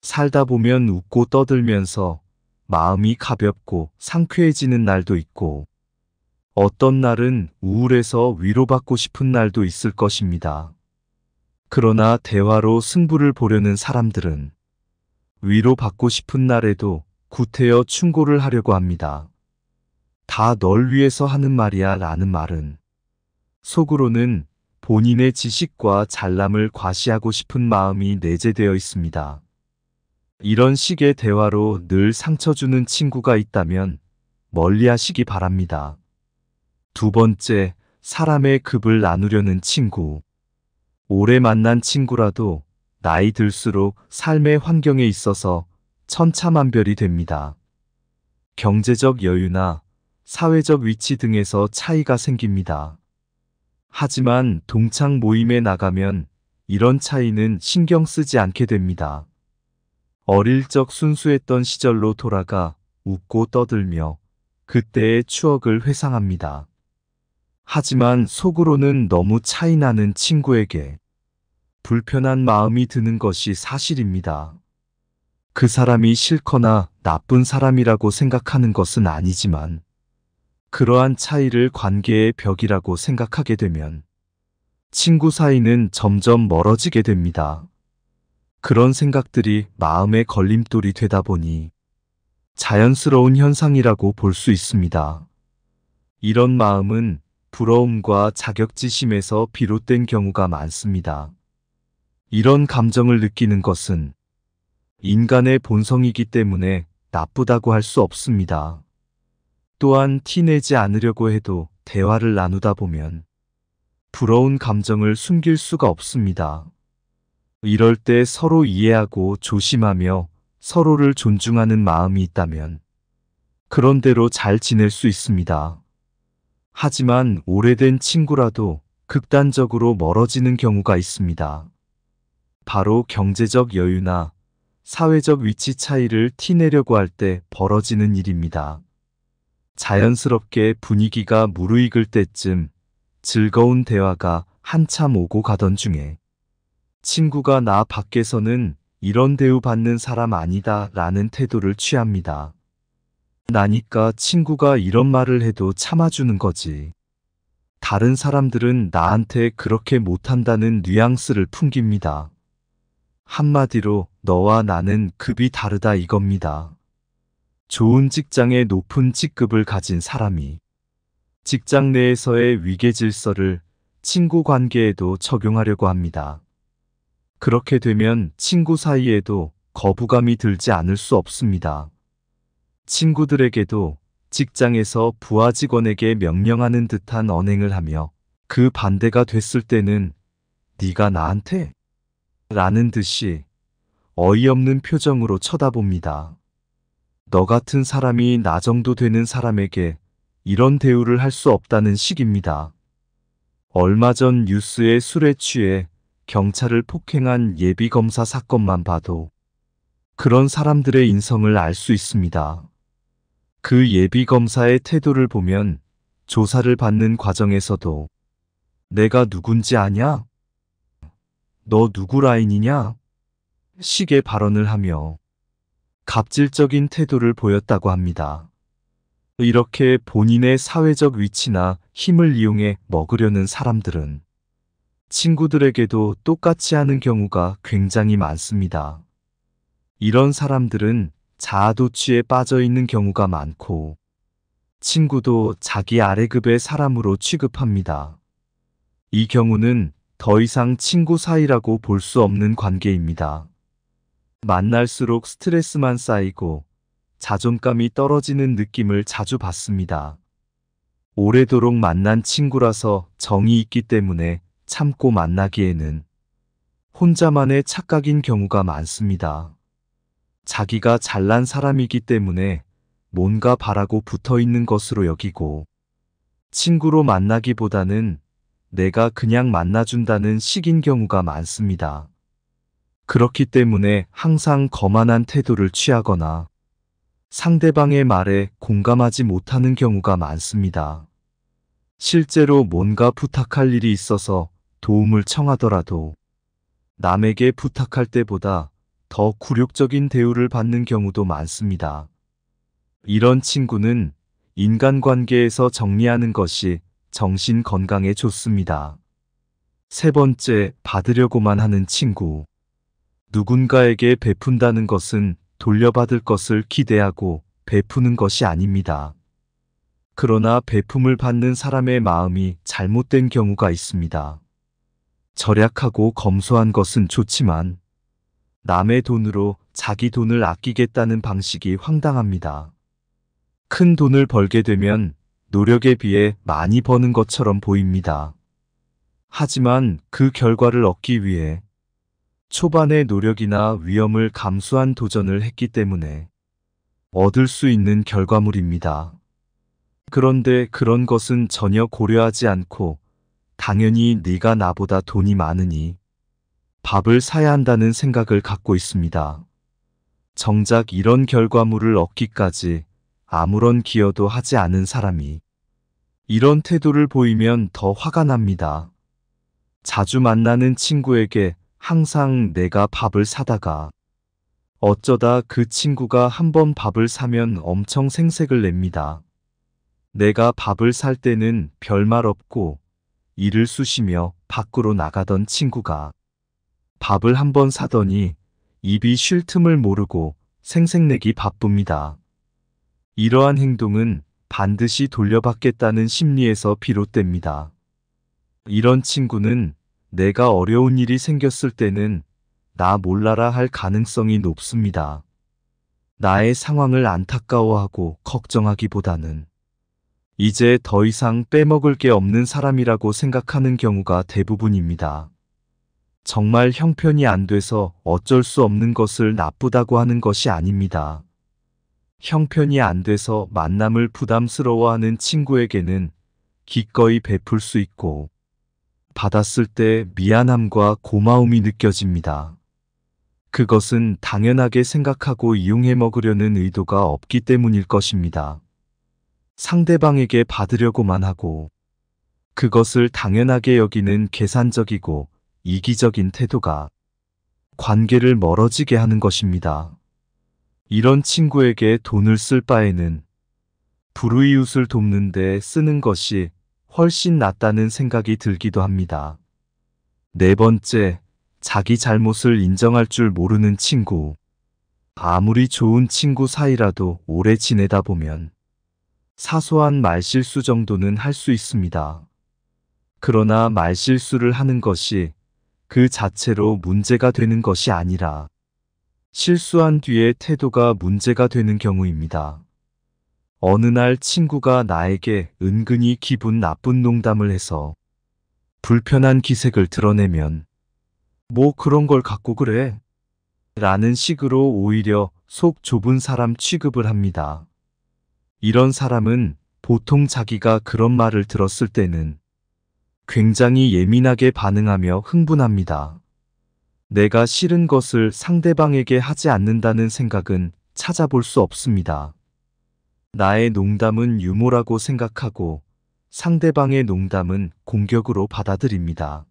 Speaker 2: 살다 보면 웃고 떠들면서 마음이 가볍고 상쾌해지는 날도 있고 어떤 날은 우울해서 위로받고 싶은 날도 있을 것입니다. 그러나 대화로 승부를 보려는 사람들은 위로받고 싶은 날에도 구태여 충고를 하려고 합니다. 다 널 위해서 하는 말이야 라는 말은 속으로는 본인의 지식과 잘남을 과시하고 싶은 마음이 내재되어 있습니다. 이런 식의 대화로 늘 상처 주는 친구가 있다면 멀리 하시기 바랍니다. 두 번째, 사람의 급을 나누려는 친구. 오래 만난 친구라도 나이 들수록 삶의 환경에 있어서 천차만별이 됩니다. 경제적 여유나 사회적 위치 등에서 차이가 생깁니다. 하지만 동창 모임에 나가면 이런 차이는 신경 쓰지 않게 됩니다. 어릴 적 순수했던 시절로 돌아가 웃고 떠들며 그때의 추억을 회상합니다. 하지만 속으로는 너무 차이나는 친구에게 불편한 마음이 드는 것이 사실입니다. 그 사람이 싫거나 나쁜 사람이라고 생각하는 것은 아니지만 그러한 차이를 관계의 벽이라고 생각하게 되면 친구 사이는 점점 멀어지게 됩니다. 그런 생각들이 마음의 걸림돌이 되다 보니 자연스러운 현상이라고 볼 수 있습니다. 이런 마음은 부러움과 자격지심에서 비롯된 경우가 많습니다. 이런 감정을 느끼는 것은 인간의 본성이기 때문에 나쁘다고 할 수 없습니다. 또한 티내지 않으려고 해도 대화를 나누다 보면 부러운 감정을 숨길 수가 없습니다. 이럴 때 서로 이해하고 조심하며 서로를 존중하는 마음이 있다면 그런대로 잘 지낼 수 있습니다. 하지만 오래된 친구라도 극단적으로 멀어지는 경우가 있습니다. 바로 경제적 여유나 사회적 위치 차이를 티내려고 할 때 벌어지는 일입니다. 자연스럽게 분위기가 무르익을 때쯤 즐거운 대화가 한참 오고 가던 중에 친구가 나 밖에서는 이런 대우 받는 사람 아니다 라는 태도를 취합니다. 나니까 친구가 이런 말을 해도 참아주는 거지. 다른 사람들은 나한테 그렇게 못한다는 뉘앙스를 풍깁니다. 한마디로 너와 나는 급이 다르다 이겁니다. 좋은 직장에 높은 직급을 가진 사람이 직장 내에서의 위계 질서를 친구 관계에도 적용하려고 합니다. 그렇게 되면 친구 사이에도 거부감이 들지 않을 수 없습니다. 친구들에게도 직장에서 부하 직원에게 명령하는 듯한 언행을 하며 그 반대가 됐을 때는 네가 나한테? 라는 듯이 어이없는 표정으로 쳐다봅니다. 너 같은 사람이 나 정도 되는 사람에게 이런 대우를 할 수 없다는 식입니다. 얼마 전 뉴스에 술에 취해 경찰을 폭행한 예비검사 사건만 봐도 그런 사람들의 인성을 알 수 있습니다. 그 예비검사의 태도를 보면 조사를 받는 과정에서도 내가 누군지 아냐? 너 누구 라인이냐? 식의 발언을 하며 갑질적인 태도를 보였다고 합니다. 이렇게 본인의 사회적 위치나 힘을 이용해 먹으려는 사람들은 친구들에게도 똑같이 하는 경우가 굉장히 많습니다. 이런 사람들은 자아도취에 빠져 있는 경우가 많고 친구도 자기 아래급의 사람으로 취급합니다. 이 경우는 더 이상 친구 사이라고 볼 수 없는 관계입니다. 만날수록 스트레스만 쌓이고 자존감이 떨어지는 느낌을 자주 받습니다. 오래도록 만난 친구라서 정이 있기 때문에 참고 만나기에는 혼자만의 착각인 경우가 많습니다. 자기가 잘난 사람이기 때문에 뭔가 바라고 붙어 있는 것으로 여기고 친구로 만나기보다는 내가 그냥 만나준다는 식인 경우가 많습니다. 그렇기 때문에 항상 거만한 태도를 취하거나 상대방의 말에 공감하지 못하는 경우가 많습니다. 실제로 뭔가 부탁할 일이 있어서 도움을 청하더라도 남에게 부탁할 때보다 더 굴욕적인 대우를 받는 경우도 많습니다. 이런 친구는 인간관계에서 정리하는 것이 정신 건강에 좋습니다. 세 번째, 받으려고만 하는 친구. 누군가에게 베푼다는 것은 돌려받을 것을 기대하고 베푸는 것이 아닙니다. 그러나 베품을 받는 사람의 마음이 잘못된 경우가 있습니다. 절약하고 검소한 것은 좋지만 남의 돈으로 자기 돈을 아끼겠다는 방식이 황당합니다. 큰 돈을 벌게 되면 노력에 비해 많이 버는 것처럼 보입니다. 하지만 그 결과를 얻기 위해 초반의 노력이나 위험을 감수한 도전을 했기 때문에 얻을 수 있는 결과물입니다. 그런데 그런 것은 전혀 고려하지 않고 당연히 네가 나보다 돈이 많으니 밥을 사야 한다는 생각을 갖고 있습니다. 정작 이런 결과물을 얻기까지 아무런 기여도 하지 않은 사람이 이런 태도를 보이면 더 화가 납니다. 자주 만나는 친구에게 항상 내가 밥을 사다가 어쩌다 그 친구가 한번 밥을 사면 엄청 생색을 냅니다. 내가 밥을 살 때는 별말 없고 이를 쑤시며 밖으로 나가던 친구가 밥을 한번 사더니 입이 쉴 틈을 모르고 생색내기 바쁩니다. 이러한 행동은 반드시 돌려받겠다는 심리에서 비롯됩니다. 이런 친구는 내가 어려운 일이 생겼을 때는 나 몰라라 할 가능성이 높습니다. 나의 상황을 안타까워하고 걱정하기보다는 이제 더 이상 빼먹을 게 없는 사람이라고 생각하는 경우가 대부분입니다. 정말 형편이 안 돼서 어쩔 수 없는 것을 나쁘다고 하는 것이 아닙니다. 형편이 안 돼서 만남을 부담스러워하는 친구에게는 기꺼이 베풀 수 있고 받았을 때 미안함과 고마움이 느껴집니다. 그것은 당연하게 생각하고 이용해 먹으려는 의도가 없기 때문일 것입니다. 상대방에게 받으려고만 하고 그것을 당연하게 여기는 계산적이고 이기적인 태도가 관계를 멀어지게 하는 것입니다. 이런 친구에게 돈을 쓸 바에는 불우이웃을 돕는 데 쓰는 것이 훨씬 낫다는 생각이 들기도 합니다. 네 번째, 자기 잘못을 인정할 줄 모르는 친구. 아무리 좋은 친구 사이라도 오래 지내다 보면 사소한 말실수 정도는 할 수 있습니다. 그러나 말실수를 하는 것이 그 자체로 문제가 되는 것이 아니라 실수한 뒤에 태도가 문제가 되는 경우입니다. 어느 날 친구가 나에게 은근히 기분 나쁜 농담을 해서 불편한 기색을 드러내면 뭐 그런 걸 갖고 그래? 라는 식으로 오히려 속 좁은 사람 취급을 합니다. 이런 사람은 보통 자기가 그런 말을 들었을 때는 굉장히 예민하게 반응하며 흥분합니다. 내가 싫은 것을 상대방에게 하지 않는다는 생각은 찾아볼 수 없습니다. 나의 농담은 유머라고 생각하고 상대방의 농담은 공격으로 받아들입니다.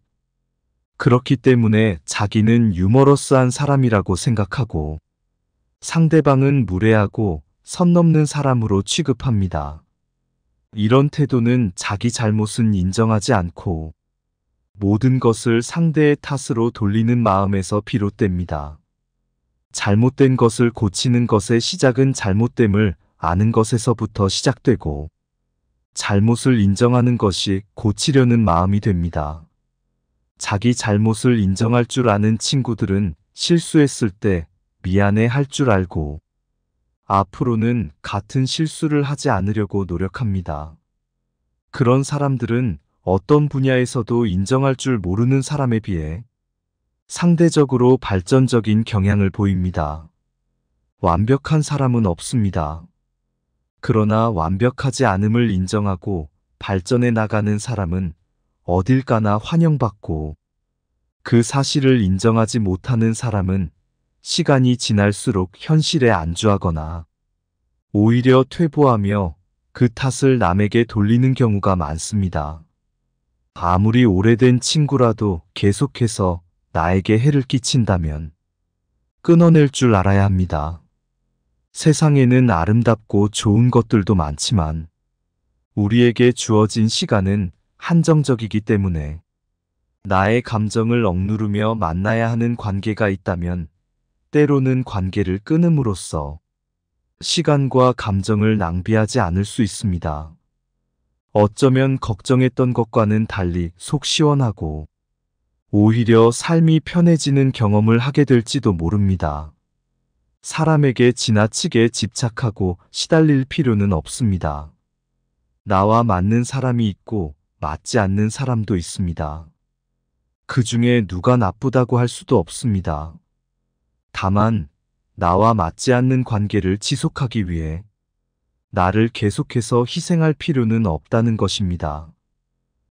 Speaker 2: 그렇기 때문에 자기는 유머러스한 사람이라고 생각하고 상대방은 무례하고 선 넘는 사람으로 취급합니다. 이런 태도는 자기 잘못은 인정하지 않고 모든 것을 상대의 탓으로 돌리는 마음에서 비롯됩니다. 잘못된 것을 고치는 것의 시작은 잘못됨을 아는 것에서부터 시작되고 잘못을 인정하는 것이 고치려는 마음이 됩니다. 자기 잘못을 인정할 줄 아는 친구들은 실수했을 때 미안해 할 줄 알고 앞으로는 같은 실수를 하지 않으려고 노력합니다. 그런 사람들은 어떤 분야에서도 인정할 줄 모르는 사람에 비해 상대적으로 발전적인 경향을 보입니다. 완벽한 사람은 없습니다. 그러나 완벽하지 않음을 인정하고 발전해 나가는 사람은 어딜 가나 환영받고 그 사실을 인정하지 못하는 사람은 시간이 지날수록 현실에 안주하거나 오히려 퇴보하며 그 탓을 남에게 돌리는 경우가 많습니다. 아무리 오래된 친구라도 계속해서 나에게 해를 끼친다면 끊어낼 줄 알아야 합니다. 세상에는 아름답고 좋은 것들도 많지만 우리에게 주어진 시간은 한정적이기 때문에 나의 감정을 억누르며 만나야 하는 관계가 있다면 때로는 관계를 끊음으로써 시간과 감정을 낭비하지 않을 수 있습니다. 어쩌면 걱정했던 것과는 달리 속 시원하고 오히려 삶이 편해지는 경험을 하게 될지도 모릅니다. 사람에게 지나치게 집착하고 시달릴 필요는 없습니다. 나와 맞는 사람이 있고 맞지 않는 사람도 있습니다. 그 중에 누가 나쁘다고 할 수도 없습니다. 다만 나와 맞지 않는 관계를 지속하기 위해 나를 계속해서 희생할 필요는 없다는 것입니다.